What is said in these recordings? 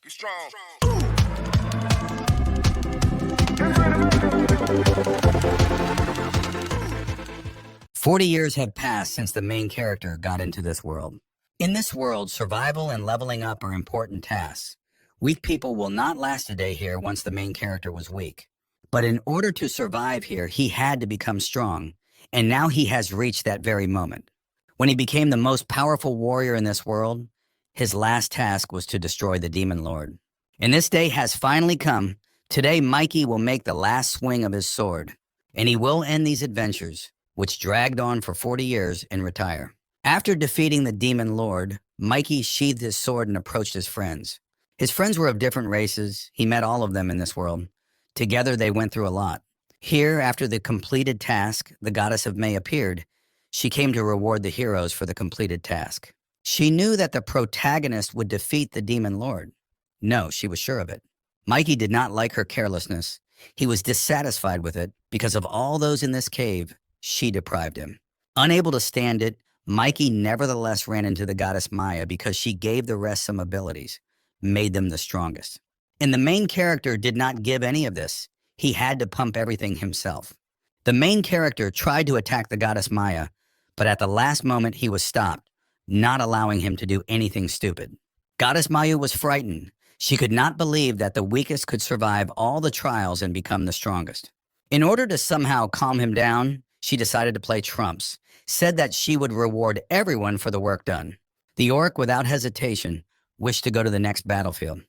You strong. 40 years have passed since the main character got into this world. In this world, survival and leveling up are important tasks. Weak people will not last a day here once the main character was weak. But in order to survive here, he had to become strong, and now he has reached that very moment. When he became the most powerful warrior in this world, his last task was to destroy the Demon Lord. And this day has finally come. Today, Mikey will make the last swing of his sword, and he will end these adventures, which dragged on for 40 years, and retire. After defeating the Demon Lord, Mikey sheathed his sword and approached his friends. His friends were of different races. He met all of them in this world. Together, they went through a lot. Here, after the completed task, the goddess of May appeared. She came to reward the heroes for the completed task. She knew that the protagonist would defeat the Demon Lord. No, she was sure of it. Mikey did not like her carelessness. He was dissatisfied with it because of all those in this cave. She deprived him. Unable to stand it, Mikey nevertheless ran into the goddess Maya because she gave the rest some abilities, made them the strongest. And the main character did not give any of this. He had to pump everything himself. The main character tried to attack the goddess Maya, but at the last moment he was stopped, not allowing him to do anything stupid. Goddess Maya was frightened. She could not believe that the weakest could survive all the trials and become the strongest. In order to somehow calm him down, she decided to play trumps, said that she would reward everyone for the work done. The orc, without hesitation, wished to go to the next battlefield.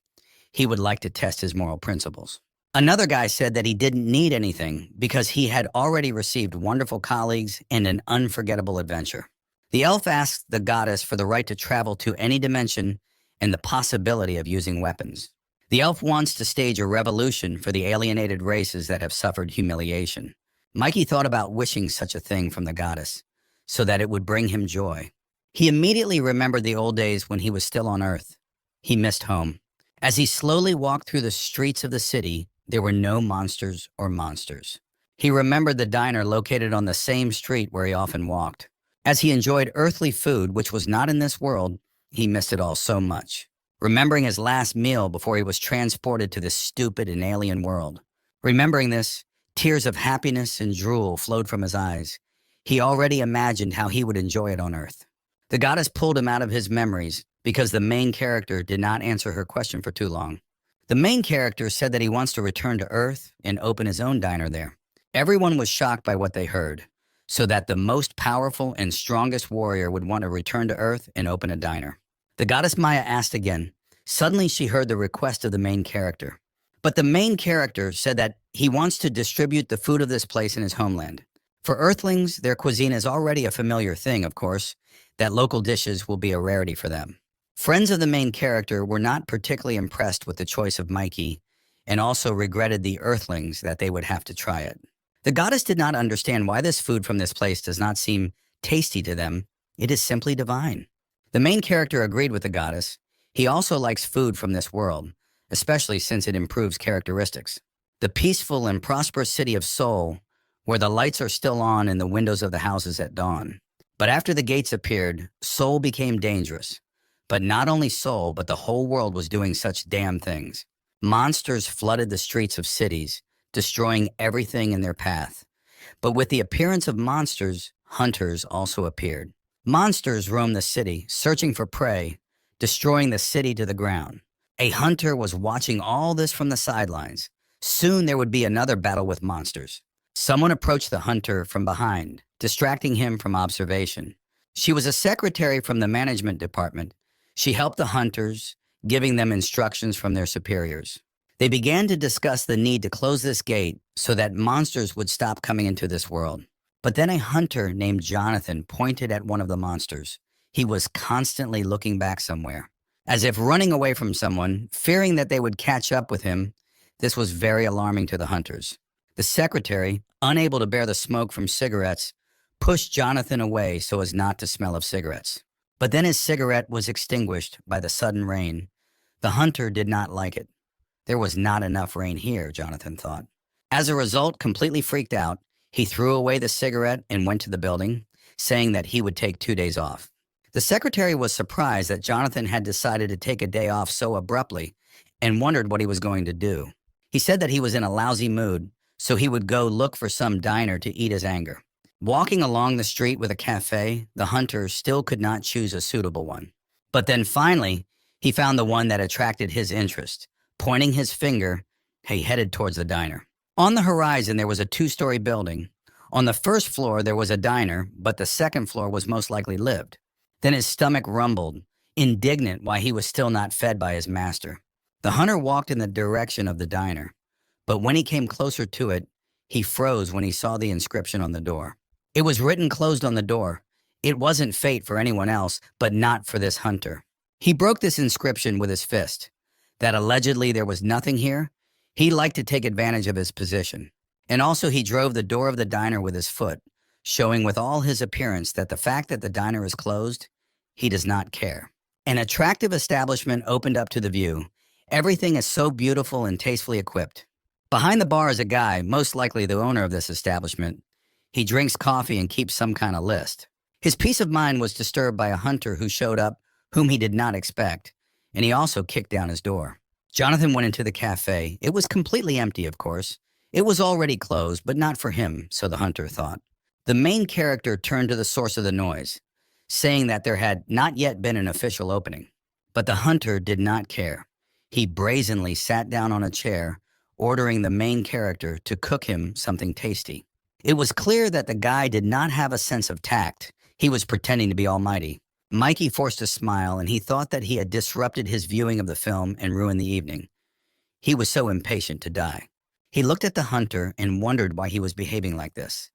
He would like to test his moral principles. Another guy said that he didn't need anything because he had already received wonderful colleagues and an unforgettable adventure. The elf asked the goddess for the right to travel to any dimension and the possibility of using weapons. The elf wants to stage a revolution for the alienated races that have suffered humiliation. Mikey thought about wishing such a thing from the goddess so that it would bring him joy. He immediately remembered the old days when he was still on Earth. He missed home. As he slowly walked through the streets of the city, there were no monsters or monsters. He remembered the diner located on the same street where he often walked. As he enjoyed earthly food, which was not in this world, he missed it all so much. Remembering his last meal before he was transported to this stupid and alien world. Remembering this, tears of happiness and drool flowed from his eyes. He already imagined how he would enjoy it on Earth. The goddess pulled him out of his memories because the main character did not answer her question for too long. The main character said that he wants to return to Earth and open his own diner there. Everyone was shocked by what they heard, so that the most powerful and strongest warrior would want to return to Earth and open a diner. The goddess Maya asked again. Suddenly she heard the request of the main character. But the main character said that he wants to distribute the food of this place in his homeland. For Earthlings, their cuisine is already a familiar thing, of course, that local dishes will be a rarity for them. Friends of the main character were not particularly impressed with the choice of Mikey and also regretted the Earthlings that they would have to try it. The goddess did not understand why this food from this place does not seem tasty to them. It is simply divine. The main character agreed with the goddess. He also likes food from this world, especially since it improves characteristics. The peaceful and prosperous city of Seoul, where the lights are still on in the windows of the houses at dawn. But after the gates appeared, Seoul became dangerous. But not only Seoul, but the whole world was doing such damn things. Monsters flooded the streets of cities, destroying everything in their path. But with the appearance of monsters, hunters also appeared. Monsters roamed the city, searching for prey, destroying the city to the ground. A hunter was watching all this from the sidelines. Soon there would be another battle with monsters. Someone approached the hunter from behind, distracting him from observation. She was a secretary from the management department. She helped the hunters, giving them instructions from their superiors. They began to discuss the need to close this gate so that monsters would stop coming into this world. But then a hunter named Jonathan pointed at one of the monsters. He was constantly looking back somewhere, as if running away from someone, fearing that they would catch up with him. This was very alarming to the hunters. The secretary, unable to bear the smoke from cigarettes, pushed Jonathan away so as not to smell of cigarettes. But then his cigarette was extinguished by the sudden rain. The hunter did not like it. There was not enough rain here, Jonathan thought. As a result, completely freaked out, he threw away the cigarette and went to the building, saying that he would take 2 days off. The secretary was surprised that Jonathan had decided to take a day off so abruptly and wondered what he was going to do. He said that he was in a lousy mood, so he would go look for some diner to eat his anger. Walking along the street with a cafe, the hunter still could not choose a suitable one. But then finally, he found the one that attracted his interest. Pointing his finger, he headed towards the diner. On the horizon, there was a two-story building. On the first floor, there was a diner, but the second floor was most likely lived. Then his stomach rumbled, indignant why he was still not fed by his master. The hunter walked in the direction of the diner, but when he came closer to it, he froze when he saw the inscription on the door. It was written closed on the door. It wasn't fate for anyone else, but not for this hunter. He broke this inscription with his fist. That allegedly there was nothing here, he liked to take advantage of his position. And also he drove the door of the diner with his foot, showing with all his appearance that the fact that the diner is closed, he does not care. An attractive establishment opened up to the view. Everything is so beautiful and tastefully equipped. Behind the bar is a guy, most likely the owner of this establishment. He drinks coffee and keeps some kind of list. His peace of mind was disturbed by a hunter who showed up, whom he did not expect, and he also kicked down his door. Jonathan went into the cafe. It was completely empty, of course. It was already closed, but not for him, so the hunter thought. The main character turned to the source of the noise, saying that there had not yet been an official opening. But the hunter did not care. He brazenly sat down on a chair, ordering the main character to cook him something tasty. It was clear that the guy did not have a sense of tact. He was pretending to be almighty. Mikey forced a smile, and he thought that he had disrupted his viewing of the film and ruined the evening. He was so impatient to die. He looked at the hunter and wondered why he was behaving like this.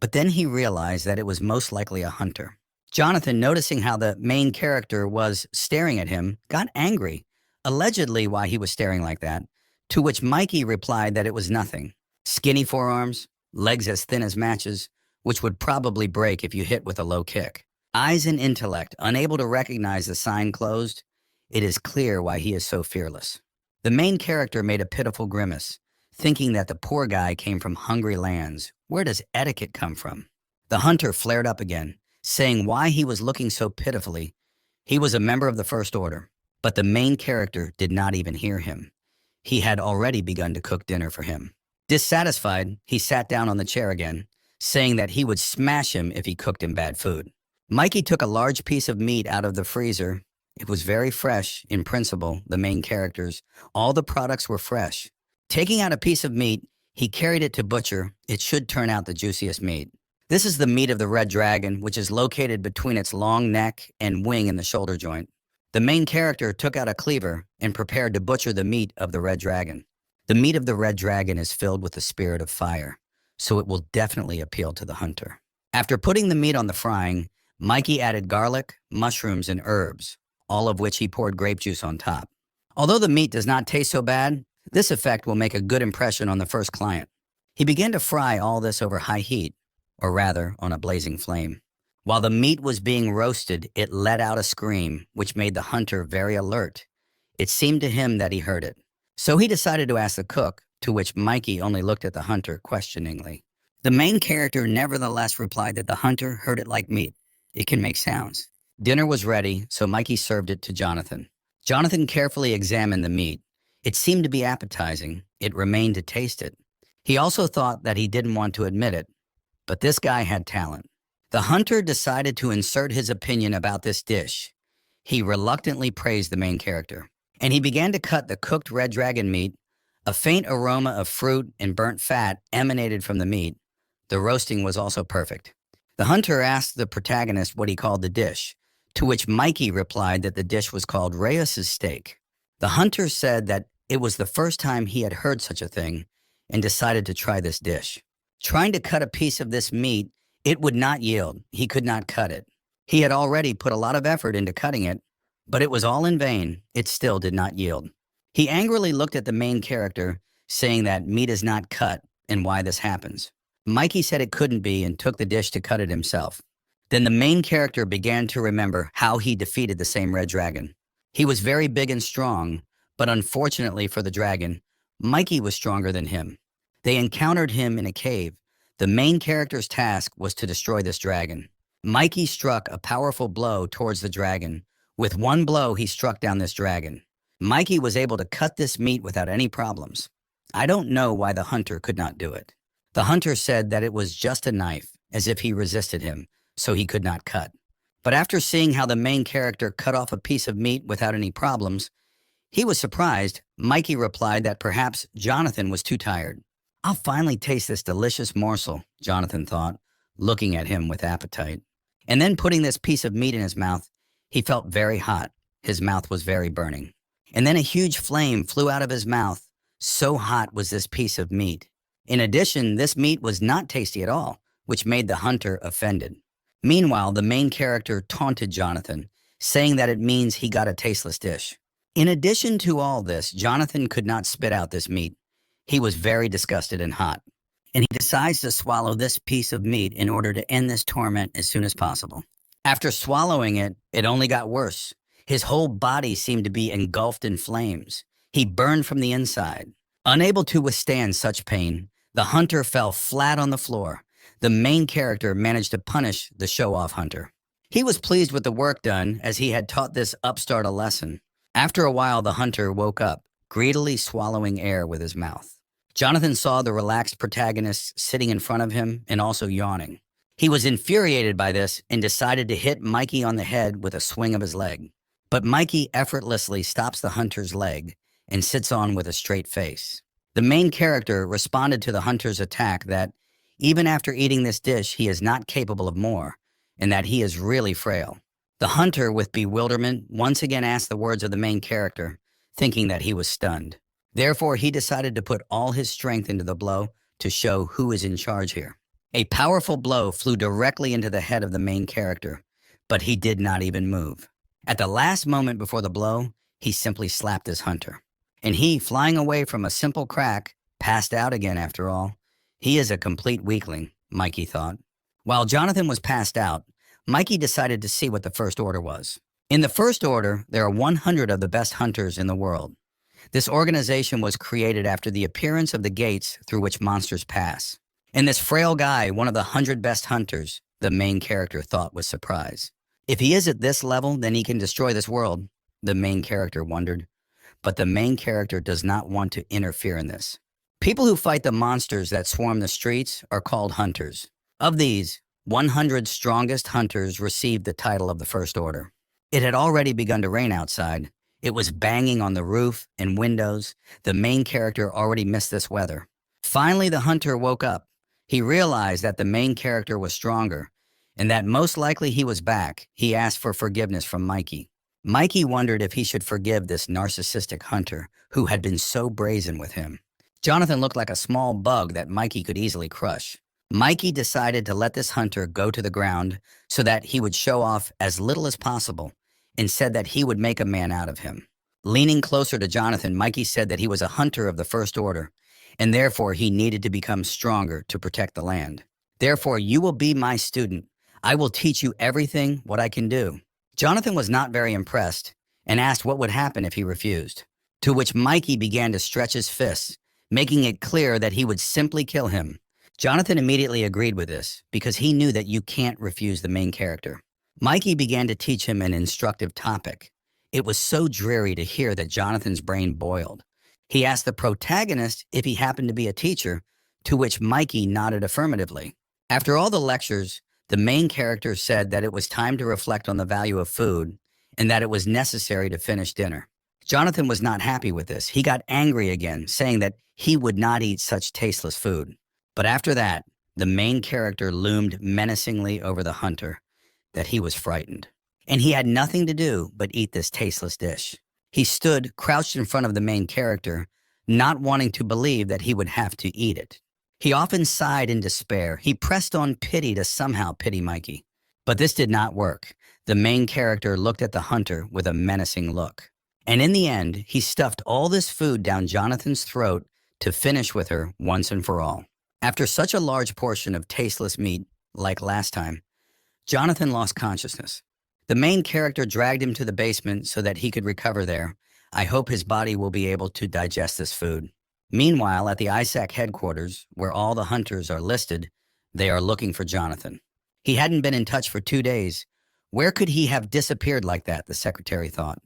But then he realized that it was most likely a hunter. Jonathan, noticing how the main character was staring at him, got angry, allegedly why he was staring like that, to which Mikey replied that it was nothing. Skinny forearms, legs as thin as matches, which would probably break if you hit with a low kick. Eyes and intellect, unable to recognize the sign closed, it is clear why he is so fearless. The main character made a pitiful grimace, thinking that the poor guy came from hungry lands. Where does etiquette come from? The hunter flared up again, saying why he was looking so pitifully. He was a member of the First Order, but the main character did not even hear him. He had already begun to cook dinner for him. Dissatisfied, he sat down on the chair again, saying that he would smash him if he cooked him bad food. Mikey took a large piece of meat out of the freezer. It was very fresh, in principle, the main characters. All the products were fresh. Taking out a piece of meat, he carried it to butcher. It should turn out the juiciest meat. This is the meat of the red dragon, which is located between its long neck and wing in the shoulder joint. The main character took out a cleaver and prepared to butcher the meat of the red dragon. The meat of the red dragon is filled with the spirit of fire, so it will definitely appeal to the hunter. After putting the meat on the frying, Mikey added garlic, mushrooms, and herbs, all of which he poured grape juice on top. Although the meat does not taste so bad, this effect will make a good impression on the first client. He began to fry all this over high heat, or rather, on a blazing flame. While the meat was being roasted, it let out a scream, which made the hunter very alert. It seemed to him that he heard it. So he decided to ask the cook, to which Mikey only looked at the hunter questioningly. The main character nevertheless replied that the hunter heard it like meat. It can make sounds. Dinner was ready, so Mikey served it to Jonathan. Jonathan carefully examined the meat. It seemed to be appetizing. It remained to taste it. He also thought that he didn't want to admit it, but this guy had talent. The hunter decided to insert his opinion about this dish. He reluctantly praised the main character, and he began to cut the cooked red dragon meat. A faint aroma of fruit and burnt fat emanated from the meat. The roasting was also perfect. The hunter asked the protagonist what he called the dish, to which Mikey replied that the dish was called Reyes's steak. The hunter said that it was the first time he had heard such a thing and decided to try this dish. Trying to cut a piece of this meat, it would not yield. He could not cut it. He had already put a lot of effort into cutting it, but it was all in vain. It still did not yield. He angrily looked at the main character, saying that meat is not cut and why this happens. Mikey said it couldn't be and took the dish to cut it himself. Then the main character began to remember how he defeated the same red dragon. He was very big and strong, but unfortunately for the dragon, Mikey was stronger than him. They encountered him in a cave. The main character's task was to destroy this dragon. Mikey struck a powerful blow towards the dragon. With one blow, he struck down this dragon. Mikey was able to cut this meat without any problems. I don't know why the hunter could not do it. The hunter said that it was just a knife, as if he resisted him, so he could not cut. But after seeing how the main character cut off a piece of meat without any problems, he was surprised. Mikey replied that perhaps Jonathan was too tired. I'll finally taste this delicious morsel, Jonathan thought, looking at him with appetite. And then putting this piece of meat in his mouth, he felt very hot. His mouth was very burning. And then a huge flame flew out of his mouth. So hot was this piece of meat. In addition, this meat was not tasty at all, which made the hunter offended. Meanwhile, the main character taunted Jonathan, saying that it means he got a tasteless dish. In addition to all this, Jonathan could not spit out this meat. He was very disgusted and hot, and he decides to swallow this piece of meat in order to end this torment as soon as possible. After swallowing it, it only got worse. His whole body seemed to be engulfed in flames. He burned from the inside. Unable to withstand such pain, the hunter fell flat on the floor. The main character managed to punish the show-off hunter. He was pleased with the work done, as he had taught this upstart a lesson. After a while, the hunter woke up, greedily swallowing air with his mouth. Jonathan saw the relaxed protagonist sitting in front of him and also yawning. He was infuriated by this and decided to hit Mikey on the head with a swing of his leg. But Mikey effortlessly stops the hunter's leg and sits on with a straight face. The main character responded to the hunter's attack that, even after eating this dish, he is not capable of more, and that he is really frail. The hunter, with bewilderment, once again asked the words of the main character, thinking that he was stunned. Therefore, he decided to put all his strength into the blow to show who is in charge here. A powerful blow flew directly into the head of the main character, but he did not even move. At the last moment before the blow, he simply slapped his hunter. And he, flying away from a simple crack, passed out again after all. He is a complete weakling, Mikey thought. While Jonathan was passed out, Mikey decided to see what the First Order was. In the First Order, there are 100 of the best hunters in the world. This organization was created after the appearance of the gates through which monsters pass. And this frail guy, one of the 100 best hunters, the main character thought with surprise. If he is at this level, then he can destroy this world, the main character wondered. But the main character does not want to interfere in this. People who fight the monsters that swarm the streets are called hunters. Of these, 100 strongest hunters received the title of the First Order. It had already begun to rain outside. It was banging on the roof and windows. The main character already missed this weather. Finally, the hunter woke up. He realized that the main character was stronger, and that most likely he was back. He asked for forgiveness from Mikey. Mikey wondered if he should forgive this narcissistic hunter who had been so brazen with him. Jonathan looked like a small bug that Mikey could easily crush. Mikey decided to let this hunter go to the ground so that he would show off as little as possible, and said that he would make a man out of him. Leaning closer to Jonathan, Mikey said that he was a hunter of the First Order, and therefore he needed to become stronger to protect the land. Therefore, you will be my student. I will teach you everything what I can do. Jonathan was not very impressed and asked what would happen if he refused, to which Mikey began to stretch his fists, making it clear that he would simply kill him. Jonathan immediately agreed with this because he knew that you can't refuse the main character. Mikey began to teach him an instructive topic. It was so dreary to hear that Jonathan's brain boiled. He asked the protagonist if he happened to be a teacher, to which Mikey nodded affirmatively. After all the lectures, the main character said that it was time to reflect on the value of food and that it was necessary to finish dinner. Jonathan was not happy with this. He got angry again, saying that he would not eat such tasteless food. But after that, the main character loomed menacingly over the hunter, that he was frightened. And he had nothing to do but eat this tasteless dish. He stood crouched in front of the main character, not wanting to believe that he would have to eat it. He often sighed in despair. He pressed on pity to somehow pity Mikey. But this did not work. The main character looked at the hunter with a menacing look. And in the end, he stuffed all this food down Jonathan's throat to finish with her once and for all. After such a large portion of tasteless meat, like last time, Jonathan lost consciousness. The main character dragged him to the basement so that he could recover there. I hope his body will be able to digest this food. Meanwhile, at the ISAC headquarters, where all the hunters are listed, they are looking for Jonathan. He hadn't been in touch for 2 days. Where could he have disappeared like that, the secretary thought.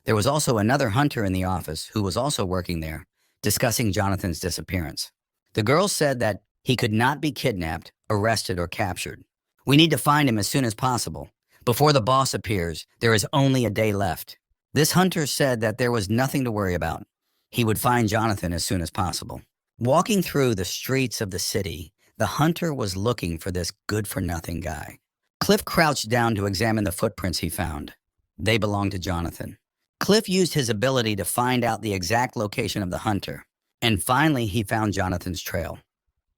There was also another hunter in the office who was also working there, discussing Jonathan's disappearance. The girl said that he could not be kidnapped, arrested, or captured. We need to find him as soon as possible. Before the boss appears, there is only a day left. This hunter said that there was nothing to worry about. He would find Jonathan as soon as possible. Walking through the streets of the city, the hunter was looking for this good-for-nothing guy. Cliff crouched down to examine the footprints he found. They belonged to Jonathan. Cliff used his ability to find out the exact location of the hunter, and finally he found Jonathan's trail.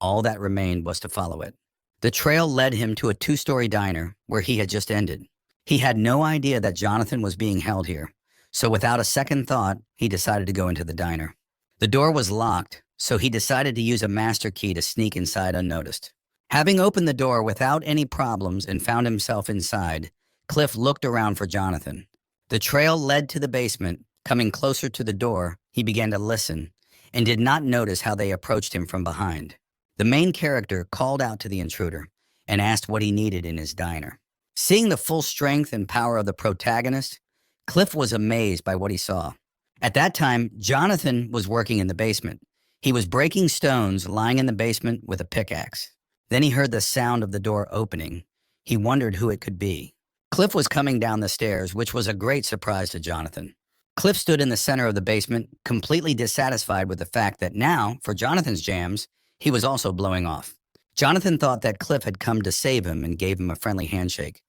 All that remained was to follow it. The trail led him to a 2-story diner where he had just ended. He had no idea that Jonathan was being held here, so without a second thought, he decided to go into the diner. The door was locked, so he decided to use a master key to sneak inside unnoticed. Having opened the door without any problems and found himself inside, Cliff looked around for Jonathan. The trail led to the basement. Coming closer to the door, he began to listen and did not notice how they approached him from behind. The main character called out to the intruder and asked what he needed in his diner. Seeing the full strength and power of the protagonist, Cliff was amazed by what he saw. At that time, Jonathan was working in the basement. He was breaking stones lying in the basement with a pickaxe. Then he heard the sound of the door opening. He wondered who it could be. Cliff was coming down the stairs, which was a great surprise to Jonathan. Cliff stood in the center of the basement, completely dissatisfied with the fact that now, for Jonathan's jams, he was also blowing off. Jonathan thought that Cliff had come to save him and gave him a friendly handshake.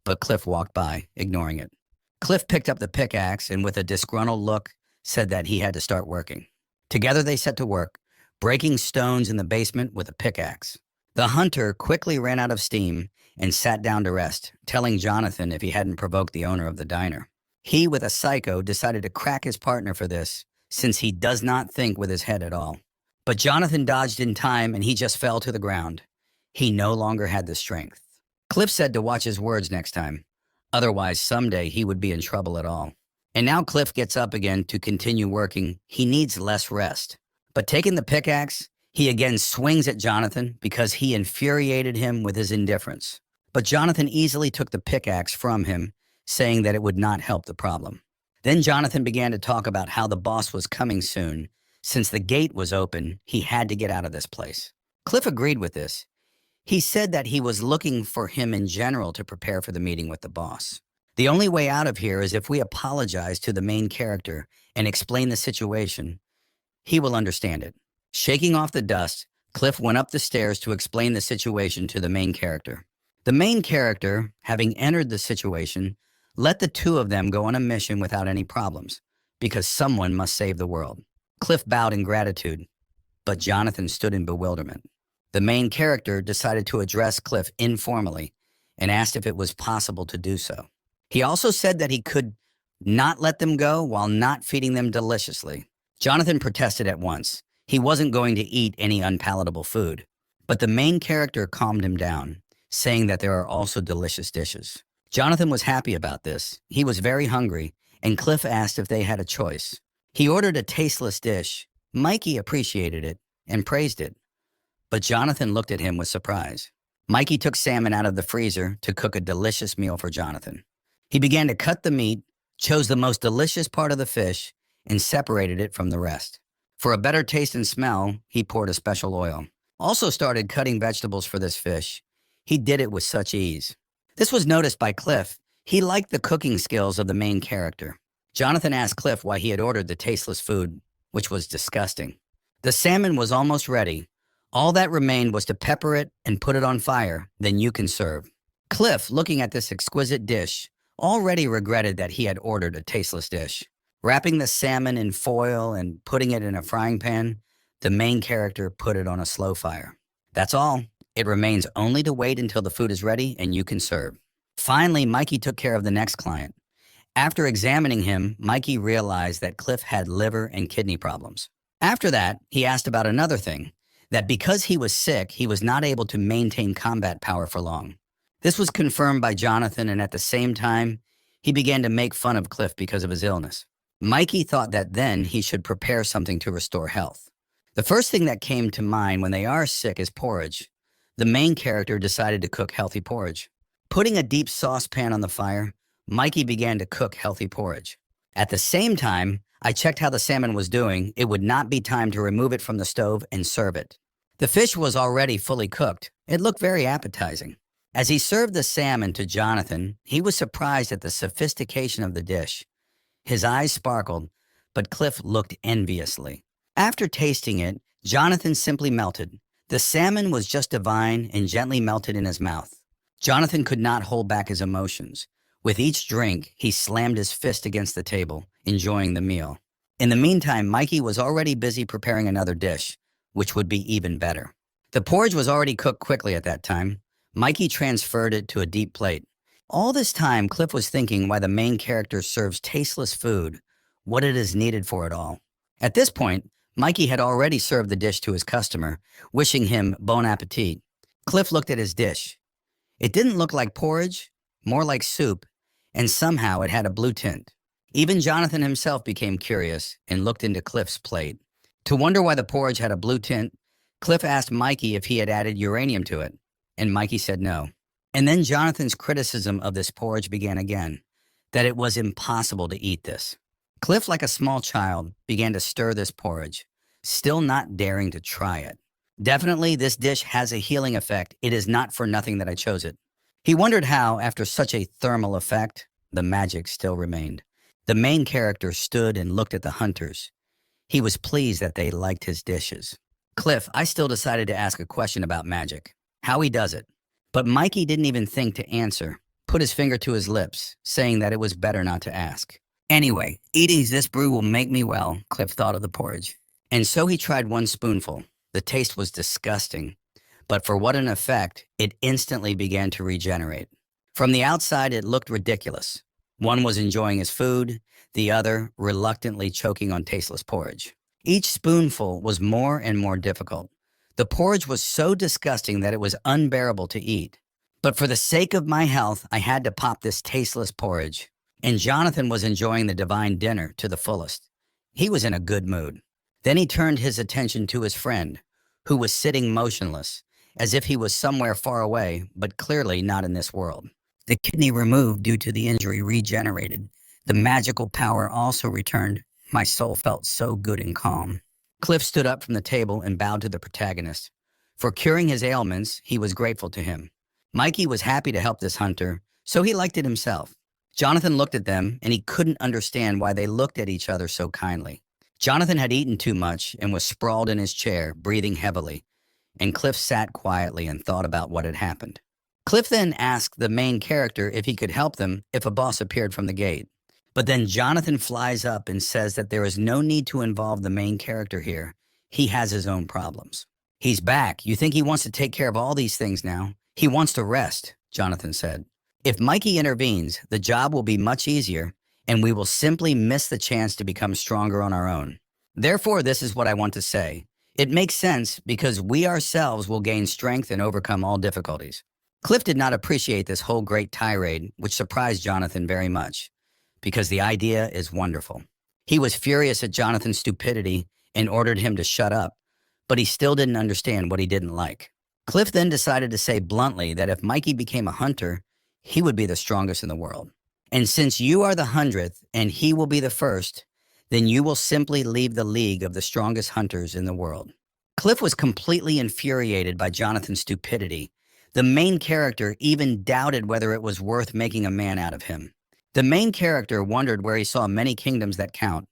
But Cliff walked by, ignoring it. Cliff picked up the pickaxe and with a disgruntled look, said that he had to start working. Together they set to work, breaking stones in the basement with a pickaxe. The hunter quickly ran out of steam and sat down to rest, telling Jonathan if he hadn't provoked the owner of the diner. He, with a psycho, decided to crack his partner for this, since he does not think with his head at all. But Jonathan dodged in time and he just fell to the ground. He no longer had the strength. Cliff said to watch his words next time. Otherwise, someday he would be in trouble at all. And now Cliff gets up again to continue working. He needs less rest. But taking the pickaxe, he again swings at Jonathan because he infuriated him with his indifference. But Jonathan easily took the pickaxe from him, saying that it would not help the problem. Then Jonathan began to talk about how the boss was coming soon. Since the gate was open, he had to get out of this place. Cliff agreed with this. He said that he was looking for him in general to prepare for the meeting with the boss. The only way out of here is if we apologize to the main character and explain the situation. He will understand it. Shaking off the dust, Cliff went up the stairs to explain the situation to the main character. The main character, having entered the situation, let the two of them go on a mission without any problems, because someone must save the world. Cliff bowed in gratitude, but Jonathan stood in bewilderment. The main character decided to address Cliff informally and asked if it was possible to do so. He also said that he could not let them go while not feeding them deliciously. Jonathan protested at once. He wasn't going to eat any unpalatable food. But the main character calmed him down, saying that there are also delicious dishes. Jonathan was happy about this. He was very hungry, and Cliff asked if they had a choice. He ordered a tasteless dish. Mikey appreciated it and praised it. But Jonathan looked at him with surprise. Mikey took salmon out of the freezer to cook a delicious meal for Jonathan. He began to cut the meat, chose the most delicious part of the fish, and separated it from the rest. For a better taste and smell, he poured a special oil. Also started cutting vegetables for this fish. He did it with such ease. This was noticed by Cliff. He liked the cooking skills of the main character. Jonathan asked Cliff why he had ordered the tasteless food, which was disgusting. The salmon was almost ready. All that remained was to pepper it and put it on fire, then you can serve. Cliff, looking at this exquisite dish, already regretted that he had ordered a tasteless dish. Wrapping the salmon in foil and putting it in a frying pan, the main character put it on a slow fire. That's all. It remains only to wait until the food is ready and you can serve. Finally, Mikey took care of the next client. After examining him, Mikey realized that Cliff had liver and kidney problems. After that, he asked about another thing, that because he was sick, he was not able to maintain combat power for long. This was confirmed by Jonathan, and at the same time, he began to make fun of Cliff because of his illness. Mikey thought that then he should prepare something to restore health. The first thing that came to mind when they are sick is porridge, the main character decided to cook healthy porridge. Putting a deep saucepan on the fire, Mikey began to cook healthy porridge. At the same time, I checked how the salmon was doing. It would not be time to remove it from the stove and serve it. The fish was already fully cooked. It looked very appetizing. As he served the salmon to Jonathan, he was surprised at the sophistication of the dish. His eyes sparkled, but Cliff looked enviously. After tasting it, Jonathan simply melted. The salmon was just divine and gently melted in his mouth. Jonathan could not hold back his emotions. With each drink, he slammed his fist against the table, enjoying the meal. In the meantime, Mikey was already busy preparing another dish, which would be even better. The porridge was already cooked quickly at that time. Mikey transferred it to a deep plate. All this time, Cliff was thinking why the main character serves tasteless food, what it is needed for it all. At this point, Mikey had already served the dish to his customer, wishing him bon appetit. Cliff looked at his dish. It didn't look like porridge, more like soup, and somehow it had a blue tint. Even Jonathan himself became curious and looked into Cliff's plate. To wonder why the porridge had a blue tint, Cliff asked Mikey if he had added uranium to it, and Mikey said no. And then Jonathan's criticism of this porridge began again, that it was impossible to eat this. Cliff, like a small child, began to stir this porridge, still not daring to try it. Definitely, this dish has a healing effect. It is not for nothing that I chose it. He wondered how, after such a thermal effect, the magic still remained. The main character stood and looked at the hunters. He was pleased that they liked his dishes. Cliff, I still decided to ask a question about magic, how he does it. But Mikey didn't even think to answer, put his finger to his lips, saying that it was better not to ask. Anyway, eating this brew will make me well, Cliff thought of the porridge. And so he tried one spoonful. The taste was disgusting, but for what an effect, it instantly began to regenerate. From the outside, it looked ridiculous. One was enjoying his food, the other reluctantly choking on tasteless porridge. Each spoonful was more and more difficult. The porridge was so disgusting that it was unbearable to eat. But for the sake of my health, I had to pop this tasteless porridge. And Jonathan was enjoying the divine dinner to the fullest. He was in a good mood. Then he turned his attention to his friend, who was sitting motionless, as if he was somewhere far away, but clearly not in this world. The kidney removed due to the injury regenerated. The magical power also returned. My soul felt so good and calm. Cliff stood up from the table and bowed to the protagonist. For curing his ailments, he was grateful to him. Mikey was happy to help this hunter, so he liked it himself. Jonathan looked at them, and he couldn't understand why they looked at each other so kindly. Jonathan had eaten too much and was sprawled in his chair, breathing heavily, and Cliff sat quietly and thought about what had happened. Cliff then asked the main character if he could help them if a boss appeared from the gate. But then Jonathan flies up and says that there is no need to involve the main character here. He has his own problems. He's back. You think he wants to take care of all these things now? He wants to rest, Jonathan said. If Mikey intervenes, the job will be much easier, and we will simply miss the chance to become stronger on our own. Therefore, this is what I want to say. It makes sense because we ourselves will gain strength and overcome all difficulties. Cliff did not appreciate this whole great tirade, which surprised Jonathan very much, because the idea is wonderful. He was furious at Jonathan's stupidity and ordered him to shut up, but he still didn't understand what he didn't like. Cliff then decided to say bluntly that if Mikey became a hunter, he would be the strongest in the world. And since you are the 100th and he will be the first, then you will simply leave the league of the strongest hunters in the world. Cliff was completely infuriated by Jonathan's stupidity. The main character even doubted whether it was worth making a man out of him. The main character wondered where he saw many kingdoms that count,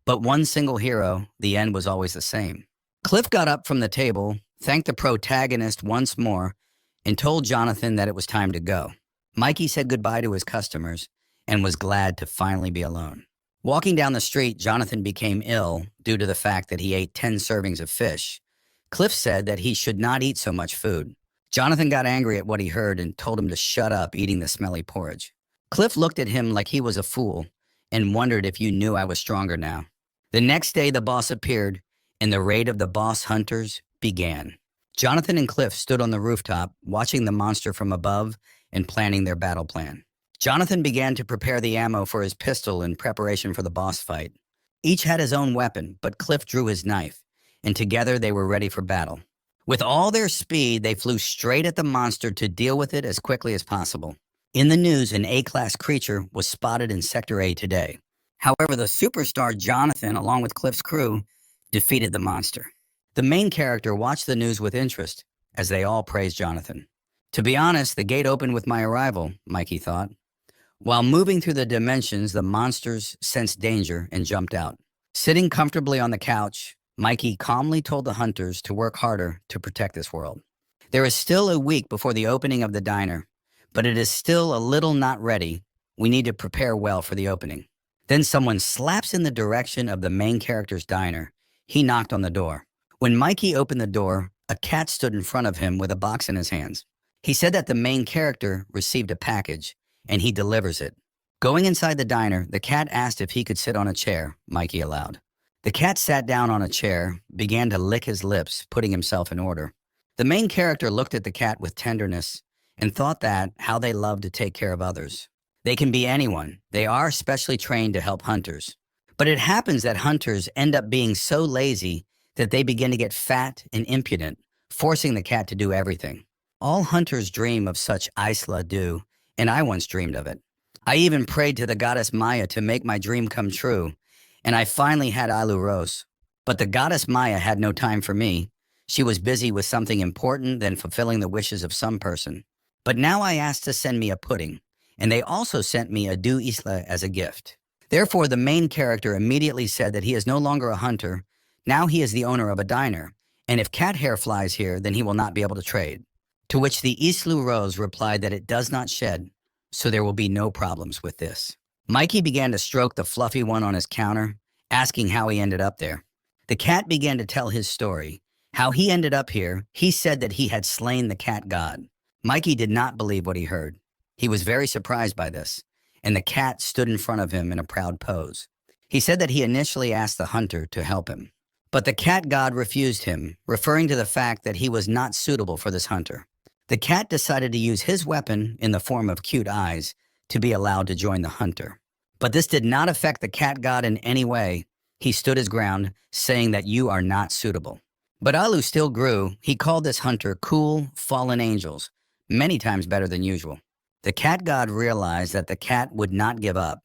but one single hero, the end was always the same. Cliff got up from the table, thanked the protagonist once more, and told Jonathan that it was time to go. Mikey said goodbye to his customers and was glad to finally be alone. Walking down the street, Jonathan became ill due to the fact that he ate 10 servings of fish. Cliff said that he should not eat so much food. Jonathan got angry at what he heard and told him to shut up eating the smelly porridge. Cliff looked at him like he was a fool and wondered if you knew I was stronger now. The next day, the boss appeared, and the raid of the boss hunters began. Jonathan and Cliff stood on the rooftop, watching the monster from above and planning their battle plan. Jonathan began to prepare the ammo for his pistol in preparation for the boss fight. Each had his own weapon, but Cliff drew his knife, and together they were ready for battle. With all their speed, they flew straight at the monster to deal with it as quickly as possible. In the news, an A-class creature was spotted in Sector A today. However, the superstar Jonathan, along with Cliff's crew, defeated the monster. The main character watched the news with interest, as they all praised Jonathan. To be honest, the gate opened with my arrival, Mikey thought. While moving through the dimensions, the monsters sensed danger and jumped out. Sitting comfortably on the couch, Mikey calmly told the hunters to work harder to protect this world. There is still a week before the opening of the diner, but it is still a little not ready. We need to prepare well for the opening. Then someone slaps in the direction of the main character's diner. He knocked on the door. When Mikey opened the door, a cat stood in front of him with a box in his hands. He said that the main character received a package, and he delivers it. Going inside the diner, the cat asked if he could sit on a chair. Mikey allowed. The cat sat down on a chair, began to lick his lips, putting himself in order. The main character looked at the cat with tenderness and thought that how they love to take care of others. They can be anyone. They are specially trained to help hunters. But it happens that hunters end up being so lazy that they begin to get fat and impudent, forcing the cat to do everything. All hunters dream of such Isla do, and I once dreamed of it. I even prayed to the goddess Maya to make my dream come true, and I finally had Ilu Rose. But the goddess Maya had no time for me. She was busy with something important than fulfilling the wishes of some person. But now I asked to send me a pudding, and they also sent me a Du Isla as a gift. Therefore, the main character immediately said that he is no longer a hunter. Now he is the owner of a diner, and if cat hair flies here, then he will not be able to trade. To which the Islu Rose replied that it does not shed, so there will be no problems with this. Mikey began to stroke the fluffy one on his counter, asking how he ended up there. The cat began to tell his story. How he ended up here, he said that he had slain the cat god. Mikey did not believe what he heard. He was very surprised by this, and the cat stood in front of him in a proud pose. He said that he initially asked the hunter to help him, but the cat god refused him, referring to the fact that he was not suitable for this hunter. The cat decided to use his weapon in the form of cute eyes to be allowed to join the hunter. But this did not affect the cat god in any way. He stood his ground, saying that you are not suitable. But Alu still grew. He called this hunter cool, fallen angels, many times better than usual. The cat god realized that the cat would not give up,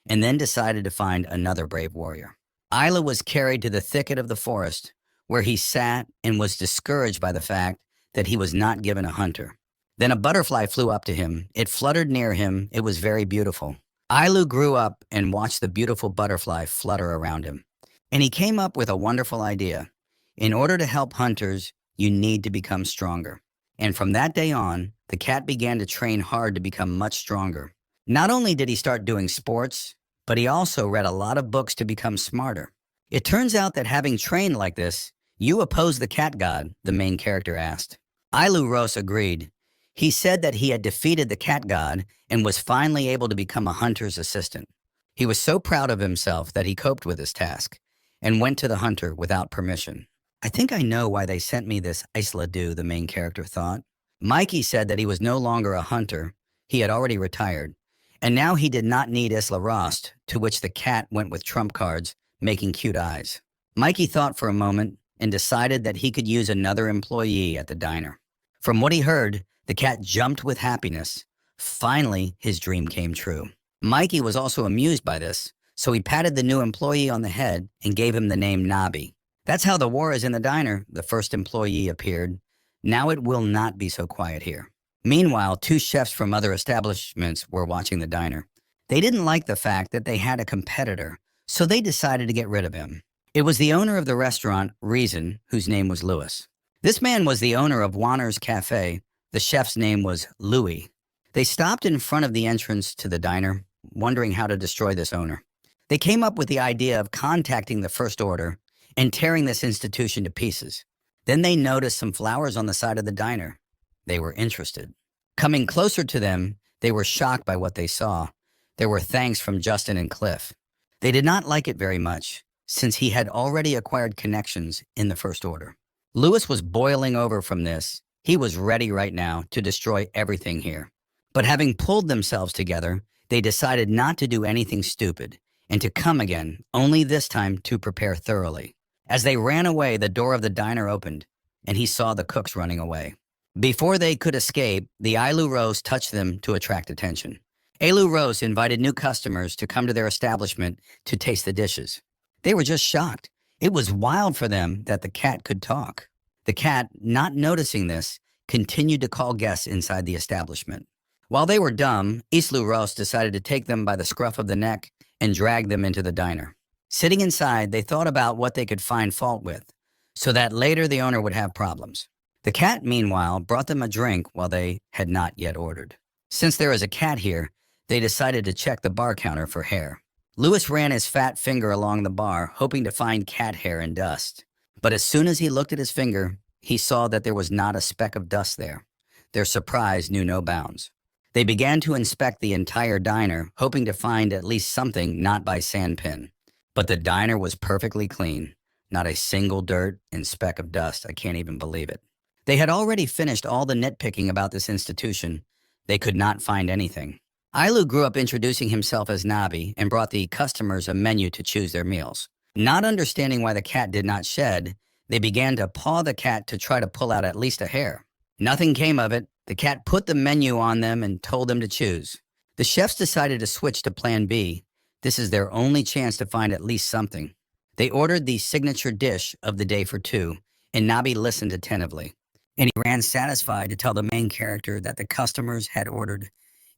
and then decided to find another brave warrior. Isla was carried to the thicket of the forest, where he sat and was discouraged by the fact that he was not given a hunter. Then a butterfly flew up to him. It fluttered near him. It was very beautiful. Ilu grew up and watched the beautiful butterfly flutter around him. And he came up with a wonderful idea. In order to help hunters, you need to become stronger. And from that day on, the cat began to train hard to become much stronger. Not only did he start doing sports, but he also read a lot of books to become smarter. It turns out that having trained like this, you oppose the cat god, the main character asked. Ilu Rose agreed. He said that he had defeated the cat god and was finally able to become a hunter's assistant. He was so proud of himself that he coped with his task and went to the hunter without permission. I think I know why they sent me this Isla Du, the main character thought. Mikey said that he was no longer a hunter. He had already retired. And now he did not need Isla Rost, to which the cat went with trump cards, making cute eyes. Mikey thought for a moment and decided that he could use another employee at the diner. From what he heard, the cat jumped with happiness. Finally, his dream came true. Mikey was also amused by this, so he patted the new employee on the head and gave him the name Nobby. That's how the war is in the diner, the first employee appeared. Now it will not be so quiet here. Meanwhile, two chefs from other establishments were watching the diner. They didn't like the fact that they had a competitor, so they decided to get rid of him. It was the owner of the restaurant, Reason, whose name was Louis. This man was the owner of Warner's Cafe. The chef's name was Louis. They stopped in front of the entrance to the diner, wondering how to destroy this owner. They came up with the idea of contacting the First Order and tearing this institution to pieces. Then they noticed some flowers on the side of the diner. They were interested. Coming closer to them, they were shocked by what they saw. There were thanks from Justin and Cliff. They did not like it very much, since he had already acquired connections in the First Order. Louis was boiling over from this. He was ready right now to destroy everything here. But having pulled themselves together, they decided not to do anything stupid and to come again, only this time to prepare thoroughly. As they ran away, the door of the diner opened, and he saw the cooks running away. Before they could escape, the Ailu Rose touched them to attract attention. Ailu Rose invited new customers to come to their establishment to taste the dishes. They were just shocked. It was wild for them that the cat could talk. The cat, not noticing this, continued to call guests inside the establishment. While they were dumb, Islu Rose decided to take them by the scruff of the neck and drag them into the diner. Sitting inside, they thought about what they could find fault with, so that later the owner would have problems. The cat, meanwhile, brought them a drink while they had not yet ordered. Since there is a cat here, they decided to check the bar counter for hair. Louis ran his fat finger along the bar, hoping to find cat hair and dust. But as soon as he looked at his finger, he saw that there was not a speck of dust there. Their surprise knew no bounds. They began to inspect the entire diner, hoping to find at least something not by sandpin. But the diner was perfectly clean. Not a single dirt and speck of dust. I can't even believe it. They had already finished all the nitpicking about this institution. They could not find anything. Ailu grew up introducing himself as Nabi and brought the customers a menu to choose their meals. Not understanding why the cat did not shed, they began to paw the cat to try to pull out at least a hair. Nothing came of it. The cat put the menu on them and told them to choose. The chefs decided to switch to Plan B. This is their only chance to find at least something. They ordered the signature dish of the day for two, and Nabi listened attentively. And he ran satisfied to tell the main character that the customers had ordered,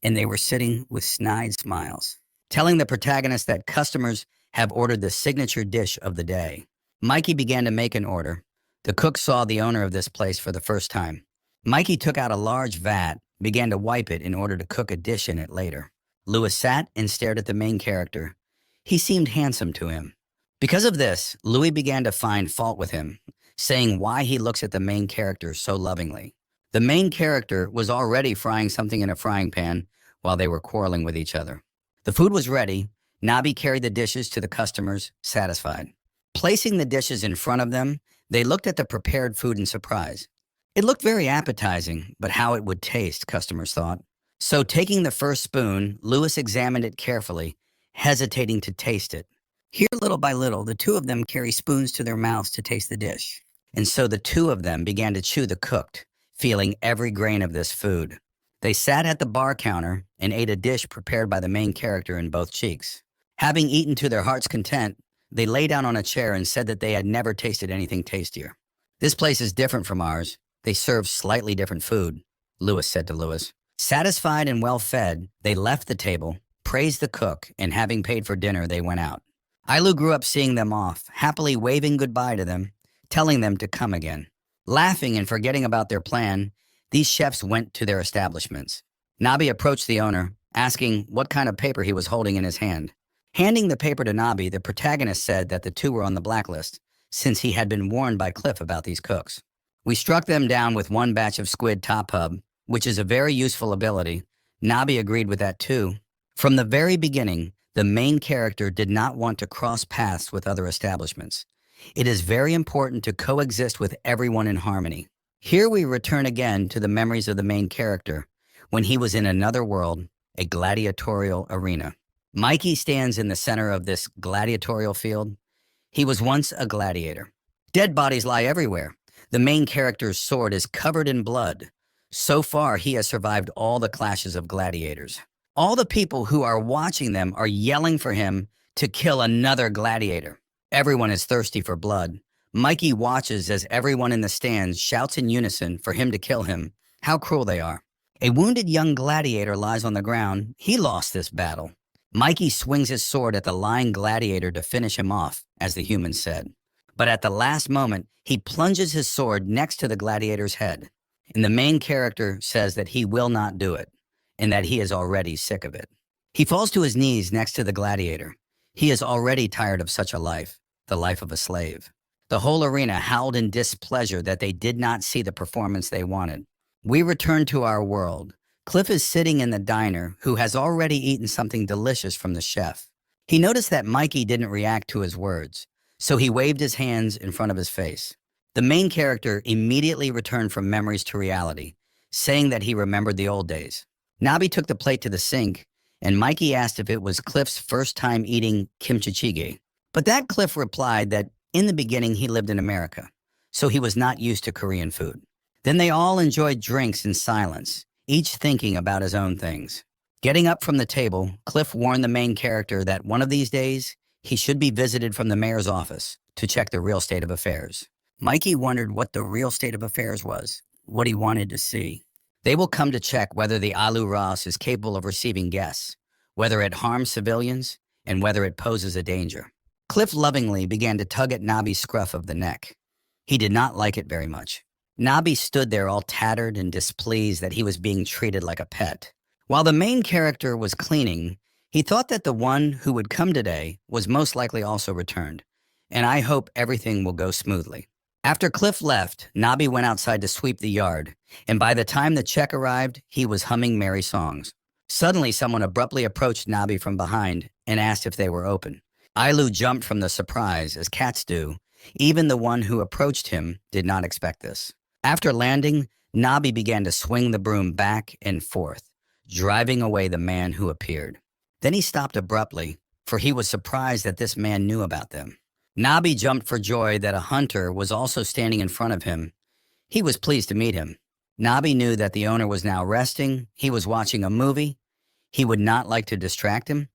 and they were sitting with snide smiles, telling the protagonist that customers have ordered the signature dish of the day. Mikey began to make an order. The cook saw the owner of this place for the first time. Mikey took out a large vat, began to wipe it in order to cook a dish in it later. Louis sat and stared at the main character. He seemed handsome to him. Because of this, Louis began to find fault with him, saying why he looks at the main character so lovingly. The main character was already frying something in a frying pan while they were quarreling with each other. The food was ready. Nabi carried the dishes to the customers, satisfied. Placing the dishes in front of them, they looked at the prepared food in surprise. It looked very appetizing, but how it would taste, customers thought. So taking the first spoon, Louis examined it carefully, hesitating to taste it. Here, little by little, the two of them carry spoons to their mouths to taste the dish. And so the two of them began to chew the cooked, feeling every grain of this food. They sat at the bar counter and ate a dish prepared by the main character in both cheeks. Having eaten to their heart's content, they lay down on a chair and said that they had never tasted anything tastier. This place is different from ours. They serve slightly different food, Louis said to Louis. Satisfied and well fed, they left the table, praised the cook, and having paid for dinner, they went out. Ailu grew up seeing them off, happily waving goodbye to them, telling them to come again. Laughing and forgetting about their plan, these chefs went to their establishments. Nabi approached the owner, asking what kind of paper he was holding in his hand. Handing the paper to Nabi, the protagonist said that the two were on the blacklist, since he had been warned by Cliff about these cooks. We struck them down with one batch of squid top hub, which is a very useful ability. Nabi agreed with that too. From the very beginning, the main character did not want to cross paths with other establishments. It is very important to coexist with everyone in harmony. Here we return again to the memories of the main character when he was in another world, a gladiatorial arena. Mikey stands in the center of this gladiatorial field. He was once a gladiator. Dead bodies lie everywhere. The main character's sword is covered in blood. So far, he has survived all the clashes of gladiators. All the people who are watching them are yelling for him to kill another gladiator. Everyone is thirsty for blood. Mikey watches as everyone in the stands shouts in unison for him to kill him. How cruel they are. A wounded young gladiator lies on the ground. He lost this battle. Mikey swings his sword at the lying gladiator to finish him off, as the human said. But at the last moment, he plunges his sword next to the gladiator's head. And the main character says that he will not do it, and that he is already sick of it. He falls to his knees next to the gladiator. He is already tired of such a life, the life of a slave. The whole arena howled in displeasure that they did not see the performance they wanted. We return to our world. Cliff is sitting in the diner, who has already eaten something delicious from the chef. He noticed that Mikey didn't react to his words, so he waved his hands in front of his face. The main character immediately returned from memories to reality, saying that he remembered the old days. Nabi took the plate to the sink, and Mikey asked if it was Cliff's first time eating kimchi jjigae. But that Cliff replied that in the beginning he lived in America, so he was not used to Korean food. Then they all enjoyed drinks in silence, each thinking about his own things. Getting up from the table, Cliff warned the main character that one of these days, he should be visited from the mayor's office to check the real state of affairs. Mikey wondered what the real state of affairs was, what he wanted to see. They will come to check whether the Alu Ras is capable of receiving guests, whether it harms civilians, and whether it poses a danger. Cliff lovingly began to tug at Nabi's scruff of the neck. He did not like it very much. Nabi stood there all tattered and displeased that he was being treated like a pet. While the main character was cleaning, he thought that the one who would come today was most likely also returned, and I hope everything will go smoothly. After Cliff left, Nabi went outside to sweep the yard, and by the time the check arrived, he was humming merry songs. Suddenly, someone abruptly approached Nabi from behind and asked if they were open. Ailu jumped from the surprise, as cats do. Even the one who approached him did not expect this. After landing, Nabi began to swing the broom back and forth, driving away the man who appeared. Then he stopped abruptly, for he was surprised that this man knew about them. Nabi jumped for joy that a hunter was also standing in front of him. He was pleased to meet him. Nabi knew that the owner was now resting, he was watching a movie, he would not like to distract him,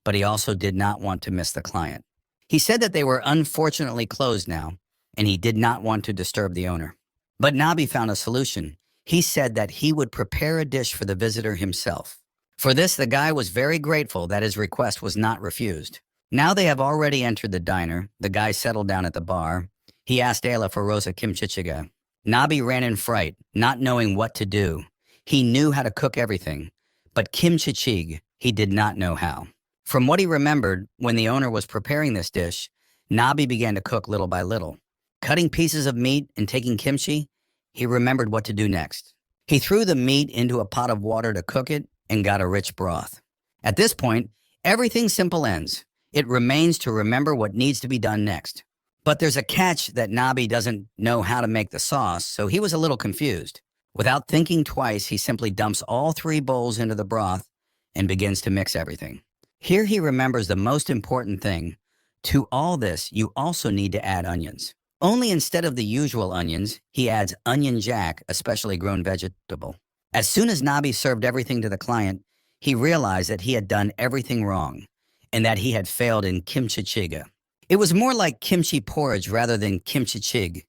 but he also did not want to miss the client. He said that they were unfortunately closed now, and he did not want to disturb the owner. But Nabi found a solution. He said that he would prepare a dish for the visitor himself. For this, the guy was very grateful that his request was not refused. Now they have already entered the diner. The guy settled down at the bar. He asked Ayla for rosa kimchichiga. Nabi ran in fright, not knowing what to do. He knew how to cook everything, but kimchichig, he did not know how. From what he remembered, when the owner was preparing this dish, Nabi began to cook little by little. Cutting pieces of meat and taking kimchi, he remembered what to do next. He threw the meat into a pot of water to cook it and got a rich broth. At this point, everything simple ends. It remains to remember what needs to be done next. But there's a catch that Nabi doesn't know how to make the sauce, so he was a little confused. Without thinking twice, he simply dumps all 3 bowls into the broth and begins to mix everything. Here he remembers the most important thing. To all this, you also need to add onions. Only instead of the usual onions, he adds onion jack, a specially grown vegetable. As soon as Nabi served everything to the client, he realized that he had done everything wrong and that he had failed in kimchichiga. It was more like kimchi porridge rather than kimchichig.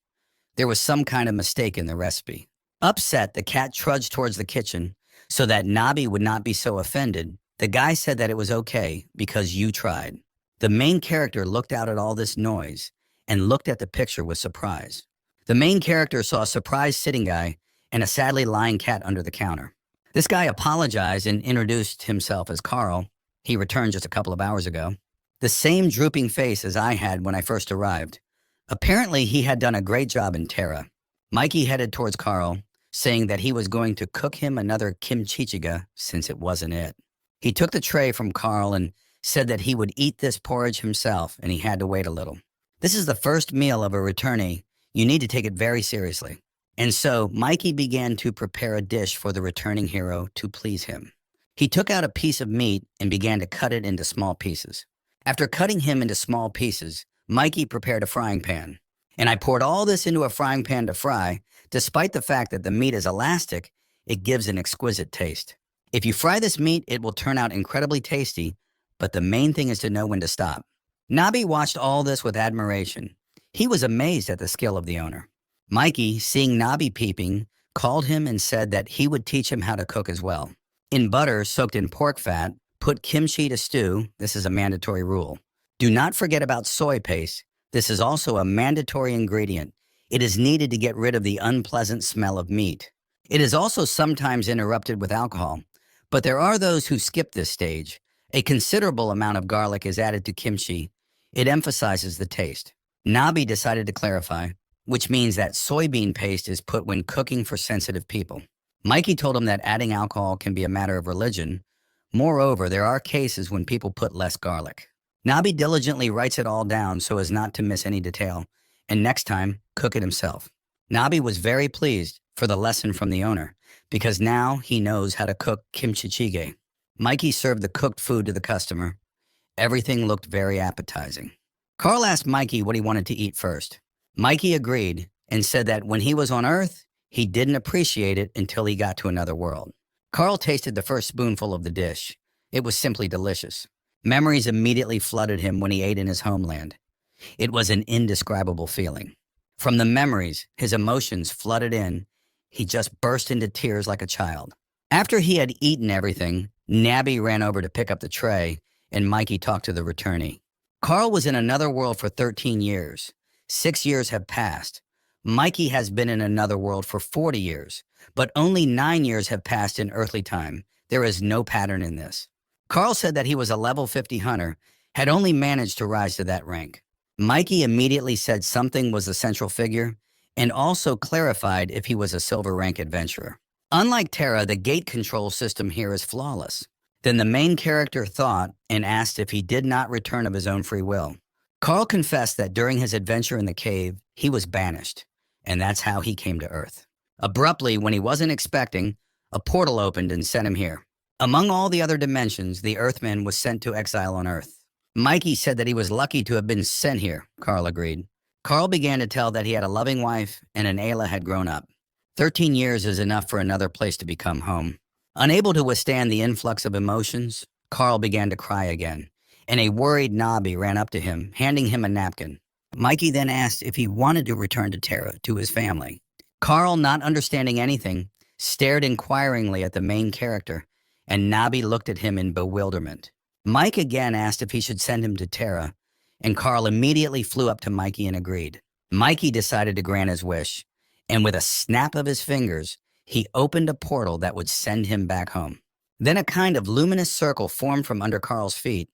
There was some kind of mistake in the recipe. Upset, the cat trudged towards the kitchen so that Nabi would not be so offended. The guy said that it was okay because you tried. The main character looked out at all this noise and looked at the picture with surprise. The main character saw a surprised sitting guy and a sadly lying cat under the counter. This guy apologized and introduced himself as Carl. He returned just a couple of hours ago. The same drooping face as I had when I first arrived. Apparently, he had done a great job in Tera. Mikey headed towards Carl, saying that he was going to cook him another kimchichiga since it wasn't it. He took the tray from Carl and said that he would eat this porridge himself and he had to wait a little. This is the first meal of a returnee. You need to take it very seriously. And so Mikey began to prepare a dish for the returning hero to please him. He took out a piece of meat and began to cut it into small pieces. After cutting him into small pieces, Mikey prepared a frying pan. And I poured all this into a frying pan to fry. Despite the fact that the meat is elastic, it gives an exquisite taste. If you fry this meat, it will turn out incredibly tasty, but the main thing is to know when to stop. Nabi watched all this with admiration. He was amazed at the skill of the owner. Mikey, seeing Nabi peeping, called him and said that he would teach him how to cook as well. In butter soaked in pork fat, put kimchi to stew. This is a mandatory rule. Do not forget about soy paste. This is also a mandatory ingredient. It is needed to get rid of the unpleasant smell of meat. It is also sometimes interrupted with alcohol, but there are those who skip this stage. A considerable amount of garlic is added to kimchi. It emphasizes the taste. Nabi decided to clarify, which means that soybean paste is put when cooking for sensitive people. Mikey told him that adding alcohol can be a matter of religion. Moreover, there are cases when people put less garlic. Nabi diligently writes it all down so as not to miss any detail, and next time, cook it himself. Nabi was very pleased for the lesson from the owner, because now he knows how to cook kimchichige. Mikey served the cooked food to the customer. Everything looked very appetizing. Carl asked Mikey what he wanted to eat first. Mikey agreed, and said that when he was on Earth, he didn't appreciate it until he got to another world. Carl tasted the first spoonful of the dish. It was simply delicious. Memories immediately flooded him when he ate in his homeland. It was an indescribable feeling. From the memories, his emotions flooded in. He just burst into tears like a child. After he had eaten everything, Nabby ran over to pick up the tray, and Mikey talked to the returnee. Carl was in another world for 13 years. 6 years have passed. Mikey has been in another world for 40 years, but only 9 years have passed in earthly time. There is no pattern in this. Carl said that he was a level 50 hunter, had only managed to rise to that rank. Mikey immediately said something was the central figure, and also clarified if he was a silver rank adventurer. Unlike Tera, the gate control system here is flawless. Then the main character thought and asked if he did not return of his own free will. Carl confessed that during his adventure in the cave, he was banished, and that's how he came to Earth. Abruptly, when he wasn't expecting, a portal opened and sent him here. Among all the other dimensions, the Earthman was sent to exile on Earth. Mikey said that he was lucky to have been sent here, Carl agreed. Carl began to tell that he had a loving wife and an Ayla had grown up. 13 years is enough for another place to become home. Unable to withstand the influx of emotions, Carl began to cry again, and a worried Nobby ran up to him, handing him a napkin. Mikey then asked if he wanted to return to Tera, to his family. Carl, not understanding anything, stared inquiringly at the main character, and Nobby looked at him in bewilderment. Mike again asked if he should send him to Tera, and Carl immediately flew up to Mikey and agreed. Mikey decided to grant his wish, and with a snap of his fingers, he opened a portal that would send him back home. Then a kind of luminous circle formed from under Carl's feet.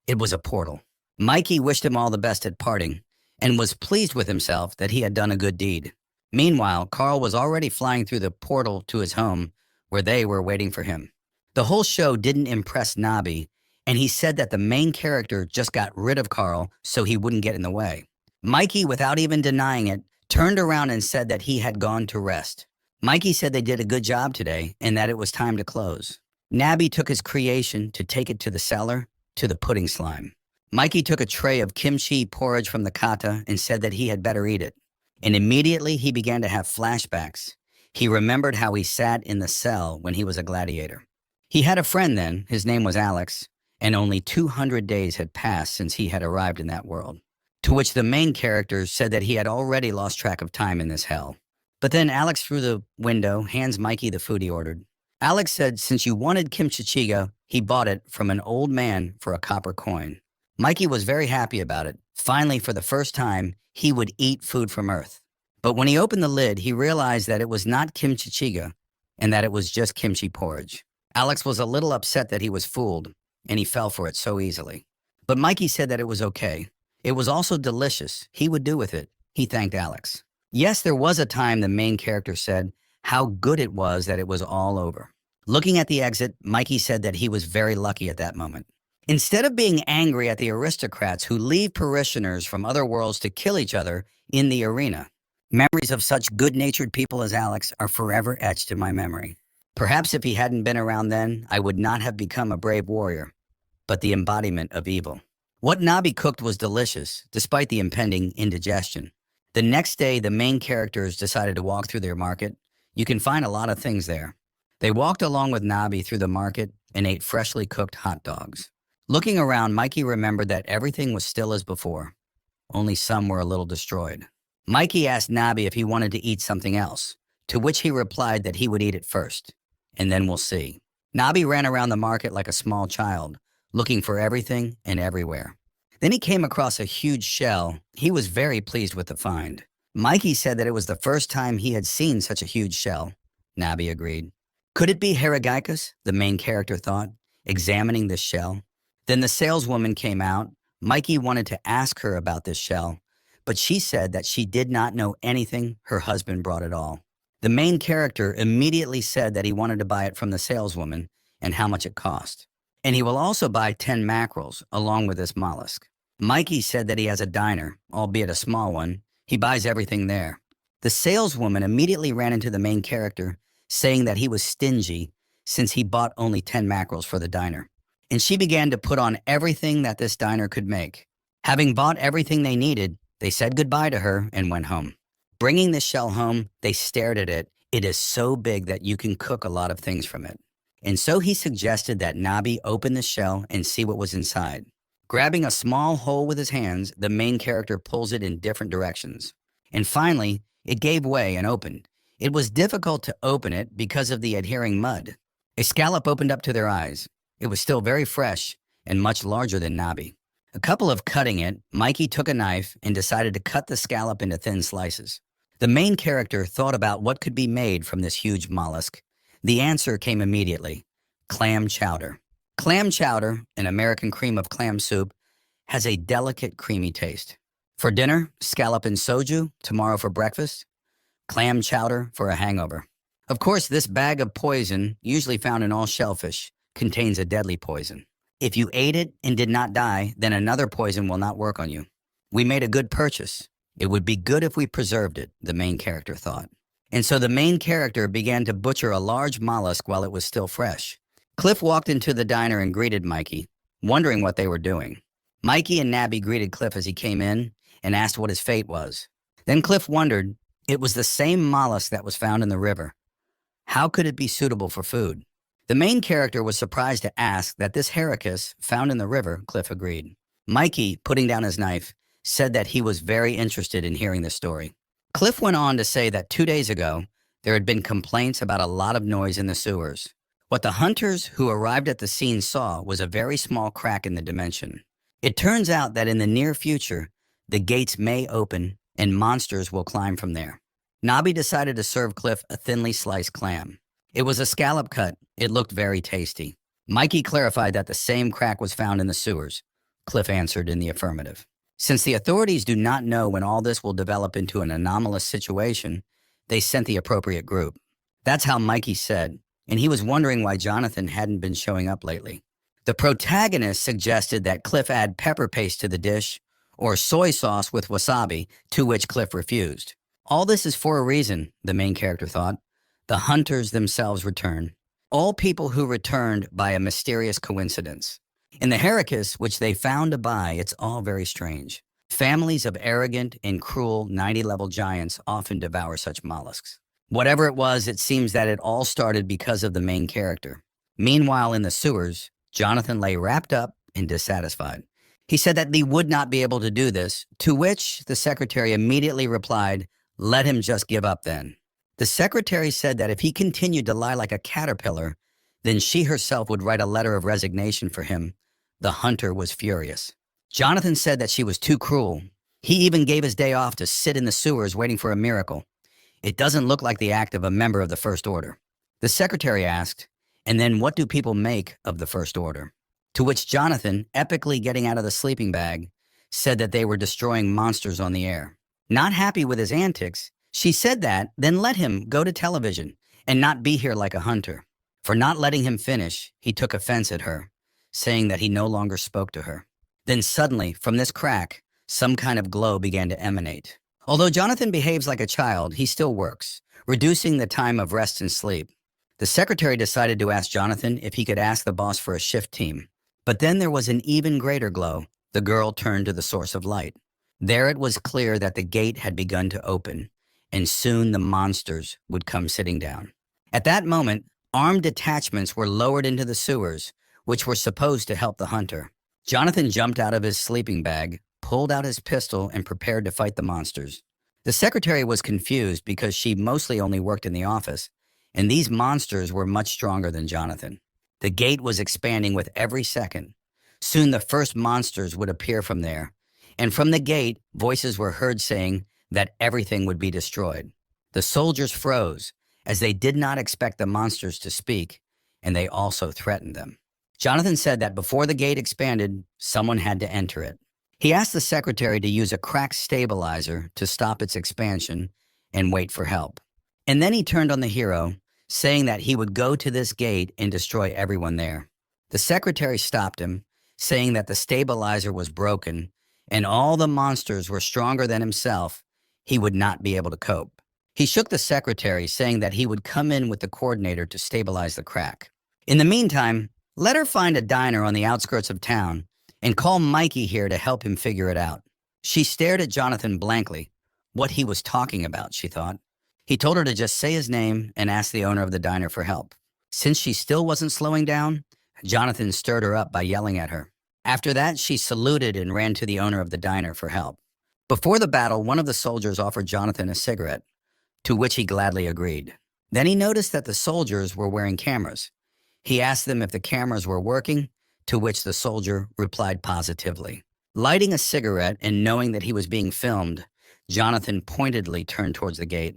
It was a portal. Mikey wished him all the best at parting, and was pleased with himself that he had done a good deed. Meanwhile, Carl was already flying through the portal to his home, where they were waiting for him. The whole show didn't impress Nobby, and he said that the main character just got rid of Carl so he wouldn't get in the way. Mikey, without even denying it, turned around and said that he had gone to rest. Mikey said they did a good job today and that it was time to close. Nabby took his creation to take it to the cellar, to the pudding slime. Mikey took a tray of kimchi porridge from the kata and said that he had better eat it. And immediately he began to have flashbacks. He remembered how he sat in the cell when he was a gladiator. He had a friend then, his name was Alex, and only 200 days had passed since he had arrived in that world. To which the main character said that he had already lost track of time in this hell. But then Alex, through the window, hands Mikey the food he ordered. Alex said since you wanted kimchichiga, he bought it from an old man for a copper coin. Mikey was very happy about it. Finally, for the first time, he would eat food from Earth. But when he opened the lid, he realized that it was not kimchichiga and that it was just kimchi porridge. Alex was a little upset that he was fooled, and he fell for it so easily. But Mikey said that it was okay. It was also delicious. He would do with it. He thanked Alex. Yes, there was a time the main character said how good it was that it was all over. Looking at the exit, Mikey said that he was very lucky at that moment. Instead of being angry at the aristocrats who leave parishioners from other worlds to kill each other in the arena, memories of such good-natured people as Alex are forever etched in my memory. Perhaps if he hadn't been around then, I would not have become a brave warrior, but the embodiment of evil. What Nobby cooked was delicious, despite the impending indigestion. The next day, the main characters decided to walk through their market. You can find a lot of things there. They walked along with Nobby through the market and ate freshly cooked hot dogs. Looking around, Mikey remembered that everything was still as before, only some were a little destroyed. Mikey asked Nobby if he wanted to eat something else, to which he replied that he would eat it first, and then we'll see. Nobby ran around the market like a small child, looking for everything and everywhere. Then he came across a huge shell. He was very pleased with the find. Mikey said that it was the first time he had seen such a huge shell. Nobby agreed. Could it be Heragaikus, the main character thought, examining this shell? Then the saleswoman came out. Mikey wanted to ask her about this shell, but she said that she did not know anything. Her husband brought it all. The main character immediately said that he wanted to buy it from the saleswoman and how much it cost. And he will also buy 10 mackerels along with this mollusk. Mikey said that he has a diner, albeit a small one. He buys everything there. The saleswoman immediately ran into the main character, saying that he was stingy since he bought only 10 mackerels for the diner. And she began to put on everything that this diner could make. Having bought everything they needed, they said goodbye to her and went home. Bringing the shell home, they stared at it. It is so big that you can cook a lot of things from it. And so he suggested that Nabi open the shell and see what was inside. Grabbing a small hole with his hands, the main character pulls it in different directions. And finally, it gave way and opened. It was difficult to open it because of the adhering mud. A scallop opened up to their eyes. It was still very fresh and much larger than Nabi. A couple of cutting it, Mikey took a knife and decided to cut the scallop into thin slices. The main character thought about what could be made from this huge mollusk. The answer came immediately: clam chowder. Clam chowder, an American cream of clam soup, has a delicate, creamy taste. For dinner, scallop and soju. Tomorrow for breakfast, clam chowder for a hangover. Of course, this bag of poison, usually found in all shellfish, contains a deadly poison. If you ate it and did not die, then another poison will not work on you. We made a good purchase. It would be good if we preserved it, the main character thought. And so the main character began to butcher a large mollusk while it was still fresh. Cliff walked into the diner and greeted Mikey, wondering what they were doing. Mikey and Nabi greeted Cliff as he came in and asked what his fate was. Then Cliff wondered, it was the same mollusk that was found in the river. How could it be suitable for food? The main character was surprised to ask that this hericus found in the river. Cliff agreed. Mikey, putting down his knife, said that he was very interested in hearing the story. Cliff went on to say that 2 days ago, there had been complaints about a lot of noise in the sewers. What the hunters who arrived at the scene saw was a very small crack in the dimension. It turns out that in the near future, the gates may open and monsters will climb from there. Nabi decided to serve Cliff a thinly sliced clam. It was a scallop cut. It looked very tasty. Mikey clarified that the same crack was found in the sewers. Cliff answered in the affirmative. Since the authorities do not know when all this will develop into an anomalous situation, they sent the appropriate group. That's how Mikey said, and he was wondering why Jonathan hadn't been showing up lately. The protagonist suggested that Cliff add pepper paste to the dish or soy sauce with wasabi, to which Cliff refused. All this is for a reason, the main character thought. The hunters themselves return. All people who returned by a mysterious coincidence. In the hericus, which they found to buy, it's all very strange. Families of arrogant and cruel 90-level giants often devour such mollusks. Whatever it was, it seems that it all started because of the main character. Meanwhile, in the sewers, Jonathan lay wrapped up and dissatisfied. He said that he would not be able to do this, to which the secretary immediately replied, "Let him just give up then." The secretary said that if he continued to lie like a caterpillar, then she herself would write a letter of resignation for him. The hunter was furious. Jonathan said that she was too cruel. He even gave his day off to sit in the sewers waiting for a miracle. It doesn't look like the act of a member of the First Order. The secretary asked, and then what do people make of the First Order? To which Jonathan, epically getting out of the sleeping bag, said that they were destroying monsters on the air. Not happy with his antics, she said that, then let him go to television and not be here like a hunter. For not letting him finish, he took offense at her, saying that he no longer spoke to her. Then suddenly, from this crack, some kind of glow began to emanate. Although Jonathan behaves like a child, he still works, reducing the time of rest and sleep. The secretary decided to ask Jonathan if he could ask the boss for a shift team. But then there was an even greater glow. The girl turned to the source of light. There it was clear that the gate had begun to open, and soon the monsters would come sitting down. At that moment, armed detachments were lowered into the sewers, which were supposed to help the hunter. Jonathan jumped out of his sleeping bag, pulled out his pistol, and prepared to fight the monsters. The secretary was confused because she mostly only worked in the office, and these monsters were much stronger than Jonathan. The gate was expanding with every second. Soon the first monsters would appear from there, and from the gate, voices were heard saying that everything would be destroyed. The soldiers froze, as they did not expect the monsters to speak, and they also threatened them. Jonathan said that before the gate expanded, someone had to enter it. He asked the secretary to use a crack stabilizer to stop its expansion and wait for help. And then he turned on the hero, saying that he would go to this gate and destroy everyone there. The secretary stopped him, saying that the stabilizer was broken and all the monsters were stronger than himself. He would not be able to cope. He shook the secretary, saying that he would come in with the coordinator to stabilize the crack. In the meantime, let her find a diner on the outskirts of town and call Mikey here to help him figure it out. She stared at Jonathan blankly. what he was talking about, she thought. He told her to just say his name and ask the owner of the diner for help. Since she still wasn't slowing down, Jonathan stirred her up by yelling at her. After that, she saluted and ran to the owner of the diner for help. Before the battle, one of the soldiers offered Jonathan a cigarette, to which he gladly agreed. Then he noticed that the soldiers were wearing cameras. He asked them if the cameras were working, to which the soldier replied positively. Lighting a cigarette and knowing that he was being filmed, Jonathan pointedly turned towards the gate.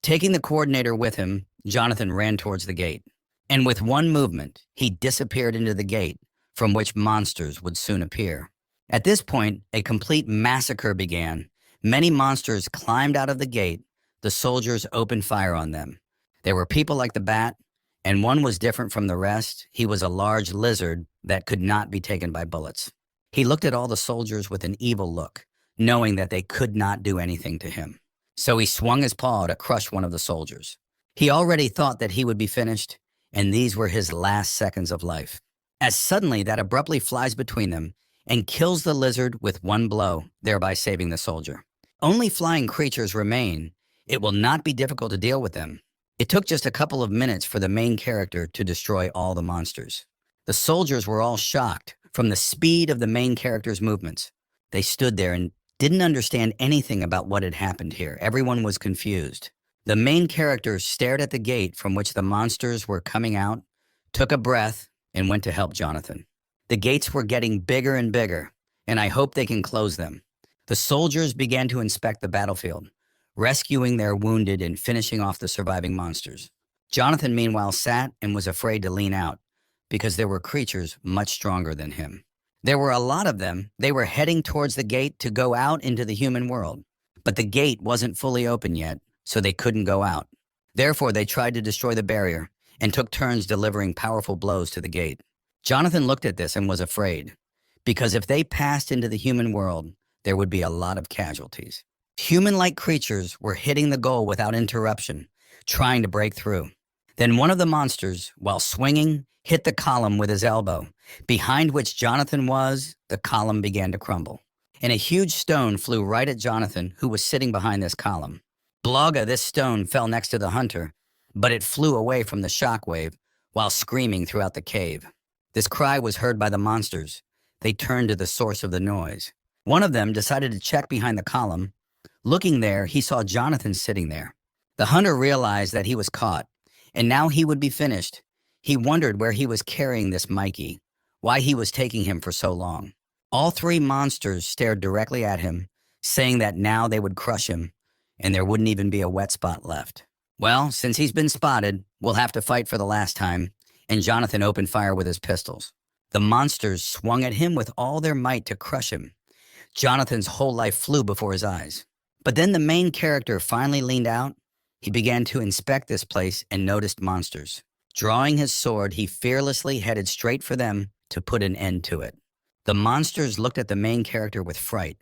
Taking the coordinator with him, Jonathan ran towards the gate. And with one movement, he disappeared into the gate, from which monsters would soon appear. At this point, a complete massacre began. Many monsters climbed out of the gate. The soldiers opened fire on them. There were people like the bat, and one was different from the rest. He was a large lizard that could not be taken by bullets. He looked at all the soldiers with an evil look, knowing that they could not do anything to him. So he swung his paw to crush one of the soldiers. He already thought that he would be finished, and these were his last seconds of life. As suddenly that abruptly flies between them and kills the lizard with one blow, thereby saving the soldier. Only flying creatures remain. It will not be difficult to deal with them. It took just a couple of minutes for the main character to destroy all the monsters. The soldiers were all shocked from the speed of the main character's movements. They stood there and didn't understand anything about what had happened here. Everyone was confused. The main character stared at the gate from which the monsters were coming out, took a breath, and went to help Jonathan. The gates were getting bigger and bigger, and I hope they can close them. The soldiers began to inspect the battlefield, rescuing their wounded and finishing off the surviving monsters. Jonathan, meanwhile, sat and was afraid to lean out because there were creatures much stronger than him. There were a lot of them. They were heading towards the gate to go out into the human world, but the gate wasn't fully open yet, so they couldn't go out. Therefore, they tried to destroy the barrier and took turns delivering powerful blows to the gate. Jonathan looked at this and was afraid, because if they passed into the human world, there would be a lot of casualties. Human-like creatures were hitting the goal without interruption, trying to break through. Then one of the monsters, while swinging, hit the column with his elbow. Behind which Jonathan was, the column began to crumble. And a huge stone flew right at Jonathan, who was sitting behind this column. Blogga, this stone, fell next to the hunter, but it flew away from the shockwave while screaming throughout the cave. This cry was heard by the monsters. They turned to the source of the noise. One of them decided to check behind the column. Looking there, he saw Jonathan sitting there. The hunter realized that he was caught, and now he would be finished. He wondered where he was carrying this Mikey, why he was taking him for so long. All three monsters stared directly at him, saying that now they would crush him, and there wouldn't even be a wet spot left. Well, since he's been spotted, we'll have to fight for the last time, and Jonathan opened fire with his pistols. The monsters swung at him with all their might to crush him. Jonathan's whole life flew before his eyes. But then the main character finally leaned out. He began to inspect this place and noticed monsters. Drawing his sword, he fearlessly headed straight for them to put an end to it. The monsters looked at the main character with fright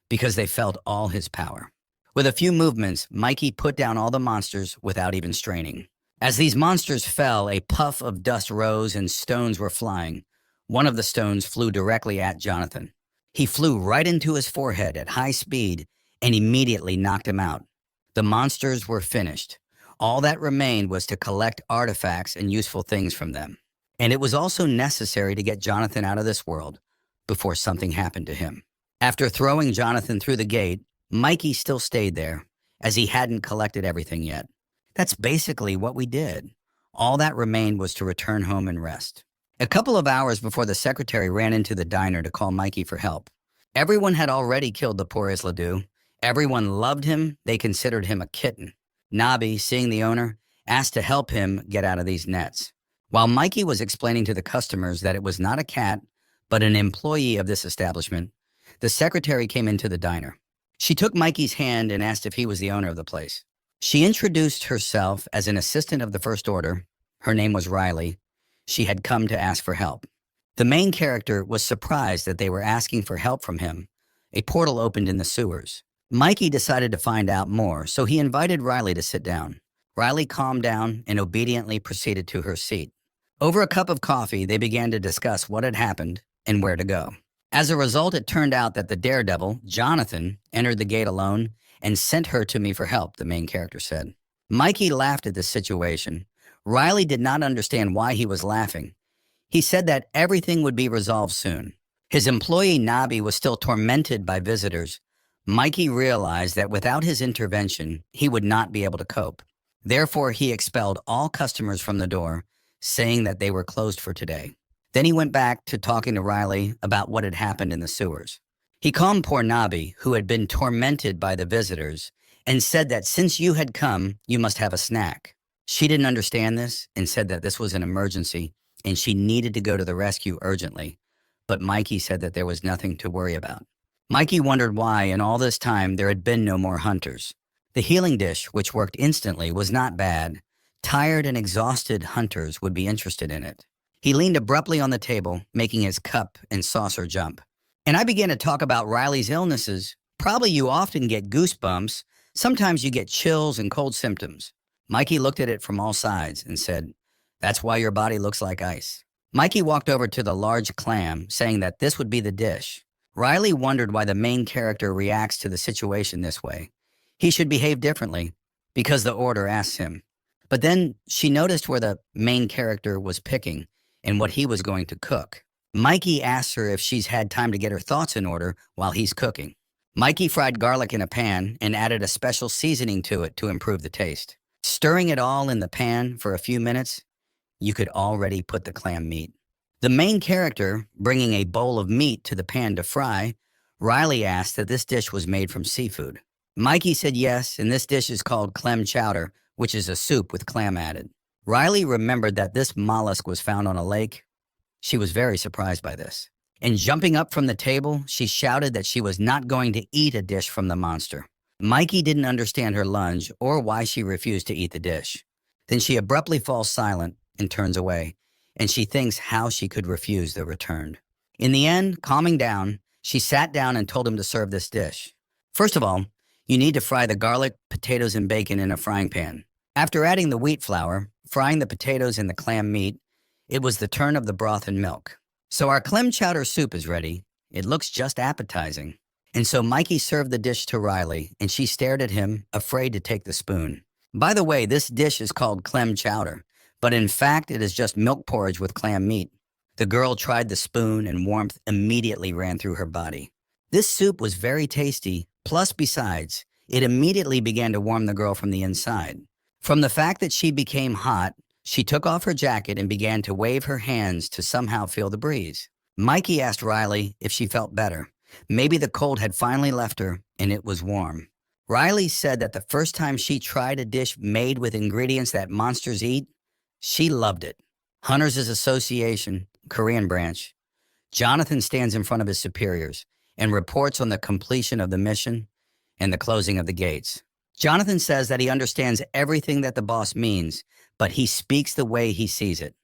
because they felt all his power. With a few movements, Mikey put down all the monsters without even straining. As these monsters fell, a puff of dust rose and stones were flying. One of the stones flew directly at Jonathan. He flew right into his forehead at high speed and immediately knocked him out. The monsters were finished. All that remained was to collect artifacts and useful things from them. And it was also necessary to get Jonathan out of this world before something happened to him. After throwing Jonathan through the gate, Mikey still stayed there, as he hadn't collected everything yet. That's basically what we did. All that remained was to return home and rest. A couple of hours before the secretary ran into the diner to call Mikey for help. Everyone had already killed the poor Isladou. Everyone loved him. They considered him a kitten. Nabi, seeing the owner, asked to help him get out of these nets. While Mikey was explaining to the customers that it was not a cat, but an employee of this establishment, the secretary came into the diner. She took Mikey's hand and asked if he was the owner of the place. She introduced herself as an assistant of the First Order. Her name was Riley. She had come to ask for help. The main character was surprised that they were asking for help from him. A portal opened in the sewers. Mikey decided to find out more, so he invited Riley to sit down. Riley calmed down and obediently proceeded to her seat. Over a cup of coffee, they began to discuss what had happened and where to go. As a result, it turned out that the daredevil, Jonathan, entered the gate alone and sent her to me for help, the main character said. Mikey laughed at this situation. Riley did not understand why he was laughing. He said that everything would be resolved soon. His employee Nabi was still tormented by visitors. Mikey realized that without his intervention, he would not be able to cope. Therefore, he expelled all customers from the door, saying that they were closed for today. Then he went back to talking to Riley about what had happened in the sewers. He calmed poor Nabi, who had been tormented by the visitors, and said that since you had come, you must have a snack. She didn't understand this and said that this was an emergency and she needed to go to the rescue urgently. But Mikey said that there was nothing to worry about. Mikey wondered why in all this time there had been no more hunters. The healing dish, which worked instantly, was not bad. Tired and exhausted hunters would be interested in it. He leaned abruptly on the table, making his cup and saucer jump. And I began to talk about Riley's illnesses. Probably you often get goosebumps. Sometimes you get chills and cold symptoms. Mikey looked at it from all sides and said, "That's why your body looks like ice." Mikey walked over to the large clam, saying that this would be the dish. Riley wondered why the main character reacts to the situation this way. He should behave differently, because the order asks him. But then she noticed where the main character was picking and what he was going to cook. Mikey asked her if she's had time to get her thoughts in order while he's cooking. Mikey fried garlic in a pan and added a special seasoning to it to improve the taste. Stirring it all in the pan for a few minutes, you could already put the clam meat. The main character, bringing a bowl of meat to the pan to fry, Riley asked that this dish was made from seafood. Mikey said yes, and this dish is called clam chowder, which is a soup with clam added. Riley remembered that this mollusk was found on a lake. She was very surprised by this. And jumping up from the table, she shouted that she was not going to eat a dish from the monster. Mikey didn't understand her lunge or why she refused to eat the dish. Then she abruptly falls silent and turns away, and she thinks how she could refuse the returned. In the end, calming down, she sat down and told him to serve this dish. First of all, you need to fry the garlic, potatoes, and bacon in a frying pan. After adding the wheat flour, frying the potatoes and the clam meat, it was the turn of the broth and milk. So our clam chowder soup is ready. It looks just appetizing. And so Mikey served the dish to Riley, and she stared at him, afraid to take the spoon. By the way, this dish is called clam chowder, but in fact, it is just milk porridge with clam meat. The girl tried the spoon, and warmth immediately ran through her body. This soup was very tasty, plus besides, it immediately began to warm the girl from the inside. From the fact that she became hot, she took off her jacket and began to wave her hands to somehow feel the breeze. Mikey asked Riley if she felt better. Maybe the cold had finally left her and it was warm. Riley said that the first time she tried a dish made with ingredients that monsters eat, she loved it. Hunters Association, Korean branch. Jonathan stands in front of his superiors and reports on the completion of the mission and the closing of the gates. Jonathan says that he understands everything that the boss means, but he speaks the way he sees it.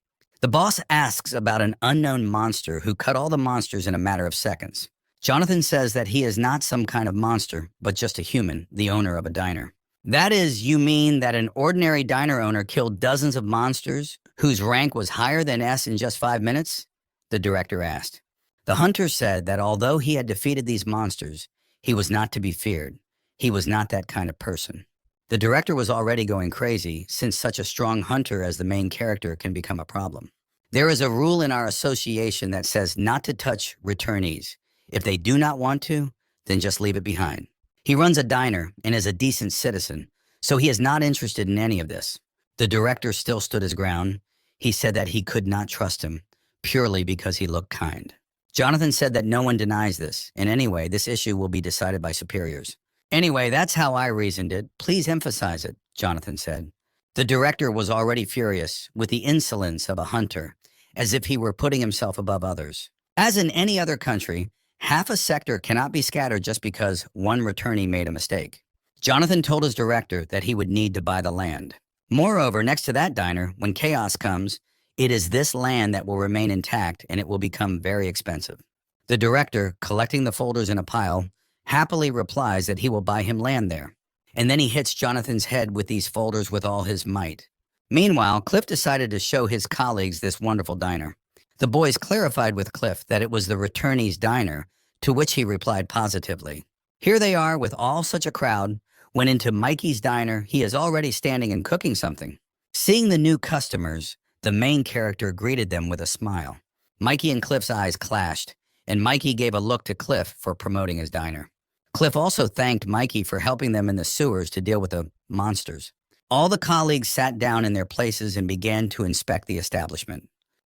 The boss asks about an unknown monster who cut all the monsters in a matter of seconds. Jonathan says that he is not some kind of monster, but just a human, the owner of a diner. That is, you mean that an ordinary diner owner killed dozens of monsters whose rank was higher than S in just 5 minutes? The director asked. The hunter said that although he had defeated these monsters, he was not to be feared. He was not that kind of person. The director was already going crazy, since such a strong hunter as the main character can become a problem. There is a rule in our association that says not to touch returnees. If they do not want to, then just leave it behind. He runs a diner and is a decent citizen, so he is not interested in any of this. The director still stood his ground. He said that he could not trust him, purely because he looked kind. Jonathan said that no one denies this, and anyway, this issue will be decided by superiors. Anyway, that's how I reasoned it. Please emphasize it, Jonathan said. The director was already furious with the insolence of a hunter, as if he were putting himself above others. As in any other country, half a sector cannot be scattered just because one returnee made a mistake. Jonathan told his director that he would need to buy the land. Moreover, next to that diner, when chaos comes, it is this land that will remain intact and it will become very expensive. The director, collecting the folders in a pile, happily replies that he will buy him land there. And then he hits Jonathan's head with these folders with all his might. Meanwhile, Cliff decided to show his colleagues this wonderful diner. The boys clarified with Cliff that it was the returnee's diner, to which he replied positively. Here they are with all such a crowd. Went into Mikey's diner. He is already standing and cooking something. Seeing the new customers, the main character greeted them with a smile. Mikey and Cliff's eyes clashed, and Mikey gave a look to Cliff for promoting his diner. Cliff also thanked Mikey for helping them in the sewers to deal with the monsters. All the colleagues sat down in their places and began to inspect the establishment.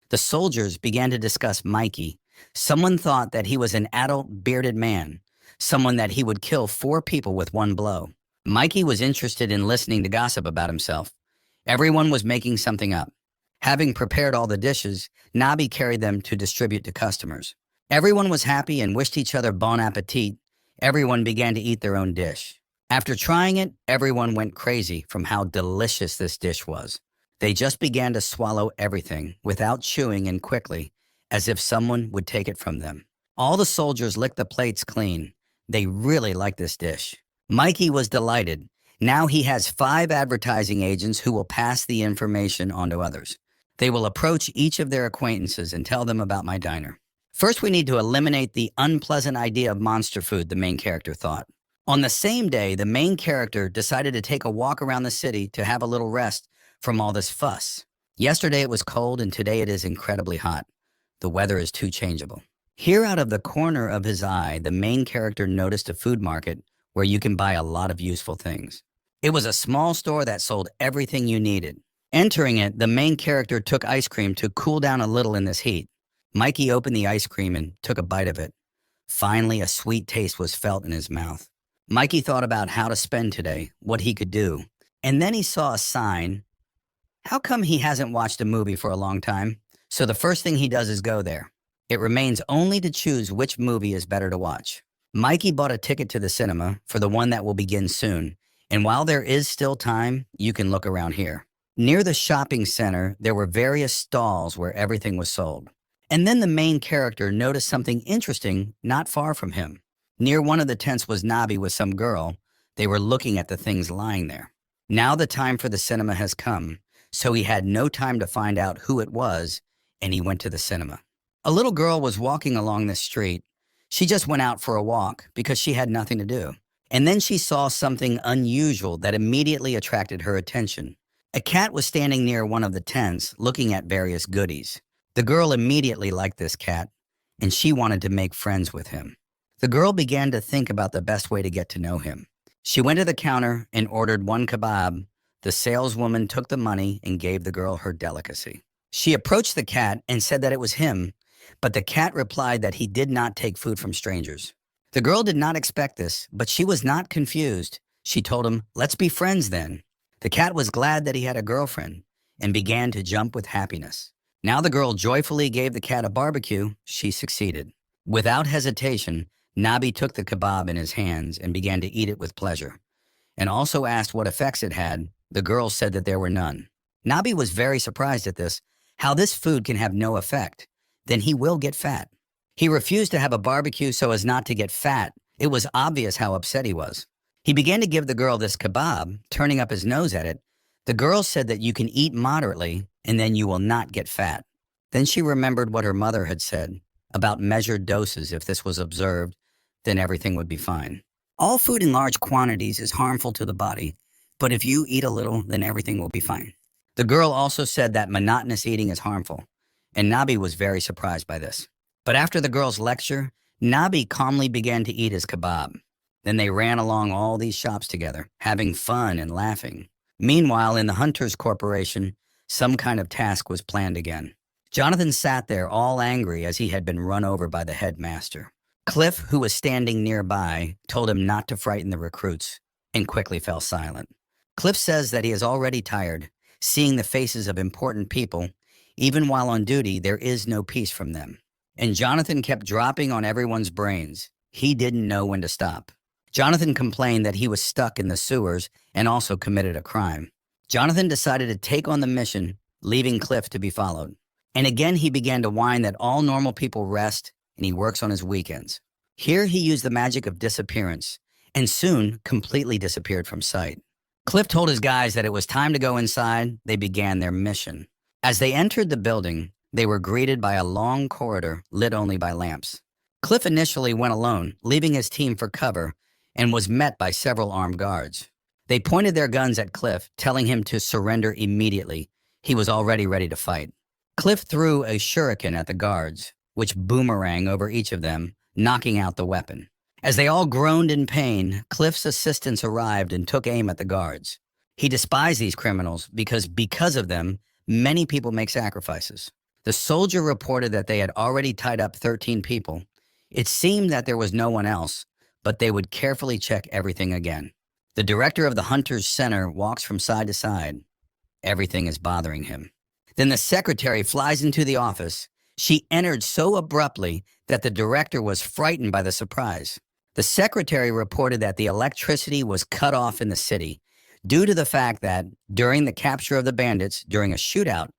The soldiers began to discuss Mikey. Someone thought that he was an adult bearded man, someone that he would kill 4 people with one blow. Mikey was interested in listening to gossip about himself. Everyone was making something up. Having prepared all the dishes, Nabi carried them to distribute to customers. Everyone was happy and wished each other bon appetit. Everyone began to eat their own dish. After trying it, everyone went crazy from how delicious this dish was. They just began to swallow everything without chewing and quickly, as if someone would take it from them. All the soldiers licked the plates clean. They really liked this dish. Mikey was delighted. Now he has 5 advertising agents who will pass the information on to others. They will approach each of their acquaintances and tell them about my diner. First, we need to eliminate the unpleasant idea of monster food, the main character thought. On the same day, the main character decided to take a walk around the city to have a little rest from all this fuss. Yesterday it was cold and today it is incredibly hot. The weather is too changeable. Here out of the corner of his eye, the main character noticed a food market where you can buy a lot of useful things. It was a small store that sold everything you needed. Entering it, the main character took ice cream to cool down a little in this heat. Mikey opened the ice cream and took a bite of it. Finally, a sweet taste was felt in his mouth. Mikey thought about how to spend today, what he could do. And then he saw a sign. How come he hasn't watched a movie for a long time? So the first thing he does is go there. It remains only to choose which movie is better to watch. Mikey bought a ticket to the cinema for the one that will begin soon. And while there is still time, you can look around here. Near the shopping center, there were various stalls where everything was sold. And then the main character noticed something interesting not far from him. Near one of the tents was Nabi with some girl. They were looking at the things lying there. Now the time for the cinema has come, so he had no time to find out who it was, and he went to the cinema. A little girl was walking along the street. She just went out for a walk because she had nothing to do. And then she saw something unusual that immediately attracted her attention. A cat was standing near one of the tents, looking at various goodies. The girl immediately liked this cat, and she wanted to make friends with him. The girl began to think about the best way to get to know him. She went to the counter and ordered 1 kebab. The saleswoman took the money and gave the girl her delicacy. She approached the cat and said that it was him, but the cat replied that he did not take food from strangers. The girl did not expect this, but she was not confused. She told him, "Let's be friends then." The cat was glad that he had a girlfriend and began to jump with happiness. Now the girl joyfully gave the cat a barbecue. She succeeded. Without hesitation, Nabi took the kebab in his hands and began to eat it with pleasure, and also asked what effects it had. The girl said that there were none. Nabi was very surprised at this, how this food can have no effect. Then he will get fat. He refused to have a barbecue so as not to get fat. It was obvious how upset he was. He began to give the girl this kebab, turning up his nose at it. The girl said that you can eat moderately and then you will not get fat. Then she remembered what her mother had said about measured doses. If this was observed, then everything would be fine. All food in large quantities is harmful to the body, but if you eat a little, then everything will be fine. The girl also said that monotonous eating is harmful, and Nabi was very surprised by this. But after the girl's lecture, Nabi calmly began to eat his kebab. Then they ran along all these shops together, having fun and laughing. Meanwhile, in the Hunters Corporation, some kind of task was planned again. Jonathan sat there all angry as he had been run over by the headmaster. Cliff, who was standing nearby, told him not to frighten the recruits and quickly fell silent. Cliff says that he is already tired, seeing the faces of important people. Even while on duty, there is no peace from them. And Jonathan kept dropping on everyone's brains. He didn't know when to stop. Jonathan complained that he was stuck in the sewers and also committed a crime. Jonathan decided to take on the mission, leaving Cliff to be followed. And again, he began to whine that all normal people rest and he works on his weekends. Here he used the magic of disappearance and soon completely disappeared from sight. Cliff told his guys that it was time to go inside. They began their mission. As they entered the building, they were greeted by a long corridor lit only by lamps. Cliff initially went alone, leaving his team for cover, and was met by several armed guards. They pointed their guns at Cliff, telling him to surrender immediately. He was already ready to fight. Cliff threw a shuriken at the guards, which boomeranged over each of them, knocking out the weapon. As they all groaned in pain, Cliff's assistants arrived and took aim at the guards. He despised these criminals because of them, many people make sacrifices. The soldier reported that they had already tied up 13 people. It seemed that there was no one else, but they would carefully check everything again. The director of the Hunters Center walks from side to side. Everything is bothering him. Then the secretary flies into the office. She entered so abruptly that the director was frightened by the surprise. The secretary reported that the electricity was cut off in the city due to the fact that during the capture of the bandits during a shootout,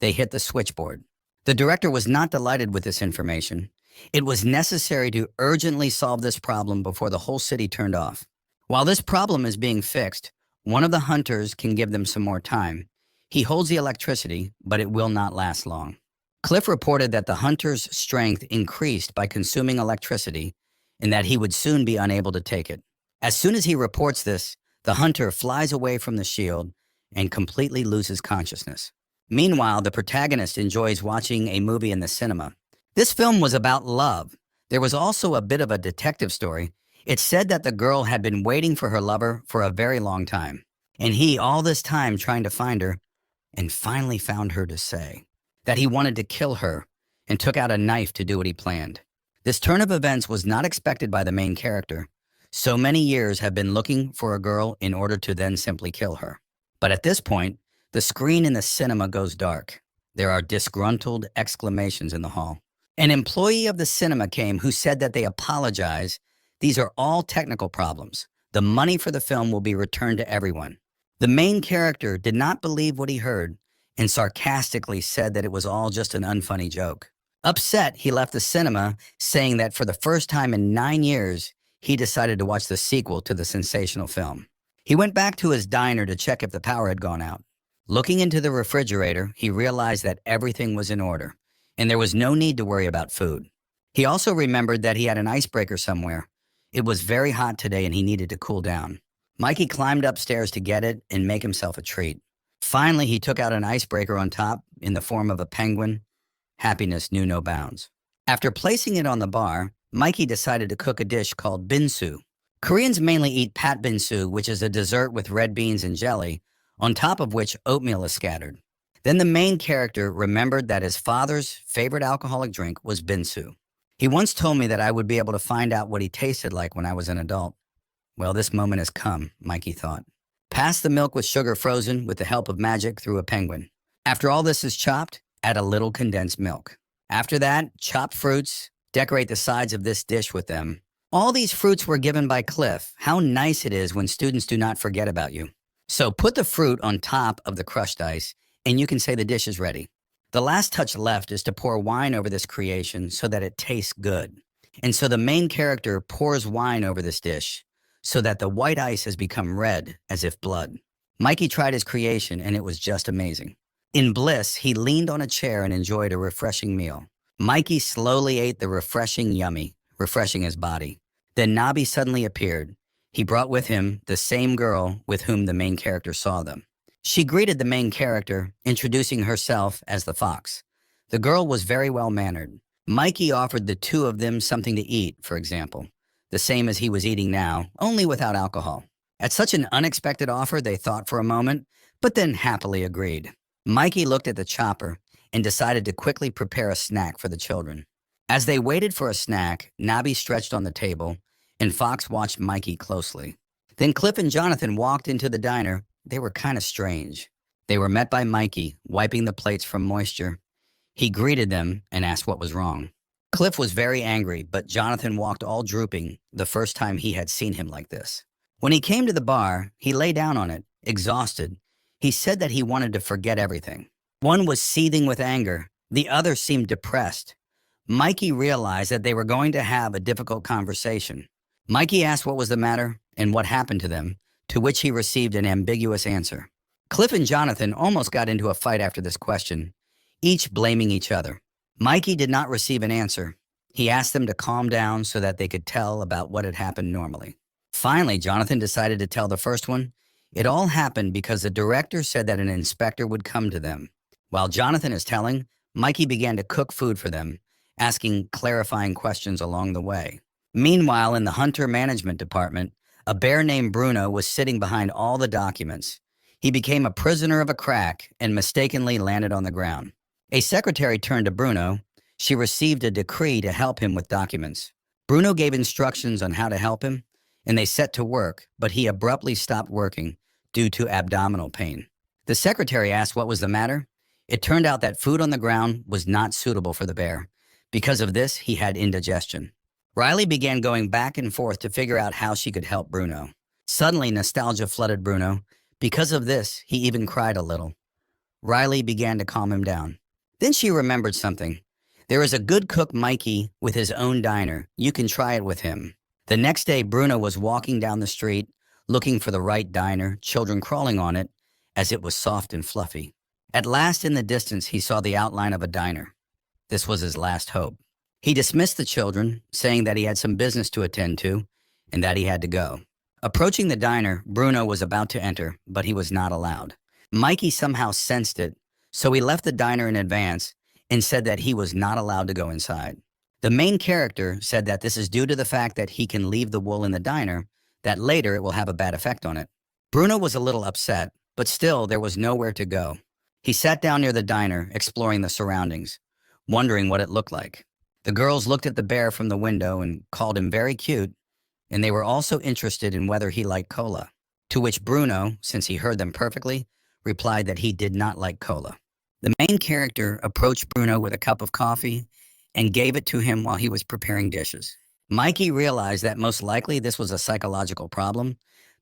they hit the switchboard. The director was not delighted with this information. It was necessary to urgently solve this problem before the whole city turned off. While this problem is being fixed, one of the hunters can give them some more time. He holds the electricity, but it will not last long. Cliff reported that the hunter's strength increased by consuming electricity and that he would soon be unable to take it. As soon as he reports this, the hunter flies away from the shield and completely loses consciousness. Meanwhile, the protagonist enjoys watching a movie in the cinema. This film was about love. There was also a bit of a detective story. It said that the girl had been waiting for her lover for a very long time, and he, all this time, trying to find her, and finally found her to say that he wanted to kill her and took out a knife to do what he planned. This turn of events was not expected by the main character. So many years have been looking for a girl in order to then simply kill her. But at this point, the screen in the cinema goes dark. There are disgruntled exclamations in the hall. An employee of the cinema came who said that they apologize. These are all technical problems. The money for the film will be returned to everyone. The main character did not believe what he heard and sarcastically said that it was all just an unfunny joke. Upset, he left the cinema, saying that for the first time in 9 years, he decided to watch the sequel to the sensational film. He went back to his diner to check if the power had gone out. Looking into the refrigerator, he realized that everything was in order, and there was no need to worry about food. He also remembered that he had an icebreaker somewhere. It was very hot today and he needed to cool down. Mikey climbed upstairs to get it and make himself a treat. Finally, he took out an icebreaker on top in the form of a penguin. Happiness knew no bounds. After placing it on the bar, Mikey decided to cook a dish called binsu. Koreans mainly eat pat binsu, which is a dessert with red beans and jelly, on top of which oatmeal is scattered. Then the main character remembered that his father's favorite alcoholic drink was binsu. He once told me that I would be able to find out what he tasted like when I was an adult. Well, this moment has come, Mikey thought. Pass the milk with sugar frozen with the help of magic through a penguin. After all this is chopped, add a little condensed milk. After that, chop fruits, decorate the sides of this dish with them. All these fruits were given by Cliff. How nice it is when students do not forget about you. So put the fruit on top of the crushed ice, and you can say the dish is ready. The last touch left is to pour wine over this creation so that it tastes good. And so the main character pours wine over this dish so that the white ice has become red as if blood. Mikey tried his creation, and it was just amazing. In bliss, he leaned on a chair and enjoyed a refreshing meal. Mikey slowly ate the refreshing yummy, refreshing his body. Then Nabi suddenly appeared. He brought with him the same girl with whom the main character saw them. She greeted the main character, introducing herself as the fox. The girl was very well-mannered. Mikey offered the two of them something to eat, for example, the same as he was eating now, only without alcohol. At such an unexpected offer, they thought for a moment, but then happily agreed. Mikey looked at the chopper and decided to quickly prepare a snack for the children. As they waited for a snack, Nabi stretched on the table, and Fox watched Mikey closely. Then Cliff and Jonathan walked into the diner. They were kind of strange. They were met by Mikey, wiping the plates from moisture. He greeted them and asked what was wrong. Cliff was very angry, but Jonathan walked all drooping the first time he had seen him like this. When he came to the bar, he lay down on it, exhausted. He said that he wanted to forget everything. One was seething with anger. The other seemed depressed. Mikey realized that they were going to have a difficult conversation. Mikey asked what was the matter and what happened to them, to which he received an ambiguous answer. Cliff and Jonathan almost got into a fight after this question, each blaming each other. Mikey did not receive an answer. He asked them to calm down so that they could tell about what had happened normally. Finally, Jonathan decided to tell the first one. It all happened because the director said that an inspector would come to them. While Jonathan is telling, Mikey began to cook food for them, asking clarifying questions along the way. Meanwhile, in the hunter management department, a bear named Bruno was sitting behind all the documents. He became a prisoner of a crack and mistakenly landed on the ground. A secretary turned to Bruno. She received a decree to help him with documents. Bruno gave instructions on how to help him, and they set to work, but he abruptly stopped working due to abdominal pain. The secretary asked what was the matter. It turned out that food on the ground was not suitable for the bear. Because of this, he had indigestion. Riley began going back and forth to figure out how she could help Bruno. Suddenly, nostalgia flooded Bruno. Because of this, he even cried a little. Riley began to calm him down. Then she remembered something. There is a good cook, Mikey, with his own diner. You can try it with him. The next day, Bruno was walking down the street, looking for the right diner, children crawling on it, as it was soft and fluffy. At last, in the distance, he saw the outline of a diner. This was his last hope. He dismissed the children, saying that he had some business to attend to, and that he had to go. Approaching the diner, Bruno was about to enter, but he was not allowed. Mikey somehow sensed it, so he left the diner in advance and said that he was not allowed to go inside. The main character said that this is due to the fact that he can leave the wool in the diner, that later it will have a bad effect on it. Bruno was a little upset, but still there was nowhere to go. He sat down near the diner, exploring the surroundings, wondering what it looked like. The girls looked at the bear from the window and called him very cute, and they were also interested in whether he liked cola, to which Bruno, since he heard them perfectly, replied that he did not like cola. The main character approached Bruno with a cup of coffee and gave it to him while he was preparing dishes. Mikey realized that most likely this was a psychological problem,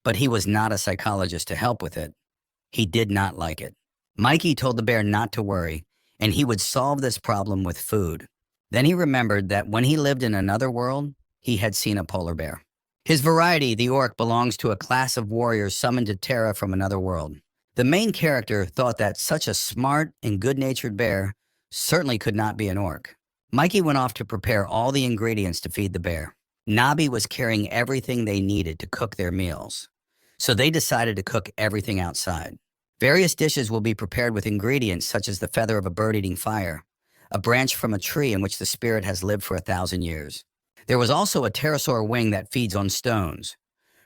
but he was not a psychologist to help with it. He did not like it. Mikey told the bear not to worry, and he would solve this problem with food. Then he remembered that when he lived in another world, he had seen a polar bear. His variety, the orc, belongs to a class of warriors summoned to Tera from another world. The main character thought that such a smart and good-natured bear certainly could not be an orc. Mikey went off to prepare all the ingredients to feed the bear. Nabi was carrying everything they needed to cook their meals, so they decided to cook everything outside. Various dishes will be prepared with ingredients such as the feather of a bird eating fire, a branch from a tree in which the spirit has lived for 1,000 years. There was also a pterosaur wing that feeds on stones.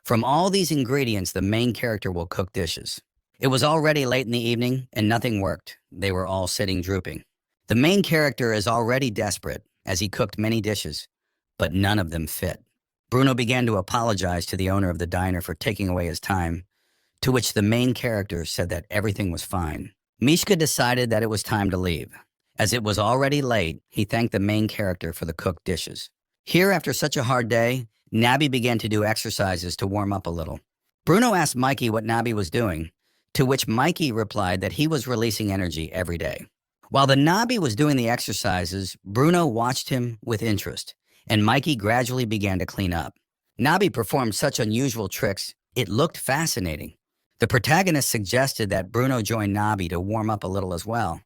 From all these ingredients, the main character will cook dishes. It was already late in the evening, and nothing worked. They were all sitting drooping. The main character is already desperate, as he cooked many dishes, but none of them fit. Bruno began to apologize to the owner of the diner for taking away his time, to which the main character said that everything was fine. Mishka decided that it was time to leave. As it was already late, he thanked the main character for the cooked dishes. Here, after such a hard day, Nabi began to do exercises to warm up a little. Bruno asked Mikey what Nabi was doing, to which Mikey replied that he was releasing energy every day. While the Nabi was doing the exercises, Bruno watched him with interest, and Mikey gradually began to clean up. Nabi performed such unusual tricks, it looked fascinating. The protagonist suggested that Bruno join Nabi to warm up a little as well,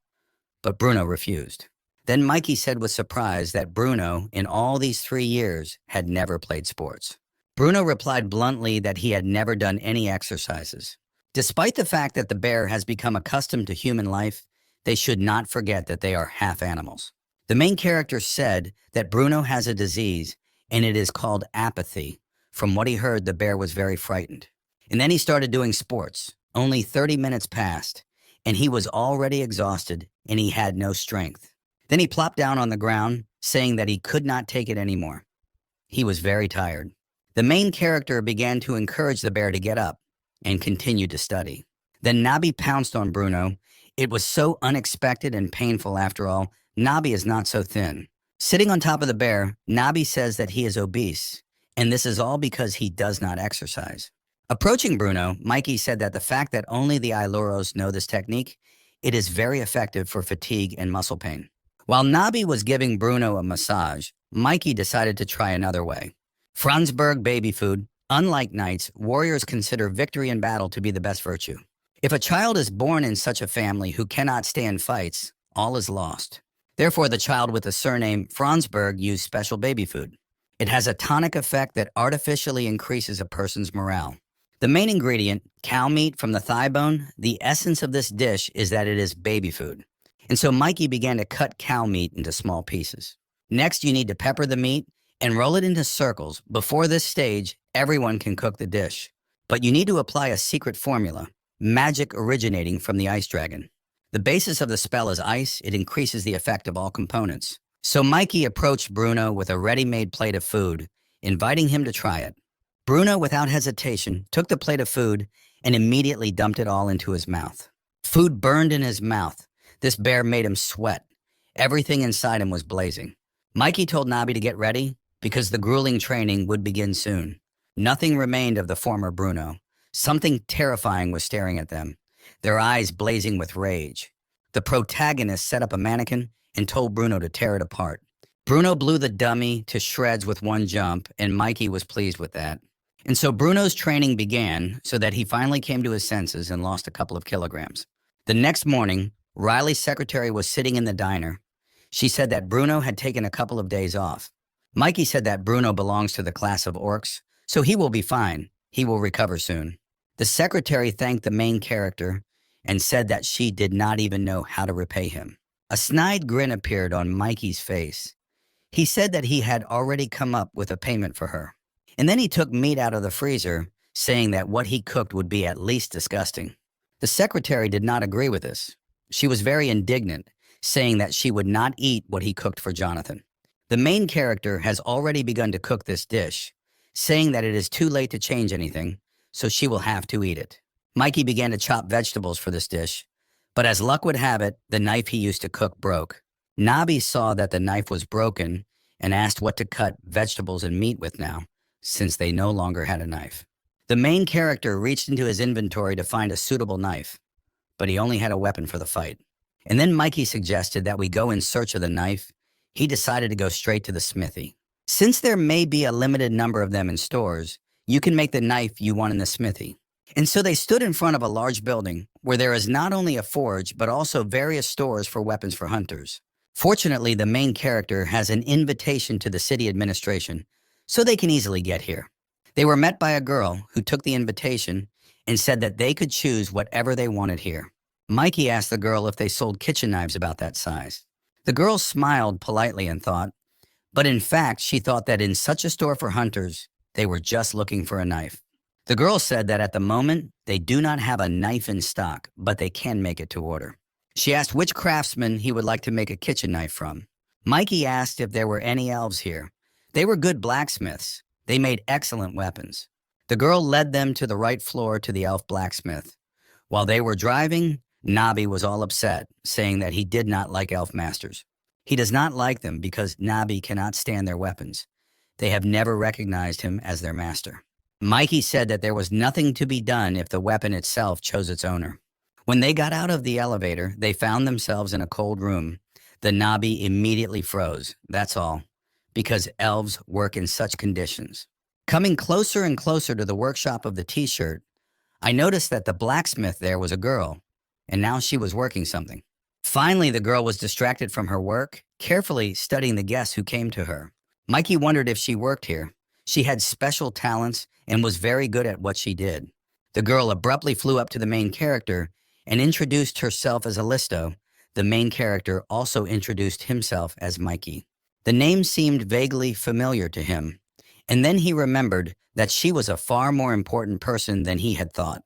but Bruno refused. Then Mikey said with surprise that Bruno, in all these 3 years, had never played sports. Bruno replied bluntly that he had never done any exercises. Despite the fact that the bear has become accustomed to human life, they should not forget that they are half animals. The main character said that Bruno has a disease, and it is called apathy. From what he heard, the bear was very frightened. And then he started doing sports. Only 30 minutes passed, and he was already exhausted, and he had no strength. Then he plopped down on the ground, saying that he could not take it anymore. He was very tired. The main character began to encourage the bear to get up and continue to study. Then Nabi pounced on Bruno. It was so unexpected and painful after all. Nabi is not so thin. Sitting on top of the bear, Nabi says that he is obese, and this is all because he does not exercise. Approaching Bruno, Mikey said that the fact that only the Ailuros know this technique, it is very effective for fatigue and muscle pain. While Nabi was giving Bruno a massage, Mikey decided to try another way. Franzberg baby food. Unlike knights, warriors consider victory in battle to be the best virtue. If a child is born in such a family who cannot stand fights, all is lost. Therefore, the child with the surname Franzberg used special baby food. It has a tonic effect that artificially increases a person's morale. The main ingredient, cow meat from the thigh bone, the essence of this dish is that it is baby food. And so Mikey began to cut cow meat into small pieces. Next, you need to pepper the meat and roll it into circles. Before this stage, everyone can cook the dish. But you need to apply a secret formula, magic originating from the ice dragon. The basis of the spell is ice. It increases the effect of all components. So Mikey approached Bruno with a ready-made plate of food, inviting him to try it. Bruno, without hesitation, took the plate of food and immediately dumped it all into his mouth. Food burned in his mouth. This bear made him sweat. Everything inside him was blazing. Mikey told Nabi to get ready because the grueling training would begin soon. Nothing remained of the former Bruno. Something terrifying was staring at them, their eyes blazing with rage. The protagonist set up a mannequin and told Bruno to tear it apart. Bruno blew the dummy to shreds with one jump, and Mikey was pleased with that. And so Bruno's training began so that he finally came to his senses and lost a couple of kilograms. The next morning, Riley's secretary was sitting in the diner. She said that Bruno had taken a couple of days off. Mikey said that Bruno belongs to the class of orcs, so he will be fine. He will recover soon. The secretary thanked the main character and said that she did not even know how to repay him. A snide grin appeared on Mikey's face. He said that he had already come up with a payment for her. And then he took meat out of the freezer, saying that what he cooked would be at least disgusting. The secretary did not agree with this. She was very indignant, saying that she would not eat what he cooked for Jonathan. The main character has already begun to cook this dish, saying that it is too late to change anything, so she will have to eat it. Mikey began to chop vegetables for this dish, but as luck would have it, the knife he used to cook broke. Nabi saw that the knife was broken and asked what to cut vegetables and meat with now, since they no longer had a knife. The main character reached into his inventory to find a suitable knife, but he only had a weapon for the fight. And then Mikey suggested that we go in search of the knife. He decided to go straight to the smithy. Since there may be a limited number of them in stores, you can make the knife you want in the smithy. And so they stood in front of a large building where there is not only a forge, but also various stores for weapons for hunters. Fortunately, the main character has an invitation to the city administration, so they can easily get here. They were met by a girl who took the invitation and said that they could choose whatever they wanted here. Mikey asked the girl if they sold kitchen knives about that size. The girl smiled politely and thought, but in fact, she thought that in such a store for hunters, they were just looking for a knife. The girl said that at the moment, they do not have a knife in stock, but they can make it to order. She asked which craftsman he would like to make a kitchen knife from. Mikey asked if there were any elves here. They were good blacksmiths. They made excellent weapons. The girl led them to the right floor to the elf blacksmith. While they were driving, Nabi was all upset, saying that he did not like elf masters. He does not like them because Nabi cannot stand their weapons. They have never recognized him as their master. Mikey said that there was nothing to be done if the weapon itself chose its owner. When they got out of the elevator, they found themselves in a cold room. The Nabi immediately froze, that's all, because elves work in such conditions. Coming closer and closer to the workshop of the t-shirt, I noticed that the blacksmith there was a girl, and now she was working something. Finally, the girl was distracted from her work, carefully studying the guests who came to her. Mikey wondered if she worked here. She had special talents and was very good at what she did. The girl abruptly flew up to the main character and introduced herself as Alisto. The main character also introduced himself as Mikey. The name seemed vaguely familiar to him, and then he remembered that she was a far more important person than he had thought.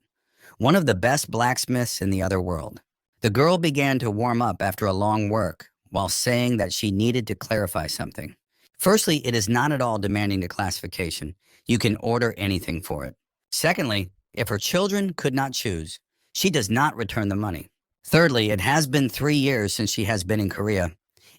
One of the best blacksmiths in the other world. The girl began to warm up after a long work while saying that she needed to clarify something. Firstly, it is not at all demanding the classification. You can order anything for it. Secondly, if her children could not choose, she does not return the money. Thirdly, it has been 3 years since she has been in Korea,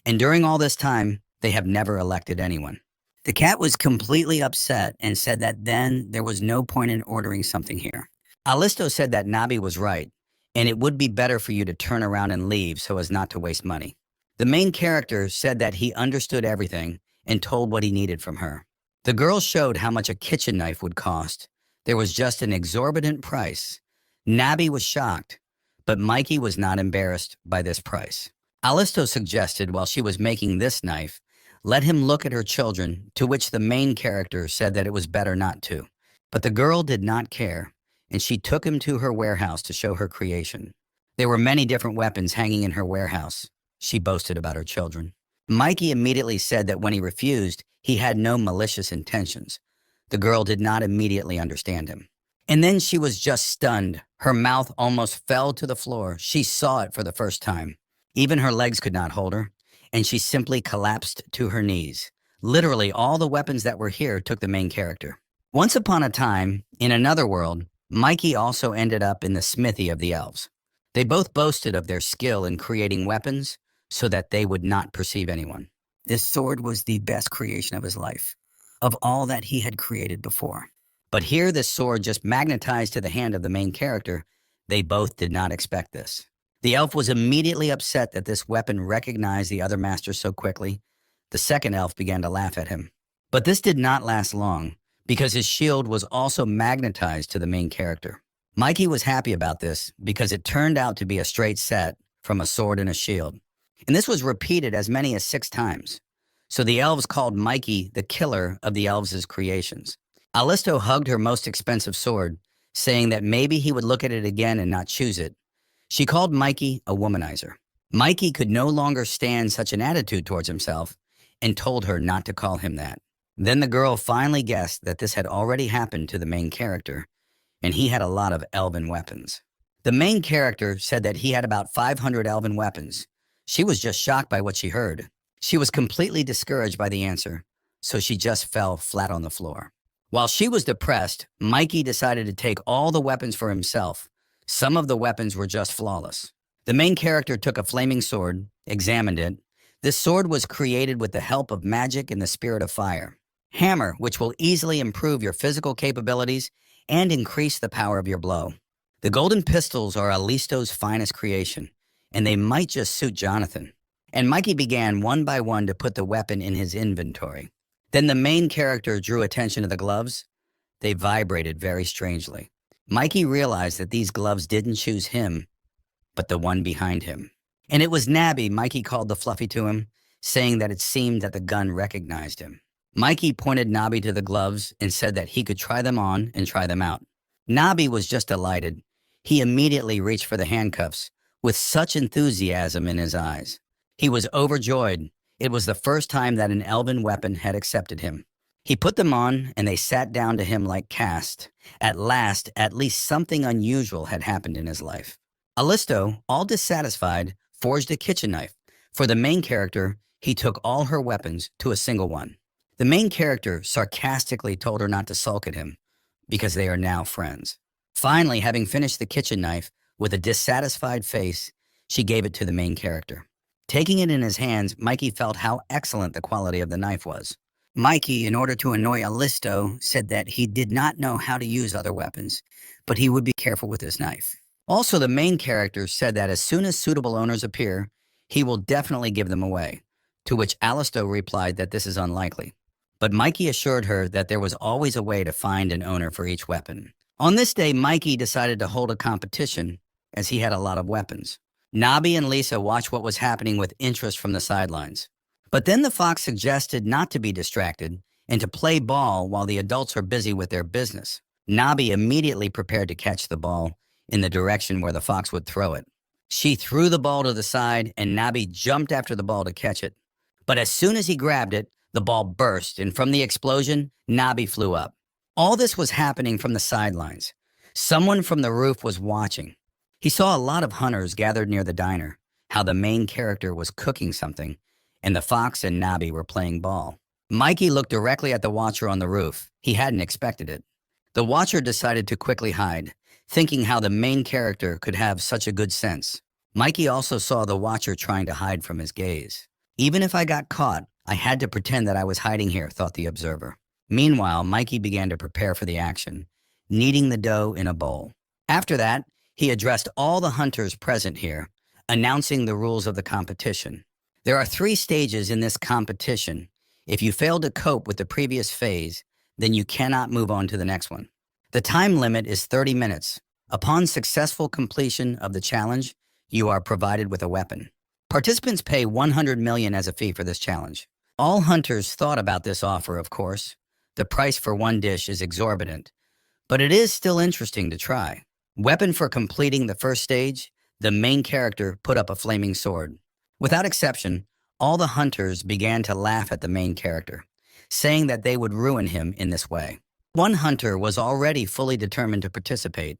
and during all this time, they have never elected anyone. The cat was completely upset and said that then there was no point in ordering something here. Alisto said that Nabi was right, and it would be better for you to turn around and leave so as not to waste money. The main character said that he understood everything and told what he needed from her. The girl showed how much a kitchen knife would cost. There was just an exorbitant price. Nabi was shocked, but Mikey was not embarrassed by this price. Alisto suggested while she was making this knife, let him look at her children, to which the main character said that it was better not to. But the girl did not care, and she took him to her warehouse to show her creation. There were many different weapons hanging in her warehouse. She boasted about her children. Mikey immediately said that when he refused, he had no malicious intentions. The girl did not immediately understand him. And then she was just stunned. Her mouth almost fell to the floor. She saw it for the first time. Even her legs could not hold her, and she simply collapsed to her knees. Literally, all the weapons that were here took the main character. Once upon a time, in another world, Mikey also ended up in the smithy of the elves. They both boasted of their skill in creating weapons so that they would not perceive anyone. This sword was the best creation of his life, of all that he had created before. But here this sword just magnetized to the hand of the main character. They both did not expect this. The elf was immediately upset that this weapon recognized the other master so quickly. The second elf began to laugh at him. But this did not last long, because his shield was also magnetized to the main character. Mikey was happy about this because it turned out to be a straight set from a sword and a shield. And this was repeated as many as 6 times. So the elves called Mikey the killer of the elves' creations. Alisto hugged her most expensive sword, saying that maybe he would look at it again and not choose it. She called Mikey a womanizer. Mikey could no longer stand such an attitude towards himself and told her not to call him that. Then the girl finally guessed that this had already happened to the main character, and he had a lot of elven weapons. The main character said that he had about 500 elven weapons. She was just shocked by what she heard. She was completely discouraged by the answer, so she just fell flat on the floor. While she was depressed, Mikey decided to take all the weapons for himself. Some of the weapons were just flawless. The main character took a flaming sword, examined it. This sword was created with the help of magic and the spirit of fire. Hammer, which will easily improve your physical capabilities and increase the power of your blow. The golden pistols are Alisto's finest creation, and they might just suit Jonathan. And Mikey began one by one to put the weapon in his inventory. Then the main character drew attention to the gloves. They vibrated very strangely. Mikey realized that these gloves didn't choose him, but the one behind him. And it was Nabby, Mikey called the Fluffy to him, saying that it seemed that the gun recognized him. Mikey pointed Nobby to the gloves and said that he could try them on and try them out. Nobby was just delighted. He immediately reached for the handcuffs with such enthusiasm in his eyes. He was overjoyed. It was the first time that an elven weapon had accepted him. He put them on, and they sat down to him like cast. At last, at least something unusual had happened in his life. Alisto, all dissatisfied, forged a kitchen knife. For the main character, he took all her weapons to a single one. The main character sarcastically told her not to sulk at him, because they are now friends. Finally, having finished the kitchen knife, with a dissatisfied face, she gave it to the main character. Taking it in his hands, Mikey felt how excellent the quality of the knife was. Mikey, in order to annoy Alisto, said that he did not know how to use other weapons, but he would be careful with his knife. Also, the main character said that as soon as suitable owners appear, he will definitely give them away, to which Alisto replied that this is unlikely. But Mikey assured her that there was always a way to find an owner for each weapon. On this day, Mikey decided to hold a competition, as he had a lot of weapons. Nobby and Lisa watched what was happening with interest from the sidelines. But then the fox suggested not to be distracted and to play ball while the adults are busy with their business. Nobby immediately prepared to catch the ball in the direction where the fox would throw it. She threw the ball to the side, and Nobby jumped after the ball to catch it. But as soon as he grabbed it, the ball burst, and from the explosion, Nobby flew up. All this was happening from the sidelines. Someone from the roof was watching. He saw a lot of hunters gathered near the diner, how the main character was cooking something, and the fox and Nobby were playing ball. Mikey looked directly at the watcher on the roof. He hadn't expected it. The watcher decided to quickly hide, thinking how the main character could have such a good sense. Mikey also saw the watcher trying to hide from his gaze. Even if I got caught, I had to pretend that I was hiding here, thought the observer. Meanwhile, Mikey began to prepare for the action, kneading the dough in a bowl. After that, he addressed all the hunters present here, announcing the rules of the competition. There are 3 stages in this competition. If you fail to cope with the previous phase, then you cannot move on to the next one. The time limit is 30 minutes. Upon successful completion of the challenge, you are provided with a weapon. Participants pay $100 million as a fee for this challenge. All hunters thought about this offer, of course. The price for one dish is exorbitant, but it is still interesting to try. Weapon for completing the first stage, the main character put up a flaming sword. Without exception, all the hunters began to laugh at the main character, saying that they would ruin him in this way. One hunter was already fully determined to participate.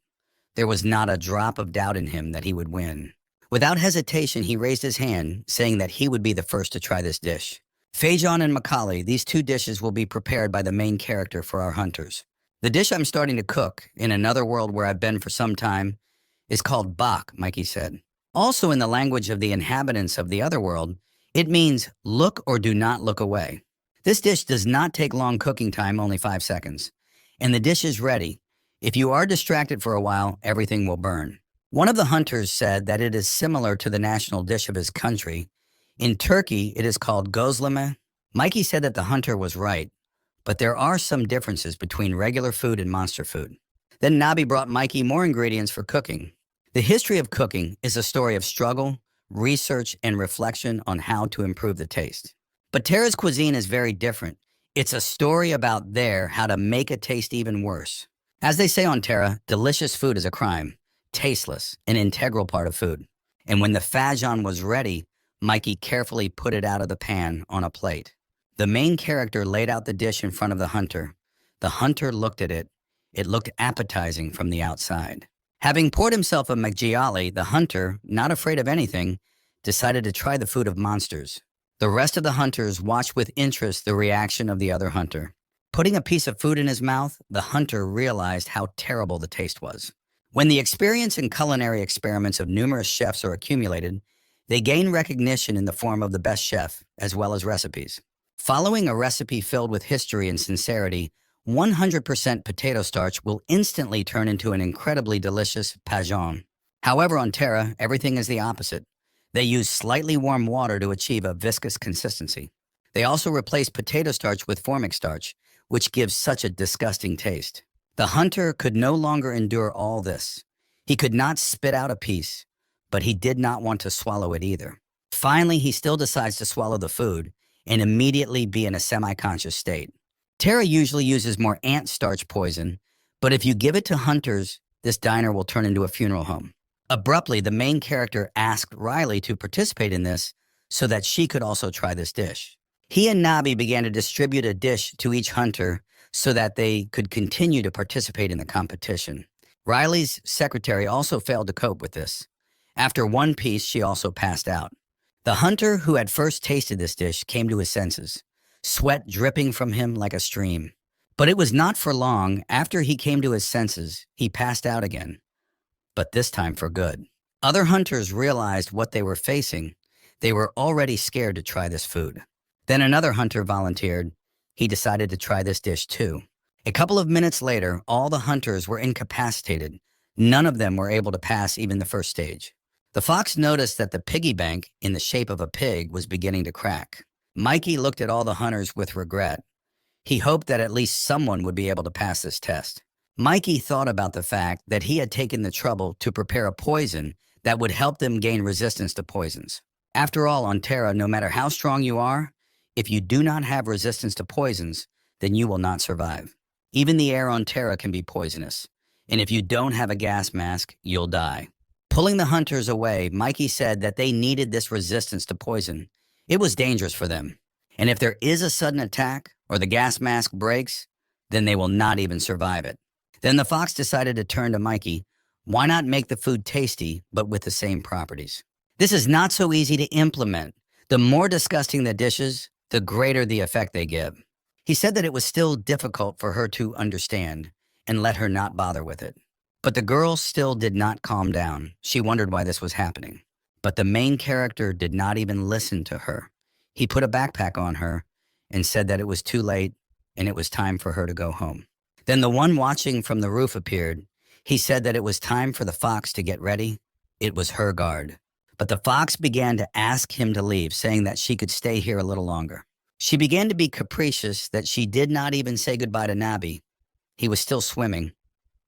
There was not a drop of doubt in him that he would win. Without hesitation, he raised his hand, saying that he would be the first to try this dish. Fajon and Macaulay, these two dishes will be prepared by the main character for our hunters. The dish I'm starting to cook, in another world where I've been for some time, is called bak, Mikey said. Also in the language of the inhabitants of the other world, it means look or do not look away. This dish does not take long cooking time, only 5 seconds. And the dish is ready. If you are distracted for a while, everything will burn. One of the hunters said that it is similar to the national dish of his country. In Turkey, it is called gözleme. Mikey said that the hunter was right, but there are some differences between regular food and monster food. Then Nabi brought Mikey more ingredients for cooking. The history of cooking is a story of struggle, research, and reflection on how to improve the taste. But Tera's cuisine is very different. It's a story about how to make a taste even worse. As they say on Tera, delicious food is a crime, tasteless, an integral part of food. And when the fajon was ready, Mikey carefully put it out of the pan on a plate. The main character laid out the dish in front of the hunter. The hunter looked at it. It looked appetizing from the outside. Having poured himself a maggiali, the hunter, not afraid of anything, decided to try the food of monsters. The rest of the hunters watched with interest the reaction of the other hunter. Putting a piece of food in his mouth, the hunter realized how terrible the taste was. When the experience and culinary experiments of numerous chefs are accumulated, they gain recognition in the form of the best chef, as well as recipes. Following a recipe filled with history and sincerity, 100% potato starch will instantly turn into an incredibly delicious pajon. However, on Tera, everything is the opposite. They use slightly warm water to achieve a viscous consistency. They also replace potato starch with formic starch, which gives such a disgusting taste. The hunter could no longer endure all this. He could not spit out a piece, but he did not want to swallow it either. Finally, he still decides to swallow the food and immediately be in a semi-conscious state. Tera usually uses more ant starch poison, but if you give it to hunters, this diner will turn into a funeral home. Abruptly, the main character asked Riley to participate in this so that she could also try this dish. He and Nabi began to distribute a dish to each hunter so that they could continue to participate in the competition. Riley's secretary also failed to cope with this. After one piece, she also passed out. The hunter who had first tasted this dish came to his senses, sweat dripping from him like a stream. But it was not for long. After he came to his senses, he passed out again, but this time for good. Other hunters realized what they were facing. They were already scared to try this food. Then another hunter volunteered. He decided to try this dish too. A couple of minutes later, all the hunters were incapacitated. None of them were able to pass even the first stage. The fox noticed that the piggy bank, in the shape of a pig, was beginning to crack. Mikey looked at all the hunters with regret. He hoped that at least someone would be able to pass this test. Mikey thought about the fact that he had taken the trouble to prepare a poison that would help them gain resistance to poisons. After all, on Tera, no matter how strong you are, if you do not have resistance to poisons, then you will not survive. Even the air on Tera can be poisonous, and if you don't have a gas mask, you'll die. Pulling the hunters away, Mikey said that they needed this resistance to poison. It was dangerous for them, and if there is a sudden attack or the gas mask breaks, then they will not even survive it. Then the fox decided to turn to Mikey. Why not make the food tasty, but with the same properties? This is not so easy to implement. The more disgusting the dishes, the greater the effect they give. He said that it was still difficult for her to understand and let her not bother with it. But the girl still did not calm down. She wondered why this was happening. But the main character did not even listen to her. He put a backpack on her and said that it was too late and it was time for her to go home. Then the one watching from the roof appeared. He said that it was time for the fox to get ready. It was her guard. But the fox began to ask him to leave, saying that she could stay here a little longer. She began to be capricious that she did not even say goodbye to Nabi. He was still swimming,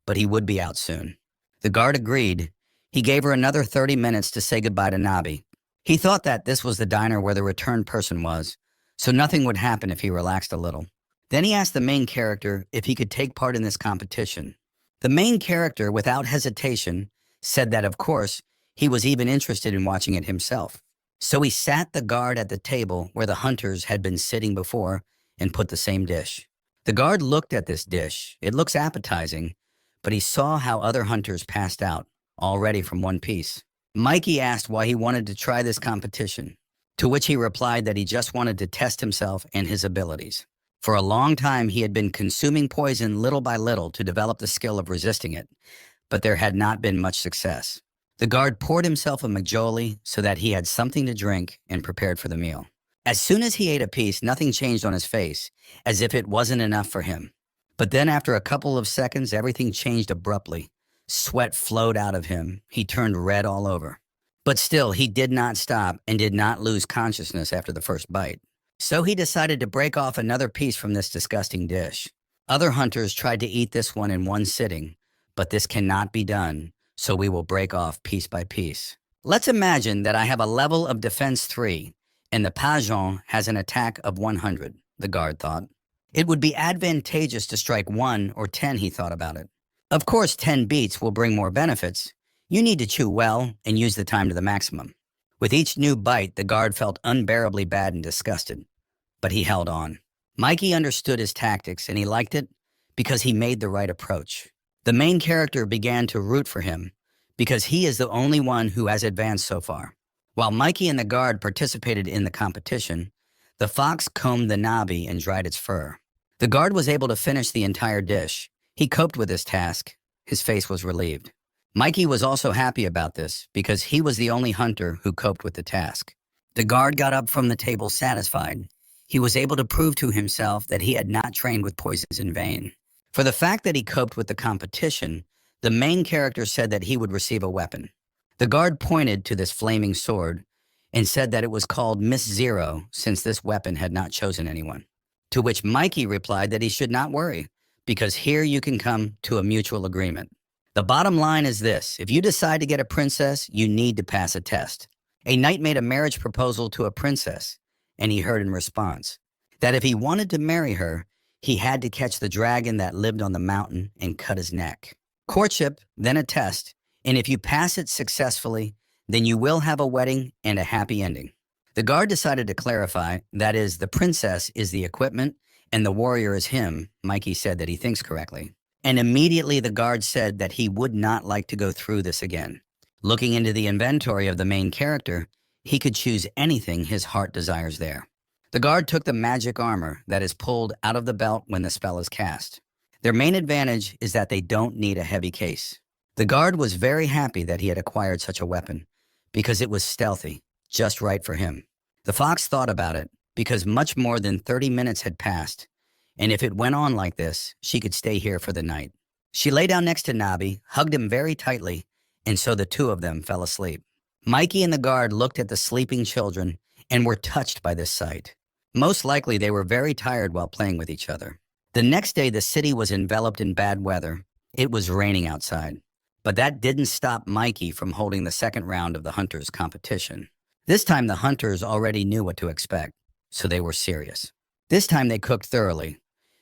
but he would be out soon. The guard agreed. He gave her another 30 minutes to say goodbye to Nabi. He thought that this was the diner where the returned person was, so nothing would happen if he relaxed a little. Then he asked the main character if he could take part in this competition. The main character, without hesitation, said that of course, he was even interested in watching it himself. So he sat the guard at the table where the hunters had been sitting before and put the same dish. The guard looked at this dish. It looks appetizing, but he saw how other hunters passed out, already from one piece. Mikey asked why he wanted to try this competition, to which he replied that he just wanted to test himself and his abilities. For a long time, he had been consuming poison little by little to develop the skill of resisting it, but there had not been much success. The guard poured himself a majoli so that he had something to drink and prepared for the meal. As soon as he ate a piece, nothing changed on his face, as if it wasn't enough for him. But then after a couple of seconds, everything changed abruptly. Sweat flowed out of him. He turned red all over. But still, he did not stop and did not lose consciousness after the first bite. So he decided to break off another piece from this disgusting dish. Other hunters tried to eat this one in one sitting, but this cannot be done, so we will break off piece by piece. Let's imagine that I have a level of defense 3, and the Pajon has an attack of 100, the guard thought. It would be advantageous to strike 1 or 10, he thought about it. Of course, 10 beats will bring more benefits. You need to chew well and use the time to the maximum. With each new bite, the guard felt unbearably bad and disgusted, but he held on. Mikey understood his tactics, and he liked it because he made the right approach. The main character began to root for him because he is the only one who has advanced so far. While Mikey and the guard participated in the competition, the fox combed the nabi and dried its fur. The guard was able to finish the entire dish. He coped with his task. His face was relieved. Mikey was also happy about this because he was the only hunter who coped with the task. The guard got up from the table satisfied. He was able to prove to himself that he had not trained with poisons in vain. For the fact that he coped with the competition, the main character said that he would receive a weapon. The guard pointed to this flaming sword and said that it was called Miss Zero since this weapon had not chosen anyone. To which Mikey replied that he should not worry because here you can come to a mutual agreement. The bottom line is this: if you decide to get a princess, you need to pass a test. A knight made a marriage proposal to a princess, and he heard in response that if he wanted to marry her, he had to catch the dragon that lived on the mountain and cut his neck. Courtship, then a test, and if you pass it successfully, then you will have a wedding and a happy ending. The guard decided to clarify, that is, the princess is the equipment and the warrior is him. Mikey said that he thinks correctly. And immediately the guard said that he would not like to go through this again. Looking into the inventory of the main character, he could choose anything his heart desires there. The guard took the magic armor that is pulled out of the belt when the spell is cast. Their main advantage is that they don't need a heavy case. The guard was very happy that he had acquired such a weapon because it was stealthy, just right for him. The fox thought about it because much more than 30 minutes had passed, and if it went on like this, she could stay here for the night. She lay down next to Nabi, hugged him very tightly, and so the two of them fell asleep. Mikey and the guard looked at the sleeping children and were touched by this sight. Most likely they were very tired while playing with each other. The next day, the city was enveloped in bad weather. It was raining outside. But that didn't stop Mikey from holding the second round of the hunters' competition. This time, the hunters already knew what to expect, so they were serious. This time, they cooked thoroughly.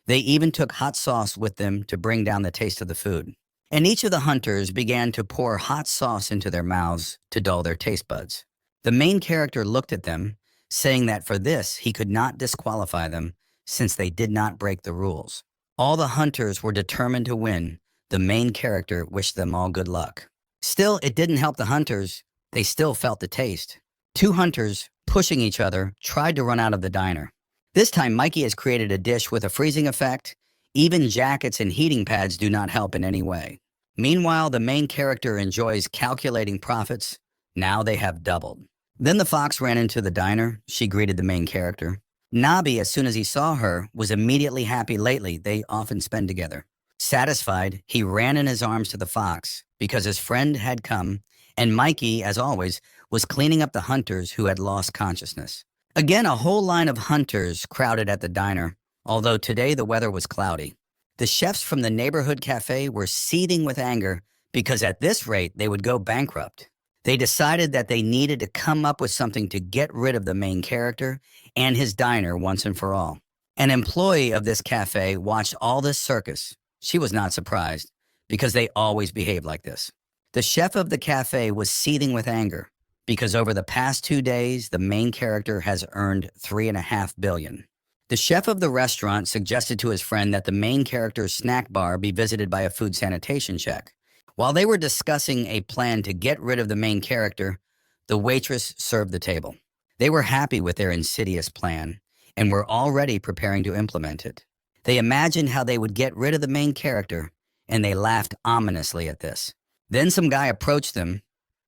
They even took hot sauce with them to bring down the taste of the food. And each of the hunters began to pour hot sauce into their mouths to dull their taste buds. The main character looked at them, saying that for this, he could not disqualify them since they did not break the rules. All the hunters were determined to win. The main character wished them all good luck. Still, it didn't help the hunters. They still felt the taste. Two hunters, pushing each other, tried to run out of the diner. This time, Mikey has created a dish with a freezing effect. Even jackets and heating pads do not help in any way. Meanwhile, the main character enjoys calculating profits. Now they have doubled. Then the fox ran into the diner. She greeted the main character. Nabi, as soon as he saw her, was immediately happy. Lately, they often spend together. Satisfied, he ran in his arms to the fox because his friend had come, and Mikey, as always, was cleaning up the hunters who had lost consciousness. Again, a whole line of hunters crowded at the diner, although today the weather was cloudy. The chefs from the neighborhood cafe were seething with anger because at this rate they would go bankrupt. They decided that they needed to come up with something to get rid of the main character and his diner once and for all. An employee of this cafe watched all this circus. She was not surprised, because they always behave like this. The chef of the cafe was seething with anger, because over the past 2 days, the main character has earned $3.5 billion. The chef of the restaurant suggested to his friend that the main character's snack bar be visited by a food sanitation check. While they were discussing a plan to get rid of the main character, the waitress served the table. They were happy with their insidious plan and were already preparing to implement it. They imagined how they would get rid of the main character, and they laughed ominously at this. Then some guy approached them.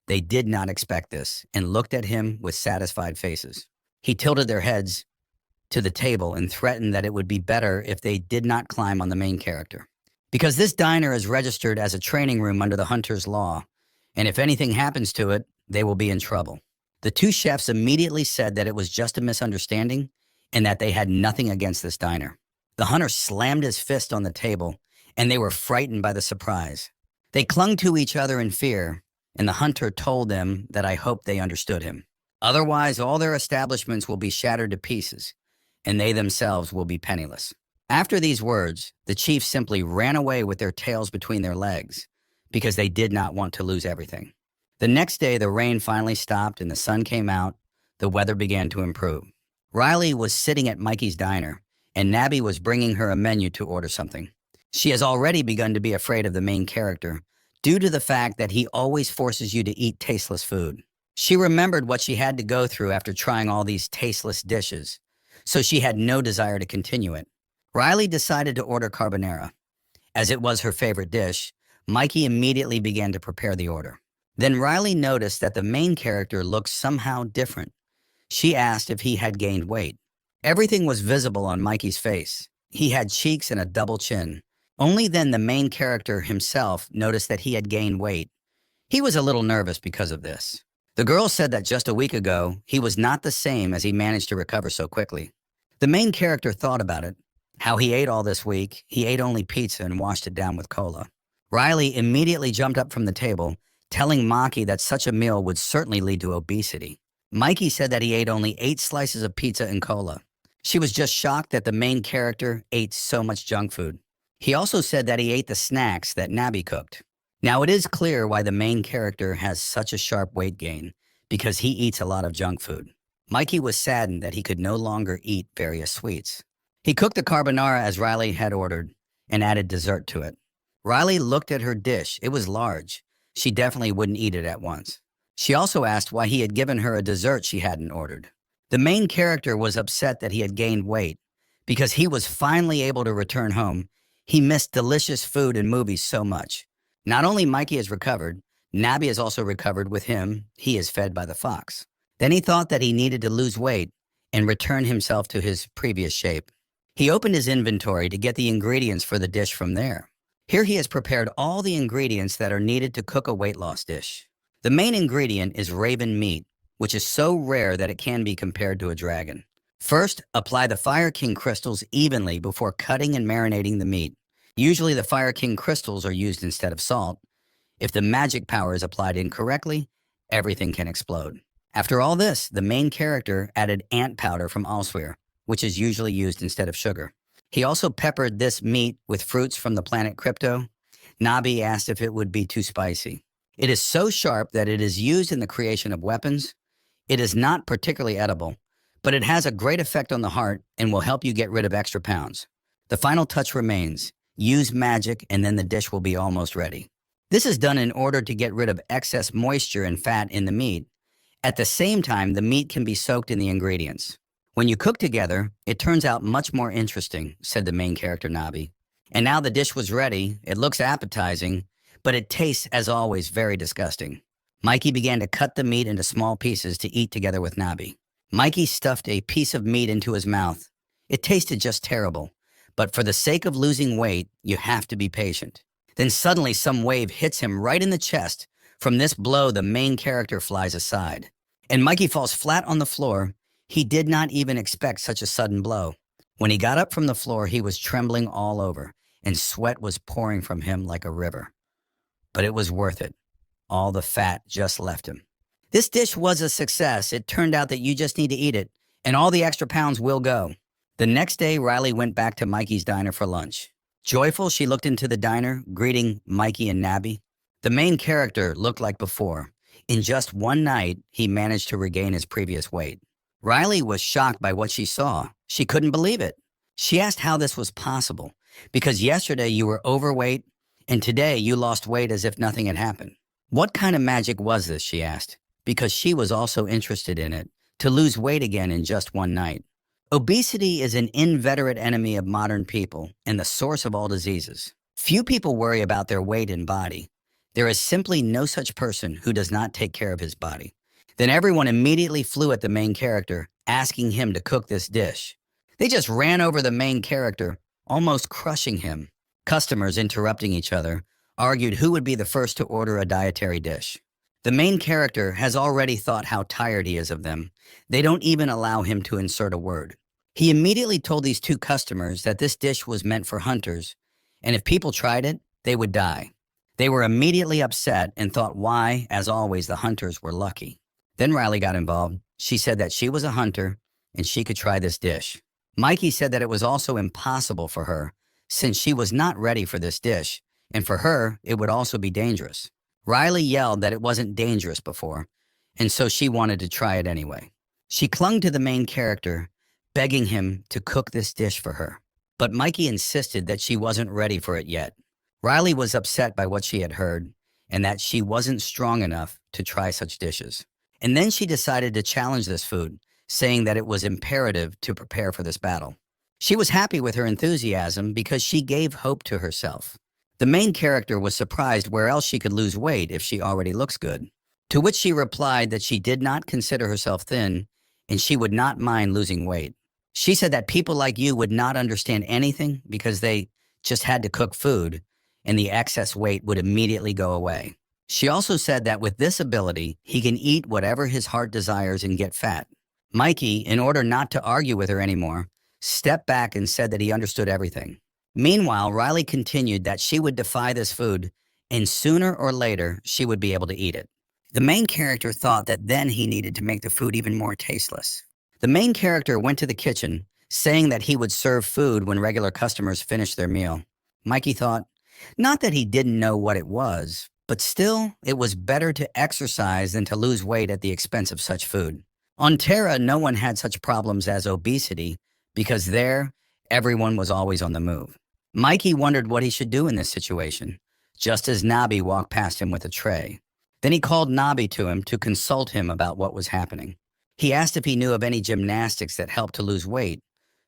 They did not expect this and looked at him with satisfied faces. He tilted their heads to the table and threatened that it would be better if they did not climb on the main character. Because this diner is registered as a training room under the Hunter's Law, and if anything happens to it, they will be in trouble. The two chefs immediately said that it was just a misunderstanding and that they had nothing against this diner. The hunter slammed his fist on the table, and they were frightened by the surprise. They clung to each other in fear, and the hunter told them that I hoped they understood him. Otherwise, all their establishments will be shattered to pieces, and they themselves will be penniless. After these words, the chiefs simply ran away with their tails between their legs because they did not want to lose everything. The next day, the rain finally stopped and the sun came out. The weather began to improve. Riley was sitting at Mikey's diner, and Nabby was bringing her a menu to order something. She has already begun to be afraid of the main character due to the fact that he always forces you to eat tasteless food. She remembered what she had to go through after trying all these tasteless dishes, so she had no desire to continue it. Riley decided to order carbonara. As it was her favorite dish, Mikey immediately began to prepare the order. Then Riley noticed that the main character looked somehow different. She asked if he had gained weight. Everything was visible on Mikey's face. He had cheeks and a double chin. Only then the main character himself noticed that he had gained weight. He was a little nervous because of this. The girl said that just a week ago, he was not the same as he managed to recover so quickly. The main character thought about it. How he ate all this week, he ate only pizza and washed it down with cola. Riley immediately jumped up from the table, telling Maki that such a meal would certainly lead to obesity. Mikey said that he ate only 8 slices of pizza and cola. She was just shocked that the main character ate so much junk food. He also said that he ate the snacks that Nabby cooked. Now it is clear why the main character has such a sharp weight gain, because he eats a lot of junk food. Mikey was saddened that he could no longer eat various sweets. He cooked the carbonara as Riley had ordered and added dessert to it. Riley looked at her dish. It was large. She definitely wouldn't eat it at once. She also asked why he had given her a dessert she hadn't ordered. The main character was upset that he had gained weight because he was finally able to return home. He missed delicious food and movies so much. Not only Mikey has recovered, Nabby has also recovered with him. He is fed by the fox. Then he thought that he needed to lose weight and return himself to his previous shape. He opened his inventory to get the ingredients for the dish from there. Here he has prepared all the ingredients that are needed to cook a weight loss dish. The main ingredient is raven meat, which is so rare that it can be compared to a dragon. First, apply the Fire King crystals evenly before cutting and marinating the meat. Usually the Fire King crystals are used instead of salt. If the magic power is applied incorrectly, everything can explode. After all this, the main character added ant powder from Allswear, which is usually used instead of sugar. He also peppered this meat with fruits from the planet Crypto. Nabi asked if it would be too spicy. It is so sharp that it is used in the creation of weapons. It is not particularly edible, but it has a great effect on the heart and will help you get rid of extra pounds. The final touch remains. Use magic and then the dish will be almost ready. This is done in order to get rid of excess moisture and fat in the meat. At the same time, the meat can be soaked in the ingredients. When you cook together, it turns out much more interesting, said the main character Nabi. And now the dish was ready. It looks appetizing, but it tastes, as always, very disgusting. Mikey began to cut the meat into small pieces to eat together with Nabi. Mikey stuffed a piece of meat into his mouth. It tasted just terrible, but for the sake of losing weight, you have to be patient. Then suddenly some wave hits him right in the chest. From this blow, the main character flies aside, and Mikey falls flat on the floor. He did not even expect such a sudden blow. When he got up from the floor, he was trembling all over, and sweat was pouring from him like a river. But it was worth it. All the fat just left him. This dish was a success. It turned out that you just need to eat it, and all the extra pounds will go. The next day, Riley went back to Mikey's diner for lunch. Joyful, she looked into the diner, greeting Mikey and Nabby. The main character looked like before. In just one night, he managed to regain his previous weight. Riley was shocked by what she saw. She couldn't believe it. She asked how this was possible, because yesterday you were overweight, and today you lost weight as if nothing had happened. What kind of magic was this, she asked, because she was also interested in it, to lose weight again in just one night. Obesity is an inveterate enemy of modern people and the source of all diseases. Few people worry about their weight and body. There is simply no such person who does not take care of his body. Then everyone immediately flew at the main character, asking him to cook this dish. They just ran over the main character, almost crushing him. Customers, interrupting each other, argued who would be the first to order a dietary dish. The main character has already thought how tired he is of them. They don't even allow him to insert a word. He immediately told these two customers that this dish was meant for hunters, and if people tried it, they would die. They were immediately upset and thought why, as always, the hunters were lucky. Then Riley got involved. She said that she was a hunter and she could try this dish. Mikey said that it was also impossible for her, since she was not ready for this dish, and for her, it would also be dangerous. Riley yelled that it wasn't dangerous before, and so she wanted to try it anyway. She clung to the main character, begging him to cook this dish for her. But Mikey insisted that she wasn't ready for it yet. Riley was upset by what she had heard, and that she wasn't strong enough to try such dishes. And then she decided to challenge this food, saying that it was imperative to prepare for this battle. She was happy with her enthusiasm because she gave hope to herself. The main character was surprised where else she could lose weight if she already looks good. To which she replied that she did not consider herself thin and she would not mind losing weight. She said that people like you would not understand anything because they just had to cook food and the excess weight would immediately go away. She also said that with this ability, he can eat whatever his heart desires and get fat. Mikey, in order not to argue with her anymore, stepped back and said that he understood everything. Meanwhile, Riley continued that she would defy this food, and sooner or later, she would be able to eat it. The main character thought that then he needed to make the food even more tasteless. The main character went to the kitchen, saying that he would serve food when regular customers finished their meal. Mikey thought, not that he didn't know what it was, but still, it was better to exercise than to lose weight at the expense of such food. On Tera, no one had such problems as obesity, because there, everyone was always on the move. Mikey wondered what he should do in this situation, just as Nabi walked past him with a tray. Then he called Nabi to him to consult him about what was happening. He asked if he knew of any gymnastics that helped to lose weight,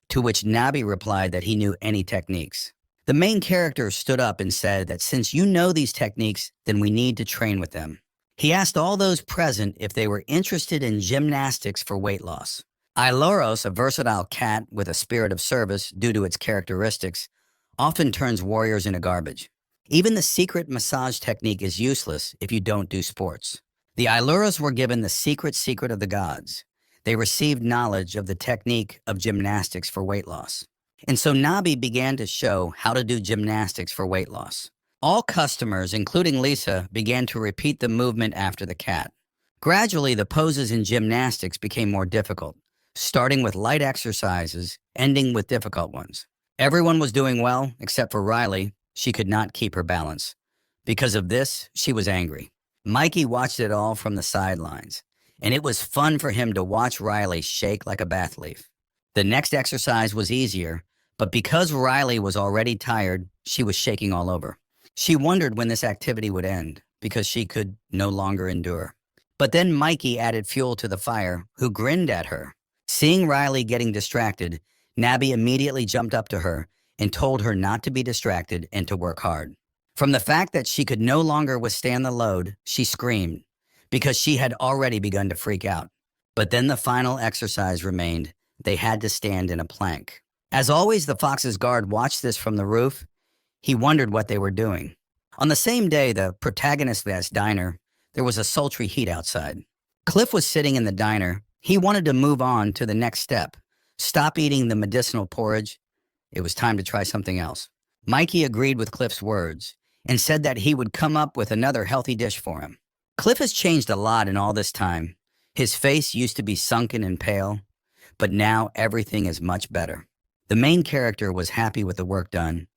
to which Nabi replied that he knew any techniques. The main character stood up and said that since you know these techniques, then we need to train with them. He asked all those present if they were interested in gymnastics for weight loss. Ailoros, a versatile cat with a spirit of service due to its characteristics, often turns warriors into garbage. Even the secret massage technique is useless if you don't do sports. The Ailuras were given the secret of the gods. They received knowledge of the technique of gymnastics for weight loss. And so Nabi began to show how to do gymnastics for weight loss. All customers, including Lisa, began to repeat the movement after the cat. Gradually, the poses in gymnastics became more difficult, starting with light exercises, ending with difficult ones. Everyone was doing well, except for Riley. She could not keep her balance. Because of this, she was angry. Mikey watched it all from the sidelines, and it was fun for him to watch Riley shake like a bath leaf. The next exercise was easier, but because Riley was already tired, she was shaking all over. She wondered when this activity would end, because she could no longer endure. But then Mikey added fuel to the fire, who grinned at her. Seeing Riley getting distracted, Nabi immediately jumped up to her and told her not to be distracted and to work hard. From the fact that she could no longer withstand the load, she screamed, because she had already begun to freak out. But then the final exercise remained. They had to stand in a plank. As always, the fox's guard watched this from the roof. He wondered what they were doing. On the same day, the protagonist's diner, there was a sultry heat outside. Cliff was sitting in the diner. He wanted to move on to the next step. Stop eating the medicinal porridge. It was time to try something else. Mikey agreed with Cliff's words and said that he would come up with another healthy dish for him. Cliff has changed a lot in all this time. His face used to be sunken and pale, but now everything is much better. The main character was happy with the work done,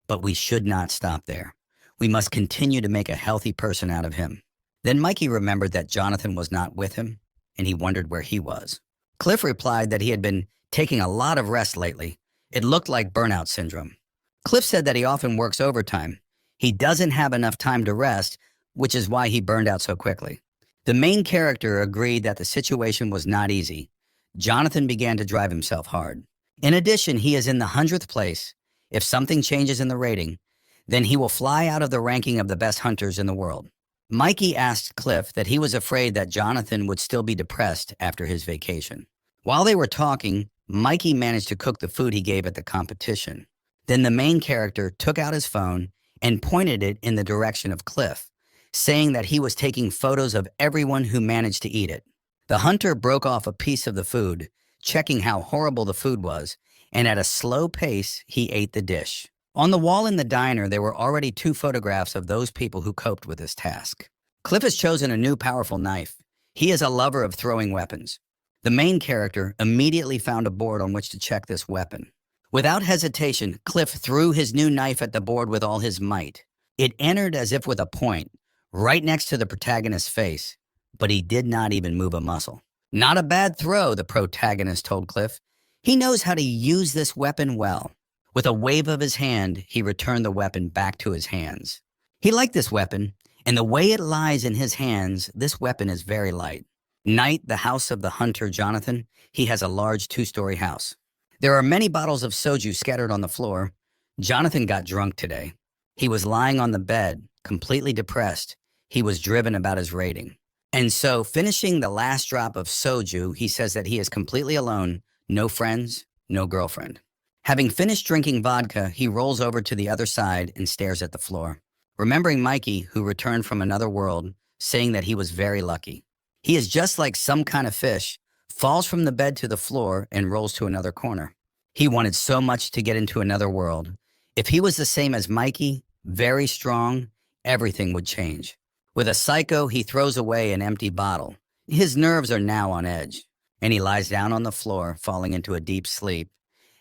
but we should not stop there. We must continue to make a healthy person out of him. Then Mikey remembered that Jonathan was not with him, and he wondered where he was. Cliff replied that he had been taking a lot of rest lately. It looked like burnout syndrome. Cliff said that he often works overtime. He doesn't have enough time to rest, which is why he burned out so quickly. The main character agreed that the situation was not easy. Jonathan began to drive himself hard. In addition, he is in the 100th place. If something changes in the rating, then he will fly out of the ranking of the best hunters in the world. Mikey asked Cliff that he was afraid that Jonathan would still be depressed after his vacation. While they were talking, Mikey managed to cook the food he gave at the competition. Then the main character took out his phone and pointed it in the direction of Cliff, saying that he was taking photos of everyone who managed to eat it. The hunter broke off a piece of the food, checking how horrible the food was, and at a slow pace, he ate the dish. On the wall in the diner, there were already 2 photographs of those people who coped with this task. Cliff has chosen a new powerful knife. He is a lover of throwing weapons. The main character immediately found a board on which to check this weapon. Without hesitation, Cliff threw his new knife at the board with all his might. It entered as if with a point, right next to the protagonist's face, but he did not even move a muscle. Not a bad throw, the protagonist told Cliff. He knows how to use this weapon well. With a wave of his hand, he returned the weapon back to his hands. He liked this weapon, and the way it lies in his hands, this weapon is very light. Night, the house of the hunter Jonathan, he has a large 2-story house. There are many bottles of soju scattered on the floor. Jonathan got drunk today. He was lying on the bed, completely depressed. He was driven about his rating. And so, finishing the last drop of soju, he says that he is completely alone, no friends, no girlfriend. Having finished drinking vodka, he rolls over to the other side and stares at the floor, remembering Mikey, who returned from another world, saying that he was very lucky. He is just like some kind of fish, falls from the bed to the floor and rolls to another corner. He wanted so much to get into another world. If he was the same as Mikey, very strong, everything would change. With a psycho, he throws away an empty bottle. His nerves are now on edge, and he lies down on the floor, falling into a deep sleep.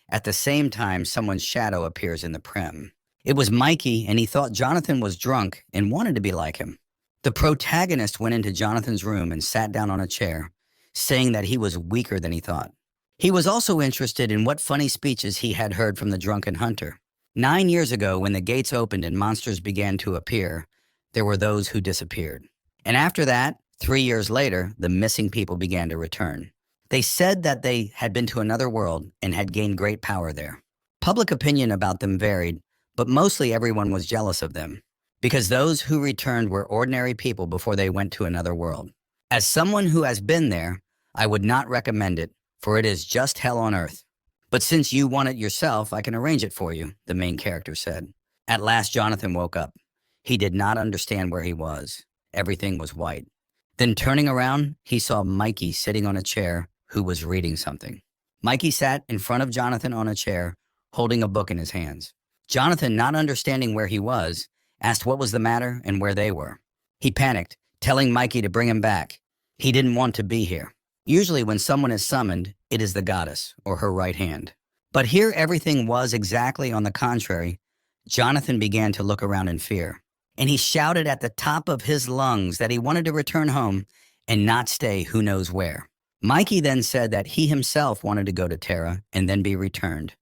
At the same time, someone's shadow appears in the prim. It was Mikey, and he thought Jonathan was drunk and wanted to be like him. The protagonist went into Jonathan's room and sat down on a chair, saying that he was weaker than he thought. He was also interested in what funny speeches he had heard from the drunken hunter. 9 years ago, when the gates opened and monsters began to appear, there were those who disappeared. And after that, 3 years later, the missing people began to return. They said that they had been to another world and had gained great power there. Public opinion about them varied, but mostly everyone was jealous of them, because those who returned were ordinary people before they went to another world. As someone who has been there, I would not recommend it, for it is just hell on earth. But since you want it yourself, I can arrange it for you, the main character said. At last, Jonathan woke up. He did not understand where he was. Everything was white. Then turning around, he saw Mikey sitting on a chair who was reading something. Mikey sat in front of Jonathan on a chair, holding a book in his hands. Jonathan, not understanding where he was, asked what was the matter and where they were. He panicked, telling Mikey to bring him back. He didn't want to be here. Usually when someone is summoned, it is the goddess or her right hand. But here everything was exactly on the contrary. Jonathan began to look around in fear, and he shouted at the top of his lungs that he wanted to return home and not stay who knows where. Mikey then said that he himself wanted to go to Tera and then be returned,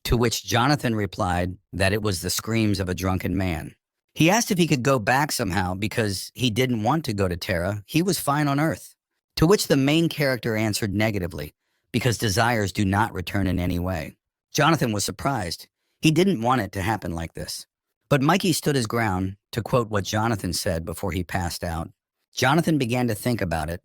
to which Jonathan replied that it was the screams of a drunken man. He asked if he could go back somehow because he didn't want to go to Tera. He was fine on Earth. To which the main character answered negatively, because desires do not return in any way. Jonathan was surprised. He didn't want it to happen like this. But Mikey stood his ground, to quote what Jonathan said before he passed out. Jonathan began to think about it,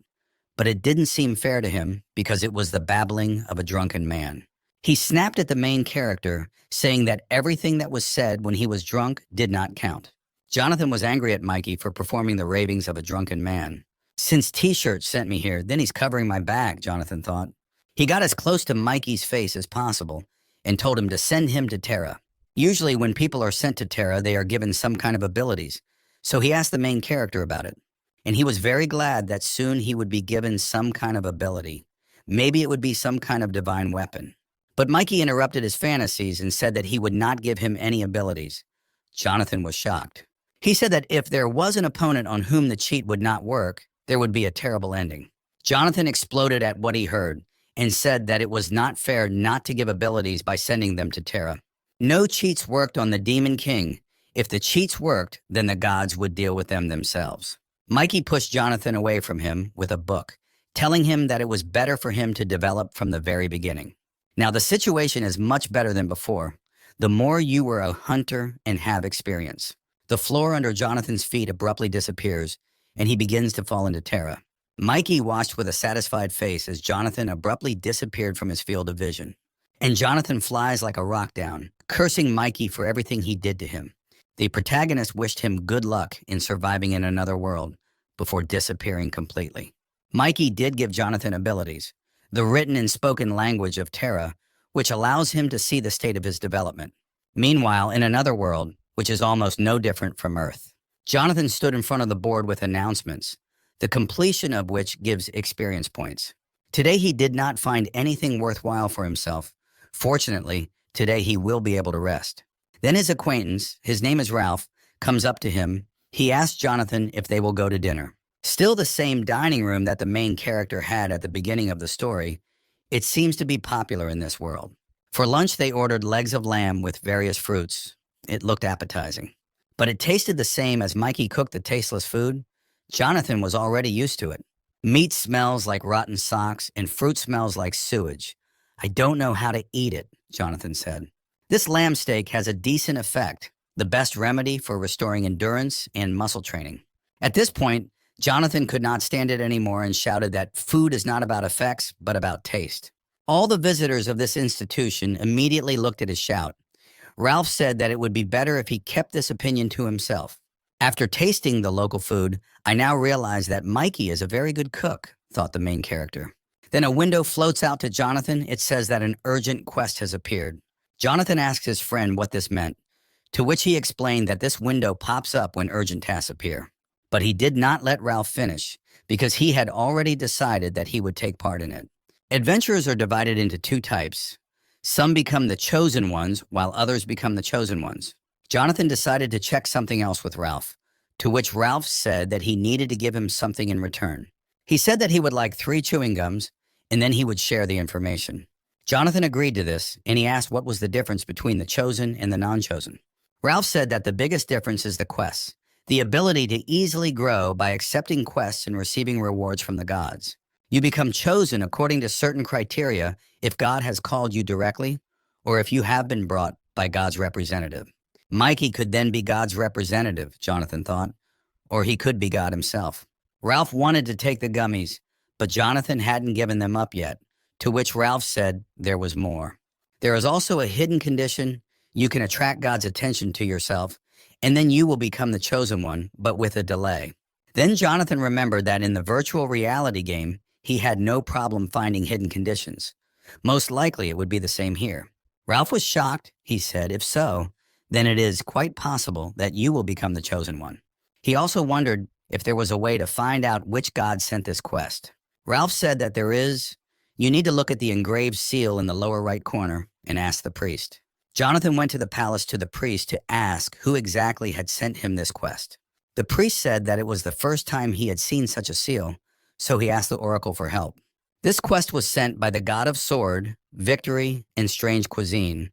but it didn't seem fair to him because it was the babbling of a drunken man. He snapped at the main character, saying that everything that was said when he was drunk did not count. Jonathan was angry at Mikey for performing the ravings of a drunken man. Since T-shirt sent me here, then he's covering my back, Jonathan thought. He got as close to Mikey's face as possible and told him to send him to Tera. Usually when people are sent to Tera, they are given some kind of abilities, so he asked the main character about it. and he was very glad that soon he would be given some kind of ability. Maybe it would be some kind of divine weapon. But Mikey interrupted his fantasies and said that he would not give him any abilities. Jonathan was shocked. He said that if there was an opponent on whom the cheat would not work, there would be a terrible ending. Jonathan exploded at what he heard and said that it was not fair not to give abilities by sending them to Tera. No cheats worked on the Demon King. If the cheats worked, then the gods would deal with them themselves. Mikey pushed Jonathan away from him with a book, telling him that it was better for him to develop from the very beginning. Now the situation is much better than before. The more you were a hunter and have experience. The floor under Jonathan's feet abruptly disappears, and he begins to fall into Tera. Mikey watched with a satisfied face as Jonathan abruptly disappeared from his field of vision. And Jonathan flies like a rock down, cursing Mikey for everything he did to him. The protagonist wished him good luck in surviving in another world before disappearing completely. Mikey did give Jonathan abilities, the written and spoken language of Tera, which allows him to see the state of his development. Meanwhile, in another world, which is almost no different from Earth, Jonathan stood in front of the board with announcements, the completion of which gives experience points. Today he did not find anything worthwhile for himself. Fortunately, today he will be able to rest. Then his acquaintance, his name is Ralph, comes up to him. He asks Jonathan if they will go to dinner. Still the same dining room that the main character had at the beginning of the story, it seems to be popular in this world. For lunch they ordered legs of lamb with various fruits. It looked appetizing. But it tasted the same as Mikey cooked the tasteless food. Jonathan was already used to it. Meat smells like rotten socks and fruit smells like sewage. I don't know how to eat it, Jonathan said. This lamb steak has a decent effect, the best remedy for restoring endurance and muscle training. At this point, Jonathan could not stand it anymore and shouted that food is not about effects, but about taste. All the visitors of this institution immediately looked at his shout. Ralph said that it would be better if he kept this opinion to himself. After tasting the local food, I now realize that Mikey is a very good cook, thought the main character. Then a window floats out to Jonathan. It says that an urgent quest has appeared. Jonathan asks his friend what this meant, to which he explained that this window pops up when urgent tasks appear. But he did not let Ralph finish, because he had already decided that he would take part in it. Adventurers are divided into two types. Some become the chosen ones, while others become the chosen ones. Jonathan decided to check something else with Ralph, to which Ralph said that he needed to give him something in return. He said that he would like 3 chewing gums, and then he would share the information. Jonathan agreed to this, and he asked what was the difference between the chosen and the non-chosen. Ralph said that the biggest difference is the quests, the ability to easily grow by accepting quests and receiving rewards from the gods. You become chosen according to certain criteria if God has called you directly, or if you have been brought by God's representative. Mikey could then be God's representative, Jonathan thought, or he could be God himself. Ralph wanted to take the gummies, but Jonathan hadn't given them up yet, to which Ralph said there was more. There is also a hidden condition. You can attract God's attention to yourself, and then you will become the chosen one, but with a delay. Then Jonathan remembered that in the virtual reality game, he had no problem finding hidden conditions. Most likely it would be the same here. Ralph was shocked. He said, if so, then it is quite possible that you will become the chosen one. He also wondered if there was a way to find out which god sent this quest. Ralph said that there is. You need to look at the engraved seal in the lower right corner and ask the priest. Jonathan went to the palace to the priest to ask who exactly had sent him this quest. The priest said that it was the first time he had seen such a seal, so he asked the oracle for help. This quest was sent by the god of sword, victory, and strange cuisine.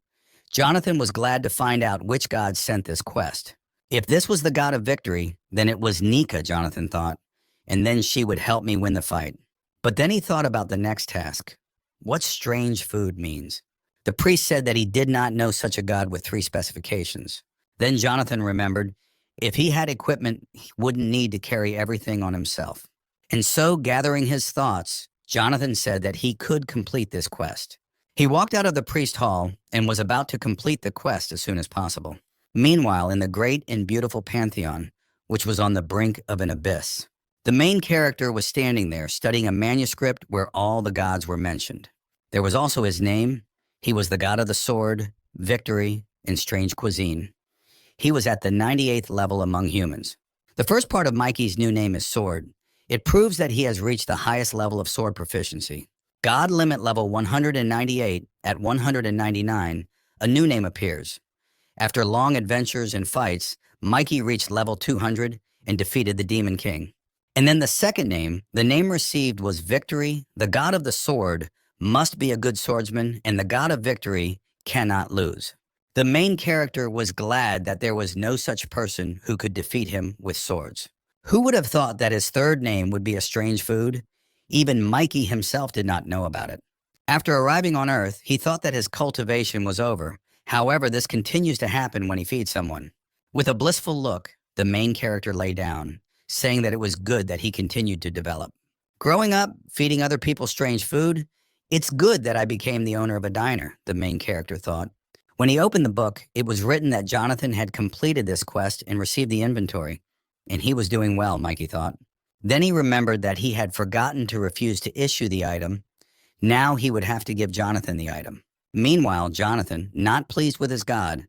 Jonathan was glad to find out which god sent this quest. If this was the god of victory, then it was Nika, Jonathan thought, and then she would help me win the fight. But then he thought about the next task. What strange food means. The priest said that he did not know such a god with 3 specifications. Then Jonathan remembered, if he had equipment, he wouldn't need to carry everything on himself. And so, gathering his thoughts, Jonathan said that he could complete this quest. He walked out of the priest hall and was about to complete the quest as soon as possible. Meanwhile, in the great and beautiful Pantheon, which was on the brink of an abyss, the main character was standing there studying a manuscript where all the gods were mentioned. There was also his name. He was the god of the sword, victory, and strange cuisine. He was at the 98th level among humans. The first part of Mikey's new name is Sword. It proves that he has reached the highest level of sword proficiency. God limit level 198 at 199, a new name appears. After long adventures and fights, Mikey reached level 200 and defeated the Demon King. And then the second name, the name received was Victory. The god of the sword must be a good swordsman, and the god of victory cannot lose. The main character was glad that there was no such person who could defeat him with swords. Who would have thought that his third name would be a strange food? Even Mikey himself did not know about it. After arriving on Earth, he thought that his cultivation was over. However, this continues to happen when he feeds someone. With a blissful look, the main character lay down, saying that it was good that he continued to develop. Growing up, feeding other people strange food, it's good that I became the owner of a diner, the main character thought. When he opened the book, it was written that Jonathan had completed this quest and received the inventory, and he was doing well, Mikey thought. Then he remembered that he had forgotten to refuse to issue the item. Now he would have to give Jonathan the item. Meanwhile, Jonathan, not pleased with his god,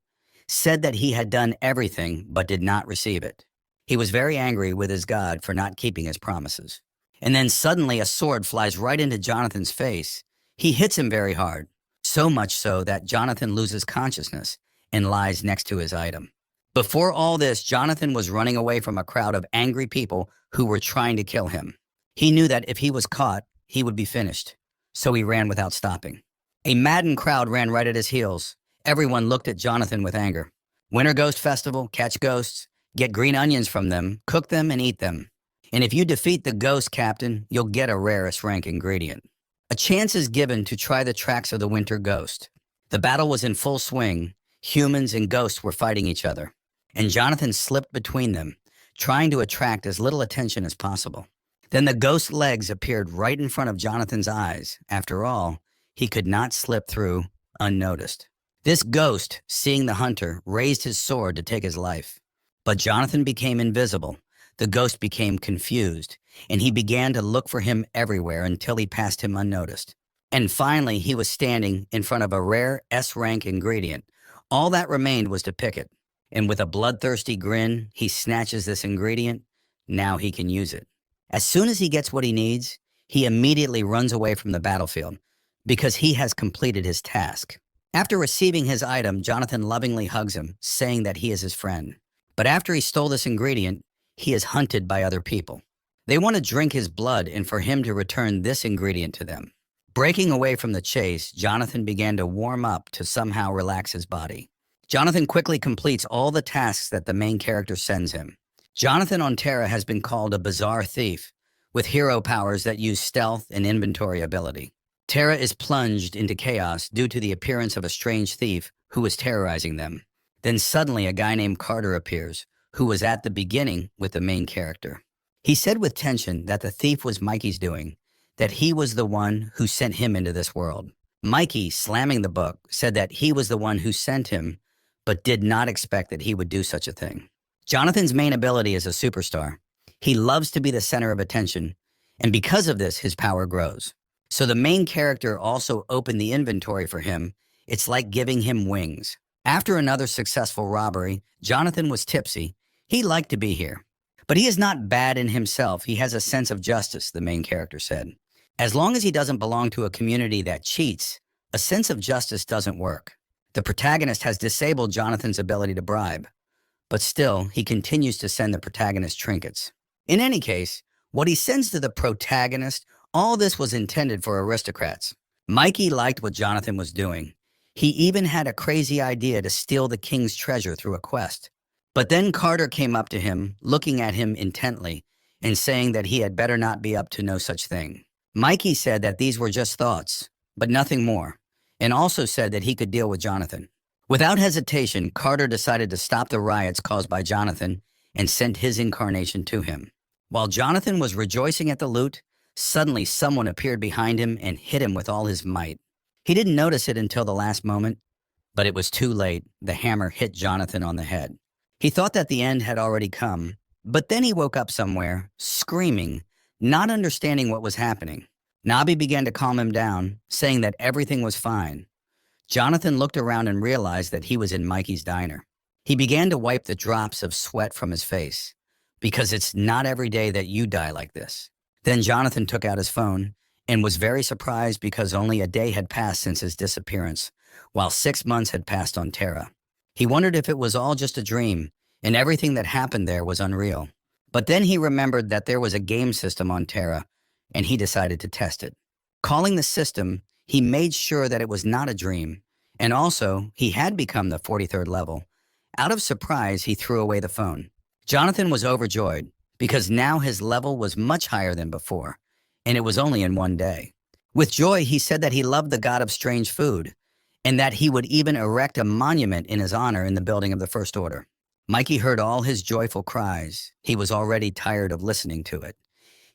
said that he had done everything but did not receive it. He was very angry with his god for not keeping his promises. And then suddenly a sword flies right into Jonathan's face. He hits him very hard, so much so that Jonathan loses consciousness and lies next to his item. Before all this, Jonathan was running away from a crowd of angry people who were trying to kill him. He knew that if he was caught, he would be finished, so he ran without stopping. A maddened crowd ran right at his heels. Everyone looked at Jonathan with anger. Winter Ghost Festival, catch ghosts, get green onions from them, cook them, and eat them. And if you defeat the ghost captain, you'll get a rarest rank ingredient. A chance is given to try the tracks of the winter ghost. The battle was in full swing. Humans and ghosts were fighting each other, and Jonathan slipped between them, trying to attract as little attention as possible. Then the ghost legs appeared right in front of Jonathan's eyes. After all, he could not slip through unnoticed. This ghost, seeing the hunter, raised his sword to take his life. But Jonathan became invisible. The ghost became confused, and he began to look for him everywhere until he passed him unnoticed. And finally, he was standing in front of a rare S-rank ingredient. All that remained was to pick it. And with a bloodthirsty grin, he snatches this ingredient. Now he can use it. As soon as he gets what he needs, he immediately runs away from the battlefield because he has completed his task. After receiving his item, Jonathan lovingly hugs him, saying that he is his friend. But after he stole this ingredient, he is hunted by other people. They want to drink his blood and for him to return this ingredient to them. Breaking away from the chase, Jonathan began to warm up to somehow relax his body. Jonathan quickly completes all the tasks that the main character sends him. Jonathan on Tera has been called a bizarre thief, with hero powers that use stealth and inventory ability. Tera is plunged into chaos due to the appearance of a strange thief who is terrorizing them. Then suddenly a guy named Carter appears, who was at the beginning with the main character. He said with tension that the thief was Mikey's doing, that he was the one who sent him into this world. Mikey, slamming the book, said that he was the one who sent him, but did not expect that he would do such a thing. Jonathan's main ability is a superstar. He loves to be the center of attention, and because of this, his power grows. So the main character also opened the inventory for him. It's like giving him wings. After another successful robbery, Jonathan was tipsy. He liked to be here. But he is not bad in himself. He has a sense of justice, the main character said. As long as he doesn't belong to a community that cheats, a sense of justice doesn't work. The protagonist has disabled Jonathan's ability to bribe, but still, he continues to send the protagonist trinkets. In any case, what he sends to the protagonist, all this was intended for aristocrats. Mikey liked what Jonathan was doing. He even had a crazy idea to steal the king's treasure through a quest. But then Carter came up to him, looking at him intently, and saying that he had better not be up to no such thing. Mikey said that these were just thoughts, but nothing more, and also said that he could deal with Jonathan. Without hesitation, Carter decided to stop the riots caused by Jonathan and sent his incarnation to him. While Jonathan was rejoicing at the loot, suddenly someone appeared behind him and hit him with all his might. He didn't notice it until the last moment, but it was too late. The hammer hit Jonathan on the head. He thought that the end had already come, but then he woke up somewhere, screaming, not understanding what was happening. Nabi began to calm him down, saying that everything was fine. Jonathan looked around and realized that he was in Mikey's diner. He began to wipe the drops of sweat from his face, because it's not every day that you die like this. Then Jonathan took out his phone and was very surprised because only a day had passed since his disappearance, while 6 months had passed on Tera. He wondered if it was all just a dream and everything that happened there was unreal. But then he remembered that there was a game system on Tera, and he decided to test it. Calling the system, he made sure that it was not a dream, and also he had become the 43rd level. Out of surprise, he threw away the phone. Jonathan was overjoyed because now his level was much higher than before, and it was only in one day. With joy, he said that he loved the god of strange food, and that he would even erect a monument in his honor in the building of the First Order. Mikey heard all his joyful cries. He was already tired of listening to it.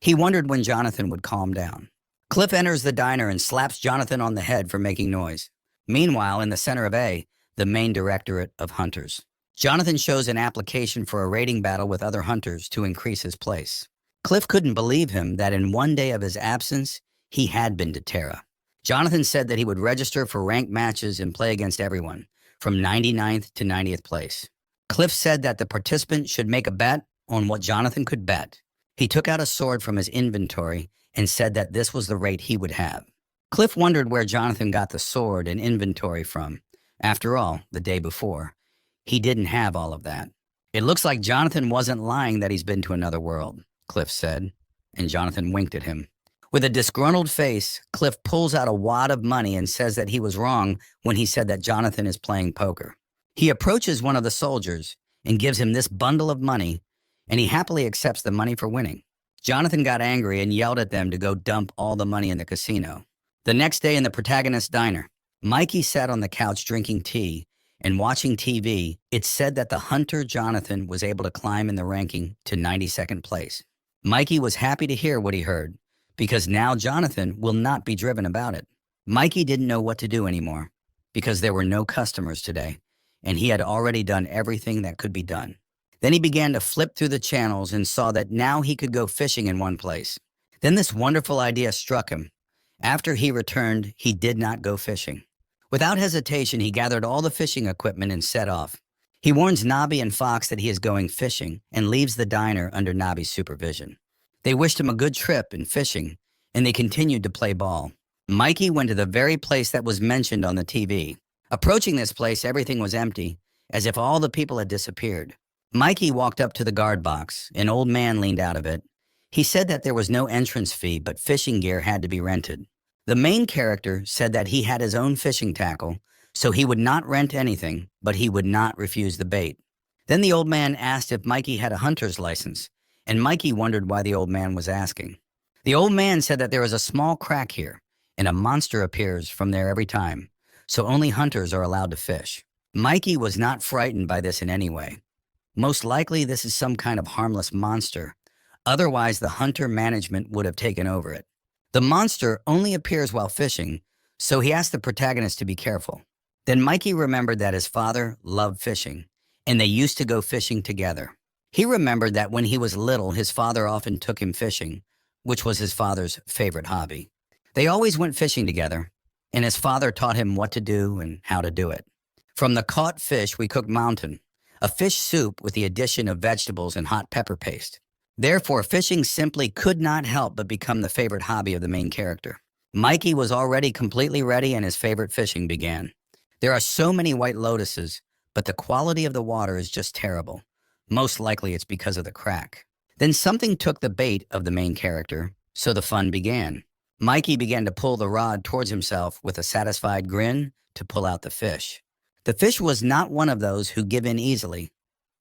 He wondered when Jonathan would calm down. Cliff enters the diner and slaps Jonathan on the head for making noise. Meanwhile, in the center of A, the main directorate of hunters, Jonathan shows an application for a raiding battle with other hunters to increase his place. Cliff couldn't believe him that in one day of his absence, he had been to Tera. Jonathan said that he would register for ranked matches and play against everyone, from 99th to 90th place. Cliff said that the participant should make a bet on what Jonathan could bet. He took out a sword from his inventory and said that this was the rate he would have. Cliff wondered where Jonathan got the sword and inventory from. After all, the day before, he didn't have all of that. It looks like Jonathan wasn't lying that he's been to another world, Cliff said, and Jonathan winked at him. With a disgruntled face, Cliff pulls out a wad of money and says that he was wrong when he said that Jonathan is playing poker. He approaches one of the soldiers and gives him this bundle of money, and he happily accepts the money for winning. Jonathan got angry and yelled at them to go dump all the money in the casino. The next day in the protagonist's diner, Mikey sat on the couch drinking tea and watching TV. It said that the hunter Jonathan was able to climb in the ranking to 92nd place. Mikey was happy to hear what he heard, because now Jonathan will not be driven about it. Mikey didn't know what to do anymore, because there were no customers today, and he had already done everything that could be done. Then he began to flip through the channels and saw that now he could go fishing in one place. Then this wonderful idea struck him. After he returned, he did not go fishing. Without hesitation, he gathered all the fishing equipment and set off. He warns Nabi and Fox that he is going fishing and leaves the diner under Nabi's supervision. They wished him a good trip in fishing, and they continued to play ball. Mikey went to the very place that was mentioned on the TV. Approaching this place, everything was empty, as if all the people had disappeared. Mikey walked up to the guard box. An old man leaned out of it. He said that there was no entrance fee, but fishing gear had to be rented. The main character said that he had his own fishing tackle, so he would not rent anything, but he would not refuse the bait. Then the old man asked if Mikey had a hunter's license, and Mikey wondered why the old man was asking. The old man said that there is a small crack here, and a monster appears from there every time, so only hunters are allowed to fish. Mikey was not frightened by this in any way. Most likely this is some kind of harmless monster. Otherwise, the hunter management would have taken over it. The monster only appears while fishing, so he asked the protagonist to be careful. Then Mikey remembered that his father loved fishing, and they used to go fishing together. He remembered that when he was little, his father often took him fishing, which was his father's favorite hobby. They always went fishing together, and his father taught him what to do and how to do it. From the caught fish, we cooked mountain, a fish soup with the addition of vegetables and hot pepper paste. Therefore, fishing simply could not help but become the favorite hobby of the main character. Mikey was already completely ready, and his favorite fishing began. There are so many white lotuses, but the quality of the water is just terrible. Most likely it's because of the crack. Then something took the bait of the main character, so the fun began. Mikey began to pull the rod towards himself with a satisfied grin to pull out the fish. The fish was not one of those who give in easily.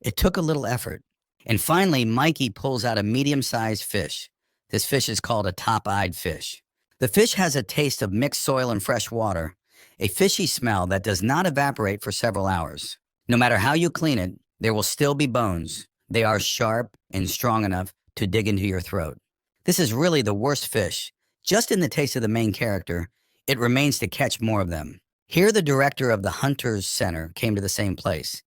It took a little effort. And finally, Mikey pulls out a medium-sized fish. This fish is called a top-eyed fish. The fish has a taste of mixed soil and fresh water, a fishy smell that does not evaporate for several hours. No matter how you clean it, there will still be bones. They are sharp and strong enough to dig into your throat. This is really the worst fish. Just in the taste of the main character, it remains to catch more of them. Here, the director of the Hunters Center came to the same place.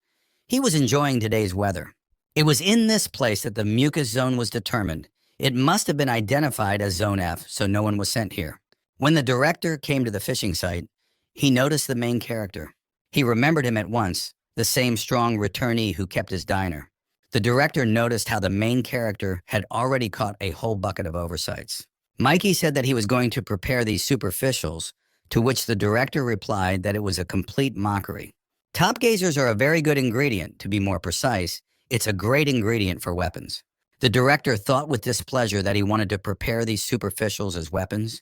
He was enjoying today's weather. It was in this place that the mucus zone was determined. It must have been identified as Zone F, so no one was sent here. When the director came to the fishing site, he noticed the main character. He remembered him at once, the same strong returnee who kept his diner. The director noticed how the main character had already caught a whole bucket of oversights. Mikey said that he was going to prepare these superficials, to which the director replied that it was a complete mockery. Top gazers are a very good ingredient, to be more precise. It's a great ingredient for weapons. The director thought with displeasure that he wanted to prepare these superficials as weapons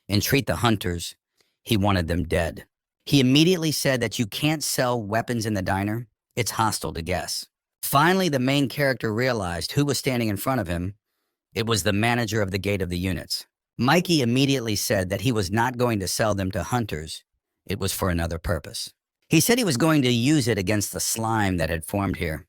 and treat the hunters. He wanted them dead. He immediately said that you can't sell weapons in the diner. It's hostile to guests. Finally, the main character realized who was standing in front of him. It was the manager of the gate of the units. Mikey immediately said that he was not going to sell them to hunters. It was for another purpose. He said he was going to use it against the slime that had formed here.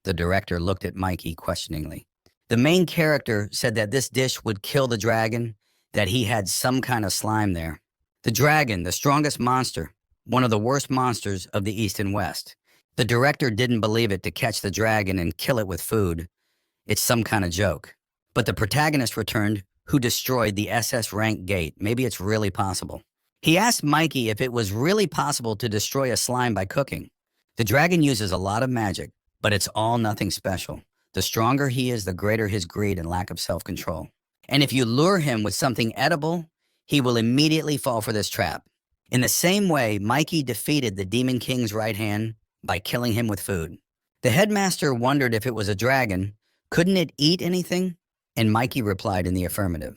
The director looked at Mikey questioningly. The main character said that this dish would kill the dragon, that he had some kind of slime there. The dragon, the strongest monster, one of the worst monsters of the East and West. The director didn't believe it to catch the dragon and kill it with food. It's some kind of joke. But the protagonist returned, who destroyed the SS rank gate. Maybe it's really possible. He asked Mikey if it was really possible to destroy a slime by cooking. The dragon uses a lot of magic, but it's all nothing special. The stronger he is, the greater his greed and lack of self-control. And if you lure him with something edible, he will immediately fall for this trap. In the same way, Mikey defeated the Demon King's right hand by killing him with food. The headmaster wondered if it was a dragon. Couldn't it eat anything? And Mikey replied in the affirmative.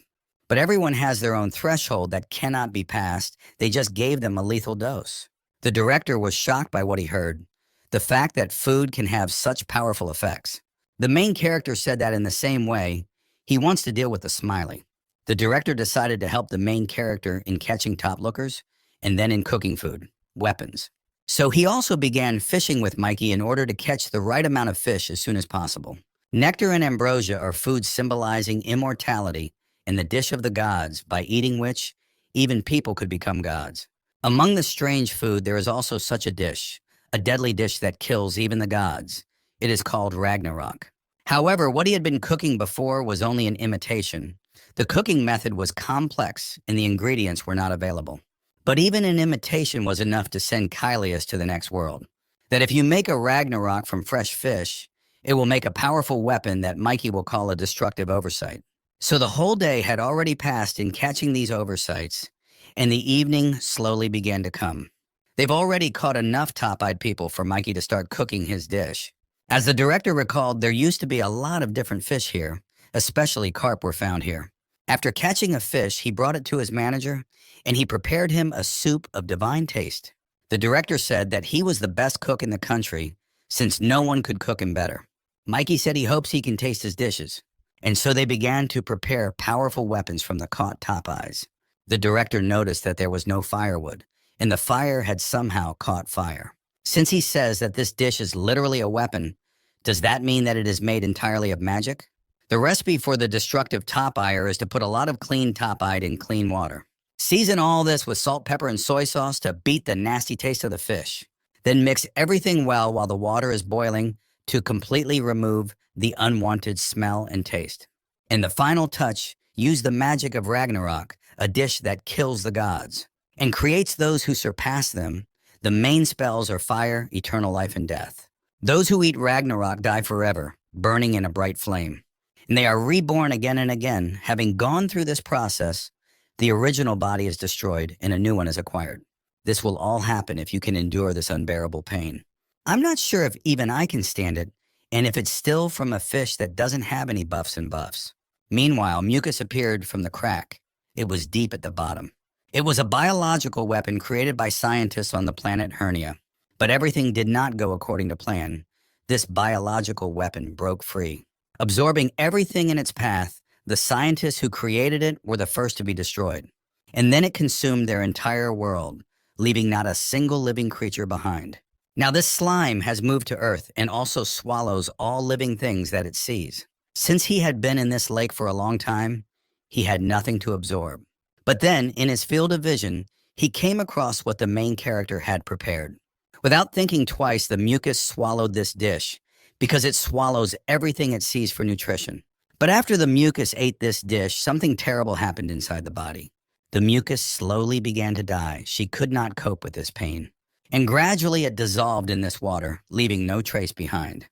But everyone has their own threshold that cannot be passed. They just gave them a lethal dose. The director was shocked by what he heard, the fact that food can have such powerful effects. The main character said that in the same way, he wants to deal with the smiley. The director decided to help the main character in catching top lookers and then in cooking food, weapons. So he also began fishing with Mikey in order to catch the right amount of fish as soon as possible. Nectar and ambrosia are foods symbolizing immortality and the dish of the gods, by eating which even people could become gods. Among the strange food, there is also such a dish, a deadly dish that kills even the gods. It is called Ragnarok. However, what he had been cooking before was only an imitation. The cooking method was complex and the ingredients were not available. But even an imitation was enough to send Kylius to the next world. That if you make a Ragnarok from fresh fish, it will make a powerful weapon that Mikey will call a destructive oversight. So the whole day had already passed in catching these oversights, and the evening slowly began to come. They've already caught enough top-eyed people for Mikey to start cooking his dish. As the director recalled, there used to be a lot of different fish here, especially carp were found here. After catching a fish, he brought it to his manager, and he prepared him a soup of divine taste. The director said that he was the best cook in the country, since no one could cook him better. Mikey said he hopes he can taste his dishes, and so they began to prepare powerful weapons from the caught top eyes. The director noticed that there was no firewood, and the fire had somehow caught fire. Since he says that this dish is literally a weapon, does that mean that it is made entirely of magic? The recipe for the destructive top-eyer is to put a lot of clean top-eyed in clean water. Season all this with salt, pepper, and soy sauce to beat the nasty taste of the fish. Then mix everything well while the water is boiling to completely remove the unwanted smell and taste. And the final touch, use the magic of Ragnarok, a dish that kills the gods and creates those who surpass them. The main spells are fire, eternal life, and death. Those who eat Ragnarok die forever, burning in a bright flame. And they are reborn again and again. Having gone through this process, the original body is destroyed and a new one is acquired. This will all happen if you can endure this unbearable pain. I'm not sure if even I can stand it, and if it's still from a fish that doesn't have any buffs and buffs. Meanwhile, mucus appeared from the crack. It was deep at the bottom. It was a biological weapon created by scientists on the planet Hernia. But everything did not go according to plan. This biological weapon broke free. Absorbing everything in its path, the scientists who created it were the first to be destroyed. And then it consumed their entire world, leaving not a single living creature behind. Now this slime has moved to Earth and also swallows all living things that it sees. Since he had been in this lake for a long time, he had nothing to absorb. But then, in his field of vision, he came across what the main character had prepared. Without thinking twice, the mucus swallowed this dish because it swallows everything it sees for nutrition. But after the mucus ate this dish, something terrible happened inside the body. The mucus slowly began to die. She could not cope with this pain. And gradually it dissolved in this water, leaving no trace behind.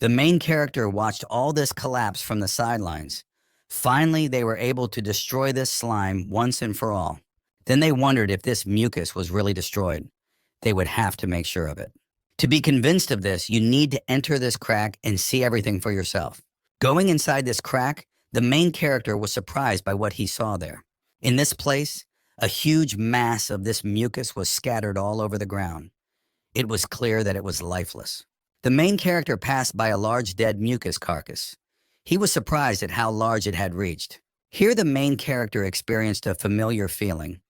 The main character watched all this collapse from the sidelines. Finally, they were able to destroy this slime once and for all. Then they wondered if this mucus was really destroyed. They would have to make sure of it. To be convinced of this, you need to enter this crack and see everything for yourself. Going inside this crack, the main character was surprised by what he saw there. In this place, a huge mass of this mucus was scattered all over the ground. It was clear that it was lifeless. The main character passed by a large dead mucus carcass. He was surprised at how large it had reached. Here the main character experienced a familiar feeling.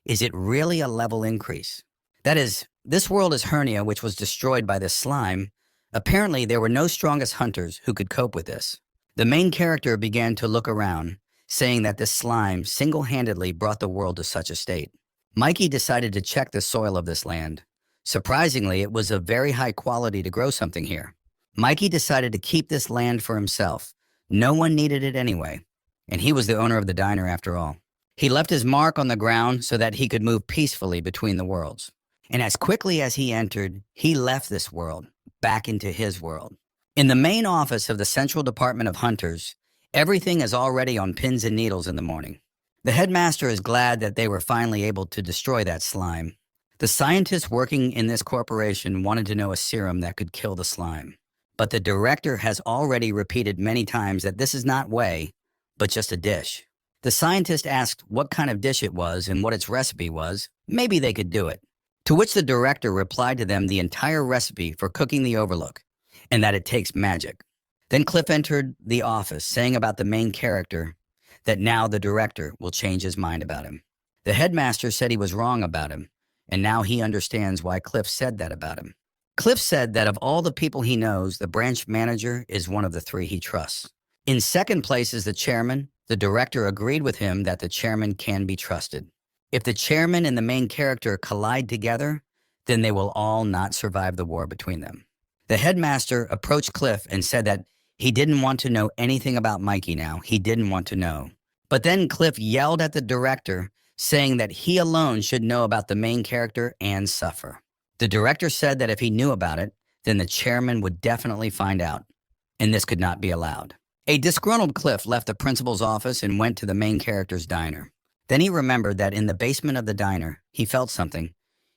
Is it really a level increase? That is, this world is Hernia, which was destroyed by this slime. Apparently, there were no strongest hunters who could cope with this. The main character began to look around, saying that this slime single-handedly brought the world to such a state. Mikey decided to check the soil of this land. Surprisingly, it was of very high quality to grow something here. Mikey decided to keep this land for himself. No one needed it anyway, and he was the owner of the diner after all. He left his mark on the ground so that he could move peacefully between the worlds. And as quickly as he entered, he left this world, back into his world. In the main office of the Central Department of Hunters, everything is already on pins and needles in the morning. The headmaster is glad that they were finally able to destroy that slime. The scientists working in this corporation wanted to know a serum that could kill the slime. But the director has already repeated many times that this is not whey, but just a dish. The scientist asked what kind of dish it was and what its recipe was. Maybe they could do it. To which the director replied to them the entire recipe for cooking the Overlook, and that it takes magic. Then Cliff entered the office, saying about the main character that now the director will change his mind about him. The headmaster said he was wrong about him, and now he understands why Cliff said that about him. Cliff said that of all the people he knows, the branch manager is one of the three he trusts. In second place is the chairman. The director agreed with him that the chairman can be trusted. If the chairman and the main character collide together, then they will all not survive the war between them. The headmaster approached Cliff and said that he didn't want to know anything about Mikey now. He didn't want to know. But then Cliff yelled at the director, saying that he alone should know about the main character and suffer. The director said that if he knew about it, then the chairman would definitely find out, and this could not be allowed. A disgruntled Cliff left the principal's office and went to the main character's diner. Then he remembered that in the basement of the diner, he felt something.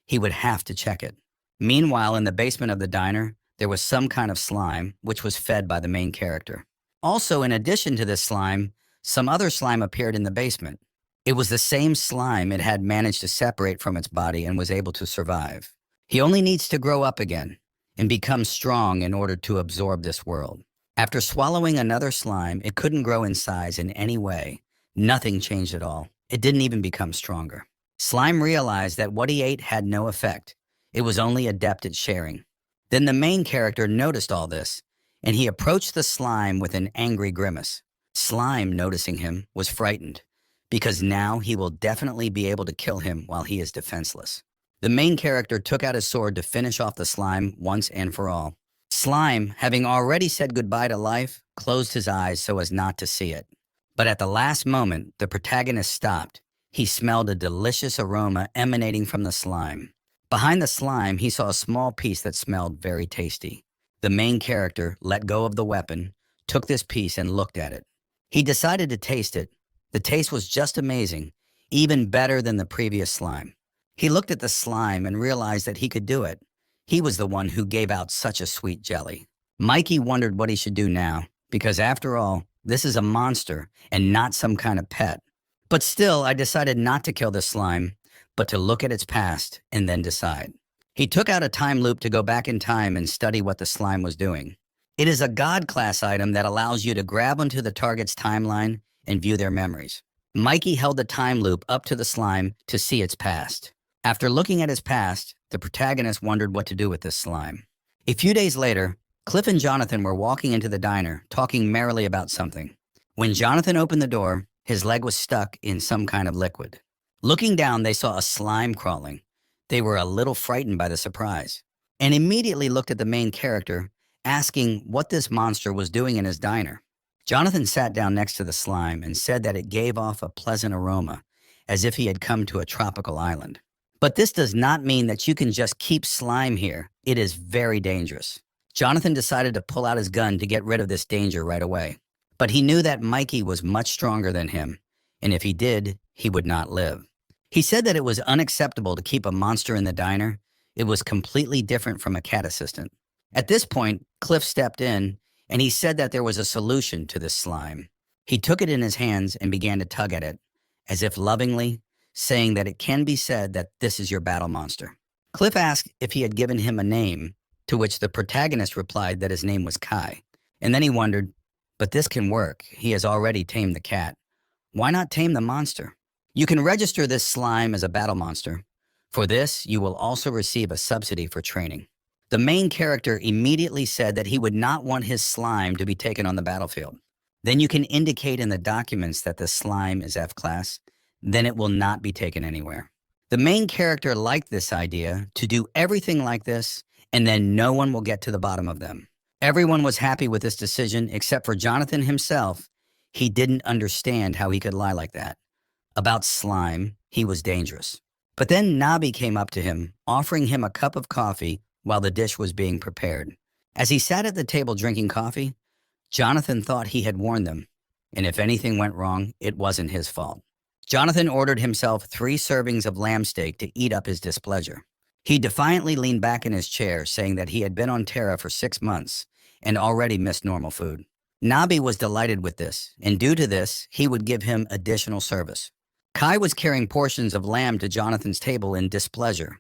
He would have to check it. Meanwhile, in the basement of the diner, there was some kind of slime, which was fed by the main character. Also, in addition to this slime, some other slime appeared in the basement. It was the same slime it had managed to separate from its body and was able to survive. He only needs to grow up again and become strong in order to absorb this world. After swallowing another slime, it couldn't grow in size in any way. Nothing changed at all. It didn't even become stronger. Slime realized that what he ate had no effect. It was only adept at sharing. Then the main character noticed all this, and he approached the slime with an angry grimace. Slime, noticing him, was frightened, because now he will definitely be able to kill him while he is defenseless. The main character took out his sword to finish off the slime once and for all. Slime, having already said goodbye to life, closed his eyes so as not to see it. But at the last moment, the protagonist stopped. He smelled a delicious aroma emanating from the slime. Behind the slime, he saw a small piece that smelled very tasty. The main character let go of the weapon, took this piece and looked at it. He decided to taste it. The taste was just amazing, even better than the previous slime. He looked at the slime and realized that he could do it. He was the one who gave out such a sweet jelly. Mikey wondered what he should do now, because after all, this is a monster and not some kind of pet. But still, I decided not to kill the slime, but to look at its past and then decide. He took out a time loop to go back in time and study what the slime was doing. It is a God class item that allows you to grab onto the target's timeline and view their memories. Mikey held the time loop up to the slime to see its past. After looking at his past, the protagonist wondered what to do with this slime. A few days later, Cliff and Jonathan were walking into the diner, talking merrily about something. When Jonathan opened the door, his leg was stuck in some kind of liquid. Looking down, they saw a slime crawling. They were a little frightened by the surprise, and immediately looked at the main character, asking what this monster was doing in his diner. Jonathan sat down next to the slime and said that it gave off a pleasant aroma, as if he had come to a tropical island. But this does not mean that you can just keep slime here. It is very dangerous. Jonathan decided to pull out his gun to get rid of this danger right away. But he knew that Mikey was much stronger than him, and if he did, he would not live. He said that it was unacceptable to keep a monster in the diner. It was completely different from a cat assistant. At this point, Cliff stepped in, and he said that there was a solution to this slime. He took it in his hands and began to tug at it, as if lovingly, saying that it can be said that this is your battle monster. Cliff asked if he had given him a name, to which the protagonist replied that his name was Kai. And then he wondered, but this can work. He has already tamed the cat. Why not tame the monster? You can register this slime as a battle monster. For this, you will also receive a subsidy for training. The main character immediately said that he would not want his slime to be taken on the battlefield. Then you can indicate in the documents that the slime is F-class. Then it will not be taken anywhere. The main character liked this idea to do everything like this, and then no one will get to the bottom of them. Everyone was happy with this decision except for Jonathan himself. He didn't understand how he could lie like that. About slime, he was dangerous. But then Nabi came up to him, offering him a cup of coffee while the dish was being prepared. As he sat at the table drinking coffee, Jonathan thought he had warned them, and if anything went wrong, it wasn't his fault. Jonathan ordered himself 3 servings of lamb steak to eat up his displeasure. He defiantly leaned back in his chair, saying that he had been on Tera for 6 months and already missed normal food. Nabi was delighted with this, and due to this, he would give him additional service. Kai was carrying portions of lamb to Jonathan's table in displeasure,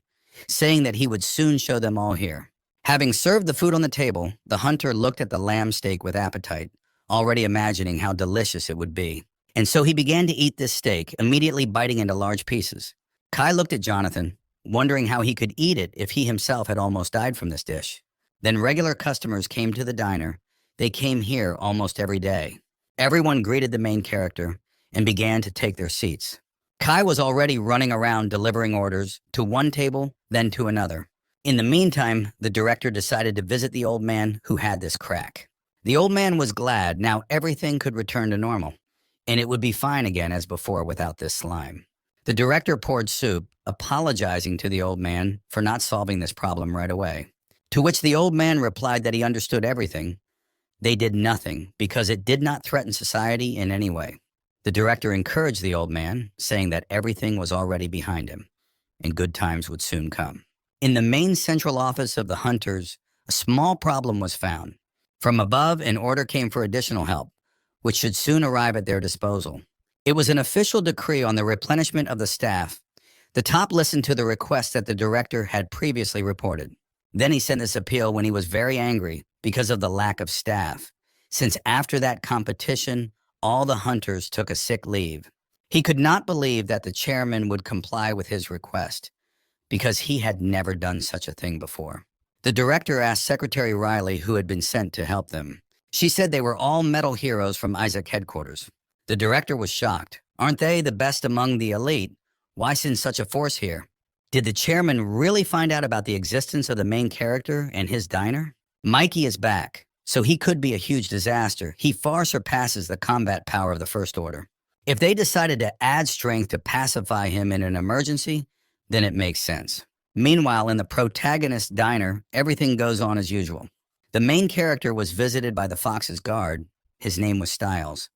saying that he would soon show them all here. Having served the food on the table, the hunter looked at the lamb steak with appetite, already imagining how delicious it would be. And so he began to eat this steak, immediately biting into large pieces. Kai looked at Jonathan, wondering how he could eat it if he himself had almost died from this dish. Then regular customers came to the diner. They came here almost every day. Everyone greeted the main character and began to take their seats. Kai was already running around delivering orders to one table, then to another. In the meantime, the director decided to visit the old man who had this crack. The old man was glad now everything could return to normal, and it would be fine again as before without this slime. The director poured soup, apologizing to the old man for not solving this problem right away, to which the old man replied that he understood everything. They did nothing because it did not threaten society in any way. The director encouraged the old man, saying that everything was already behind him, and good times would soon come. In the main central office of the hunters, a small problem was found. From above, an order came for additional help, which should soon arrive at their disposal. It was an official decree on the replenishment of the staff. The top listened to the request that the director had previously reported. Then he sent this appeal when he was very angry because of the lack of staff, since after that competition, all the hunters took a sick leave. He could not believe that the chairman would comply with his request, because he had never done such a thing before. The director asked Secretary Riley who had been sent to help them. She said they were all metal heroes from Isaac headquarters. The director was shocked. Aren't they the best among the elite? Why send such a force here? Did the chairman really find out about the existence of the main character and his diner? Mikey is back, so he could be a huge disaster. He far surpasses the combat power of the First Order. If they decided to add strength to pacify him in an emergency, then it makes sense. Meanwhile, in the protagonist's diner, everything goes on as usual. The main character was visited by the Fox's guard. His name was Styles.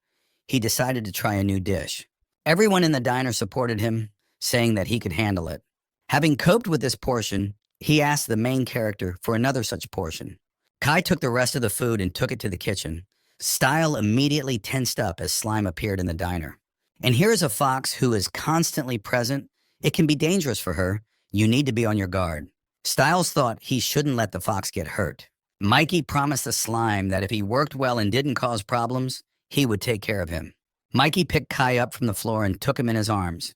He decided to try a new dish. Everyone in the diner supported him, saying that he could handle it. Having coped with this portion, he asked the main character for another such portion. Kai took the rest of the food and took it to the kitchen. Style immediately tensed up as slime appeared in the diner. And here is a fox who is constantly present. It can be dangerous for her. You need to be on your guard. Styles thought he shouldn't let the fox get hurt. Mikey promised the slime that if he worked well and didn't cause problems, he would take care of him. Mikey picked Kai up from the floor and took him in his arms,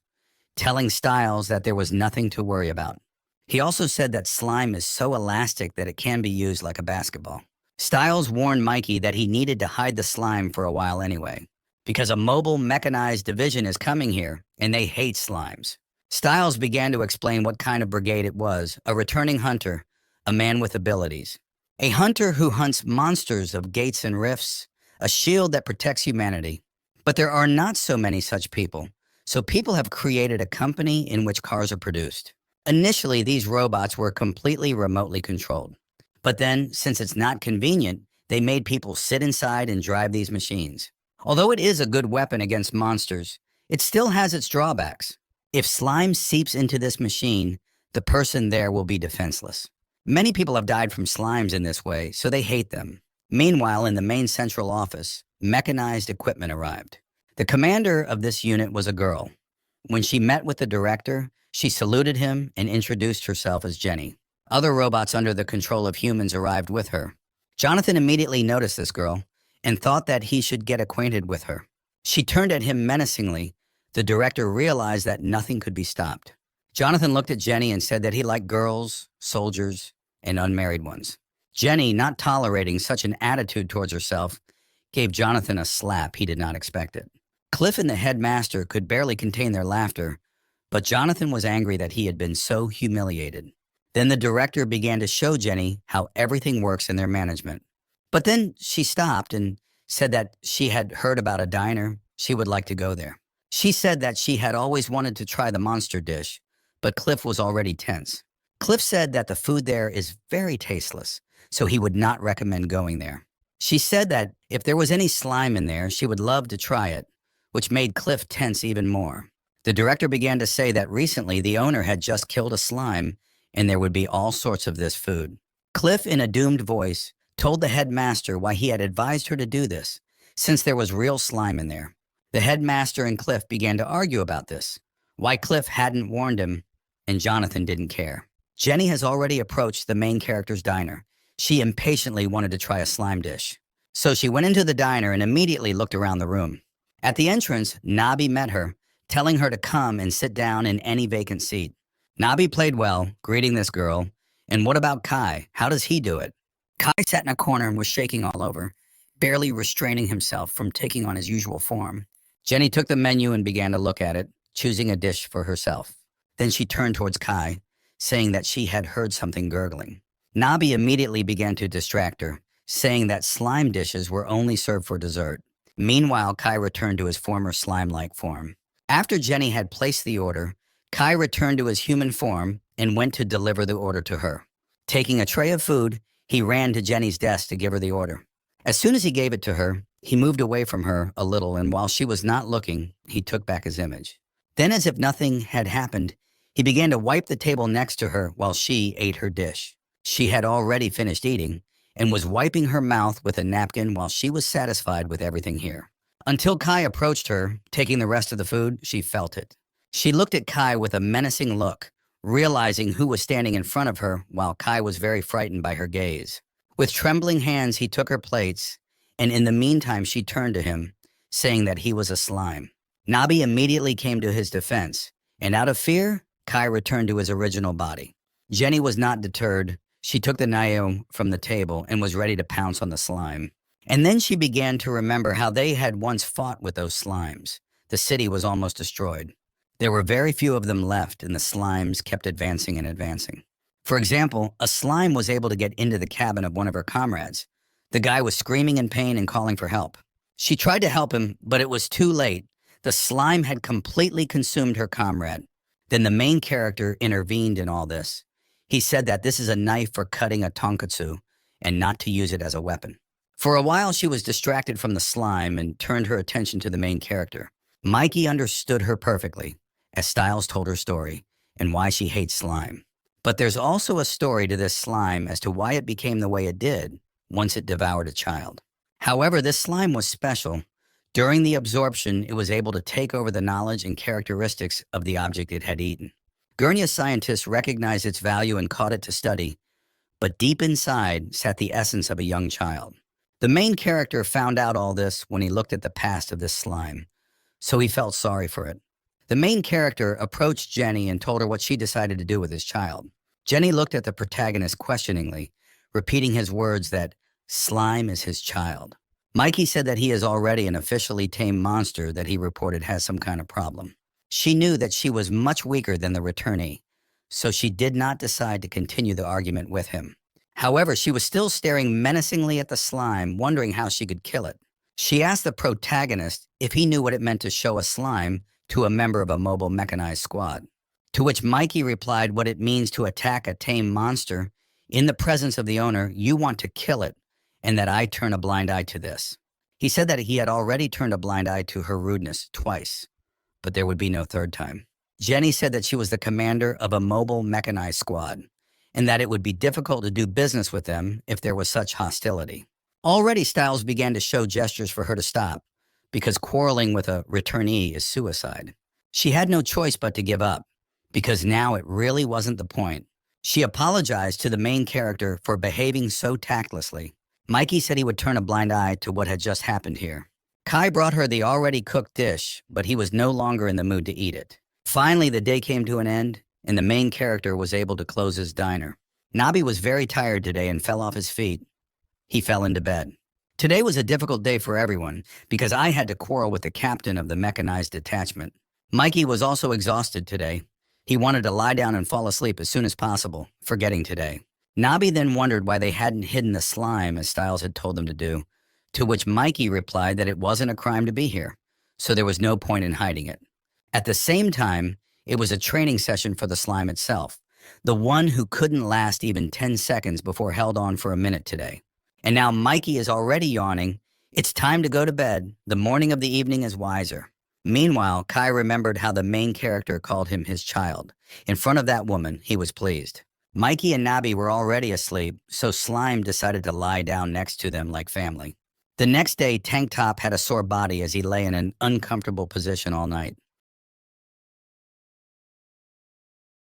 telling Styles that there was nothing to worry about. He also said that slime is so elastic that it can be used like a basketball. Styles warned Mikey that he needed to hide the slime for a while anyway, because a mobile mechanized division is coming here, and they hate slimes. Styles began to explain what kind of brigade it was: a returning hunter, a man with abilities. A hunter who hunts monsters of gates and rifts, a shield that protects humanity. But there are not so many such people, so people have created a company in which cars are produced. Initially, these robots were completely remotely controlled. But then, since it's not convenient, they made people sit inside and drive these machines. Although it is a good weapon against monsters, it still has its drawbacks. If slime seeps into this machine, the person there will be defenseless. Many people have died from slimes in this way, so they hate them. Meanwhile, in the main central office, mechanized equipment arrived. The commander of this unit was a girl. When she met with the director, she saluted him and introduced herself as Jenny. Other robots under the control of humans arrived with her. Jonathan immediately noticed this girl and thought that he should get acquainted with her. She turned at him menacingly. The director realized that nothing could be stopped. Jonathan looked at Jenny and said that he liked girls, soldiers, and unmarried ones. Jenny, not tolerating such an attitude towards herself, gave Jonathan a slap he did not expect it. Cliff and the headmaster could barely contain their laughter, but Jonathan was angry that he had been so humiliated. Then the director began to show Jenny how everything works in their management. But then she stopped and said that she had heard about a diner. She would like to go there. She said that she had always wanted to try the monster dish, but Cliff was already tense. Cliff said that the food there is very tasteless, so he would not recommend going there. She said that if there was any slime in there, she would love to try it, which made Cliff tense even more. The director began to say that recently the owner had just killed a slime and there would be all sorts of this food. Cliff, in a doomed voice, told the headmaster why he had advised her to do this, since there was real slime in there. The headmaster and Cliff began to argue about this, why Cliff hadn't warned him, and Jonathan didn't care. Jenny has already approached the main character's diner. She impatiently wanted to try a slime dish. So she went into the diner and immediately looked around the room. At the entrance, Nabi met her, telling her to come and sit down in any vacant seat. Nabi played well, greeting this girl. And what about Kai? How does he do it? Kai sat in a corner and was shaking all over, barely restraining himself from taking on his usual form. Jenny took the menu and began to look at it, choosing a dish for herself. Then she turned towards Kai, saying that she had heard something gurgling. Nabi immediately began to distract her, saying that slime dishes were only served for dessert. Meanwhile, Kai returned to his former slime-like form. After Jenny had placed the order, Kai returned to his human form and went to deliver the order to her. Taking a tray of food, he ran to Jenny's desk to give her the order. As soon as he gave it to her, he moved away from her a little, and while she was not looking, he took back his image. Then, as if nothing had happened, he began to wipe the table next to her while she ate her dish. She had already finished eating and was wiping her mouth with a napkin while she was satisfied with everything here. Until Kai approached her, taking the rest of the food, she felt it. She looked at Kai with a menacing look, realizing who was standing in front of her while Kai was very frightened by her gaze. With trembling hands, he took her plates, and in the meantime, she turned to him, saying that he was a slime. Nabi immediately came to his defense, and out of fear, Kai returned to his original body. Jenny was not deterred. She took the knife from the table and was ready to pounce on the slime. And then she began to remember how they had once fought with those slimes. The city was almost destroyed. There were very few of them left, and the slimes kept advancing and advancing. For example, a slime was able to get into the cabin of one of her comrades. The guy was screaming in pain and calling for help. She tried to help him, but it was too late. The slime had completely consumed her comrade. Then the main character intervened in all this. He said that this is a knife for cutting a tonkatsu and not to use it as a weapon. For a while, she was distracted from the slime and turned her attention to the main character. Mikey understood her perfectly, as Styles told her story, and why she hates slime. But there's also a story to this slime as to why it became the way it did once it devoured a child. However, this slime was special. During the absorption, it was able to take over the knowledge and characteristics of the object it had eaten. Gurnia scientists recognized its value and caught it to study, but deep inside sat the essence of a young child. The main character found out all this when he looked at the past of this slime, so he felt sorry for it. The main character approached Jenny and told her what she decided to do with his child. Jenny looked at the protagonist questioningly, repeating his words that slime is his child. Mikey said that he is already an officially tamed monster that he reported has some kind of problem. She knew that she was much weaker than the returnee, so she did not decide to continue the argument with him. However, she was still staring menacingly at the slime, wondering how she could kill it. She asked the protagonist if he knew what it meant to show a slime to a member of a mobile mechanized squad. To which Mikey replied what it means to attack a tame monster In the presence of the owner, you want to kill it, and that I turn a blind eye to this. He said that he had already turned a blind eye to her rudeness twice, but there would be no third time. Jenny said that she was the commander of a mobile mechanized squad, and that it would be difficult to do business with them if there was such hostility. Already Styles began to show gestures for her to stop, because quarreling with a returnee is suicide. She had no choice but to give up, because now it really wasn't the point. She apologized to the main character for behaving so tactlessly. Mikey said he would turn a blind eye to what had just happened here. Kai brought her the already cooked dish, but he was no longer in the mood to eat it. Finally, the day came to an end, and the main character was able to close his diner. Nabi was very tired today and fell off his feet. He fell into bed. Today was a difficult day for everyone because I had to quarrel with the captain of the mechanized detachment. Mikey was also exhausted today. He wanted to lie down and fall asleep as soon as possible, forgetting today. Nabi then wondered why they hadn't hidden the slime as Styles had told them to do, to which Mikey replied that it wasn't a crime to be here, so there was no point in hiding it. At the same time, it was a training session for the slime itself, the one who couldn't last even 10 seconds before held on for a minute today. And now Mikey is already yawning. It's time to go to bed. The morning of the evening is wiser. Meanwhile, Kai remembered how the main character called him his child. In front of that woman, he was pleased. Mikey and Nabi were already asleep, so Slime decided to lie down next to them like family. The next day, Tank Top had a sore body as he lay in an uncomfortable position all night.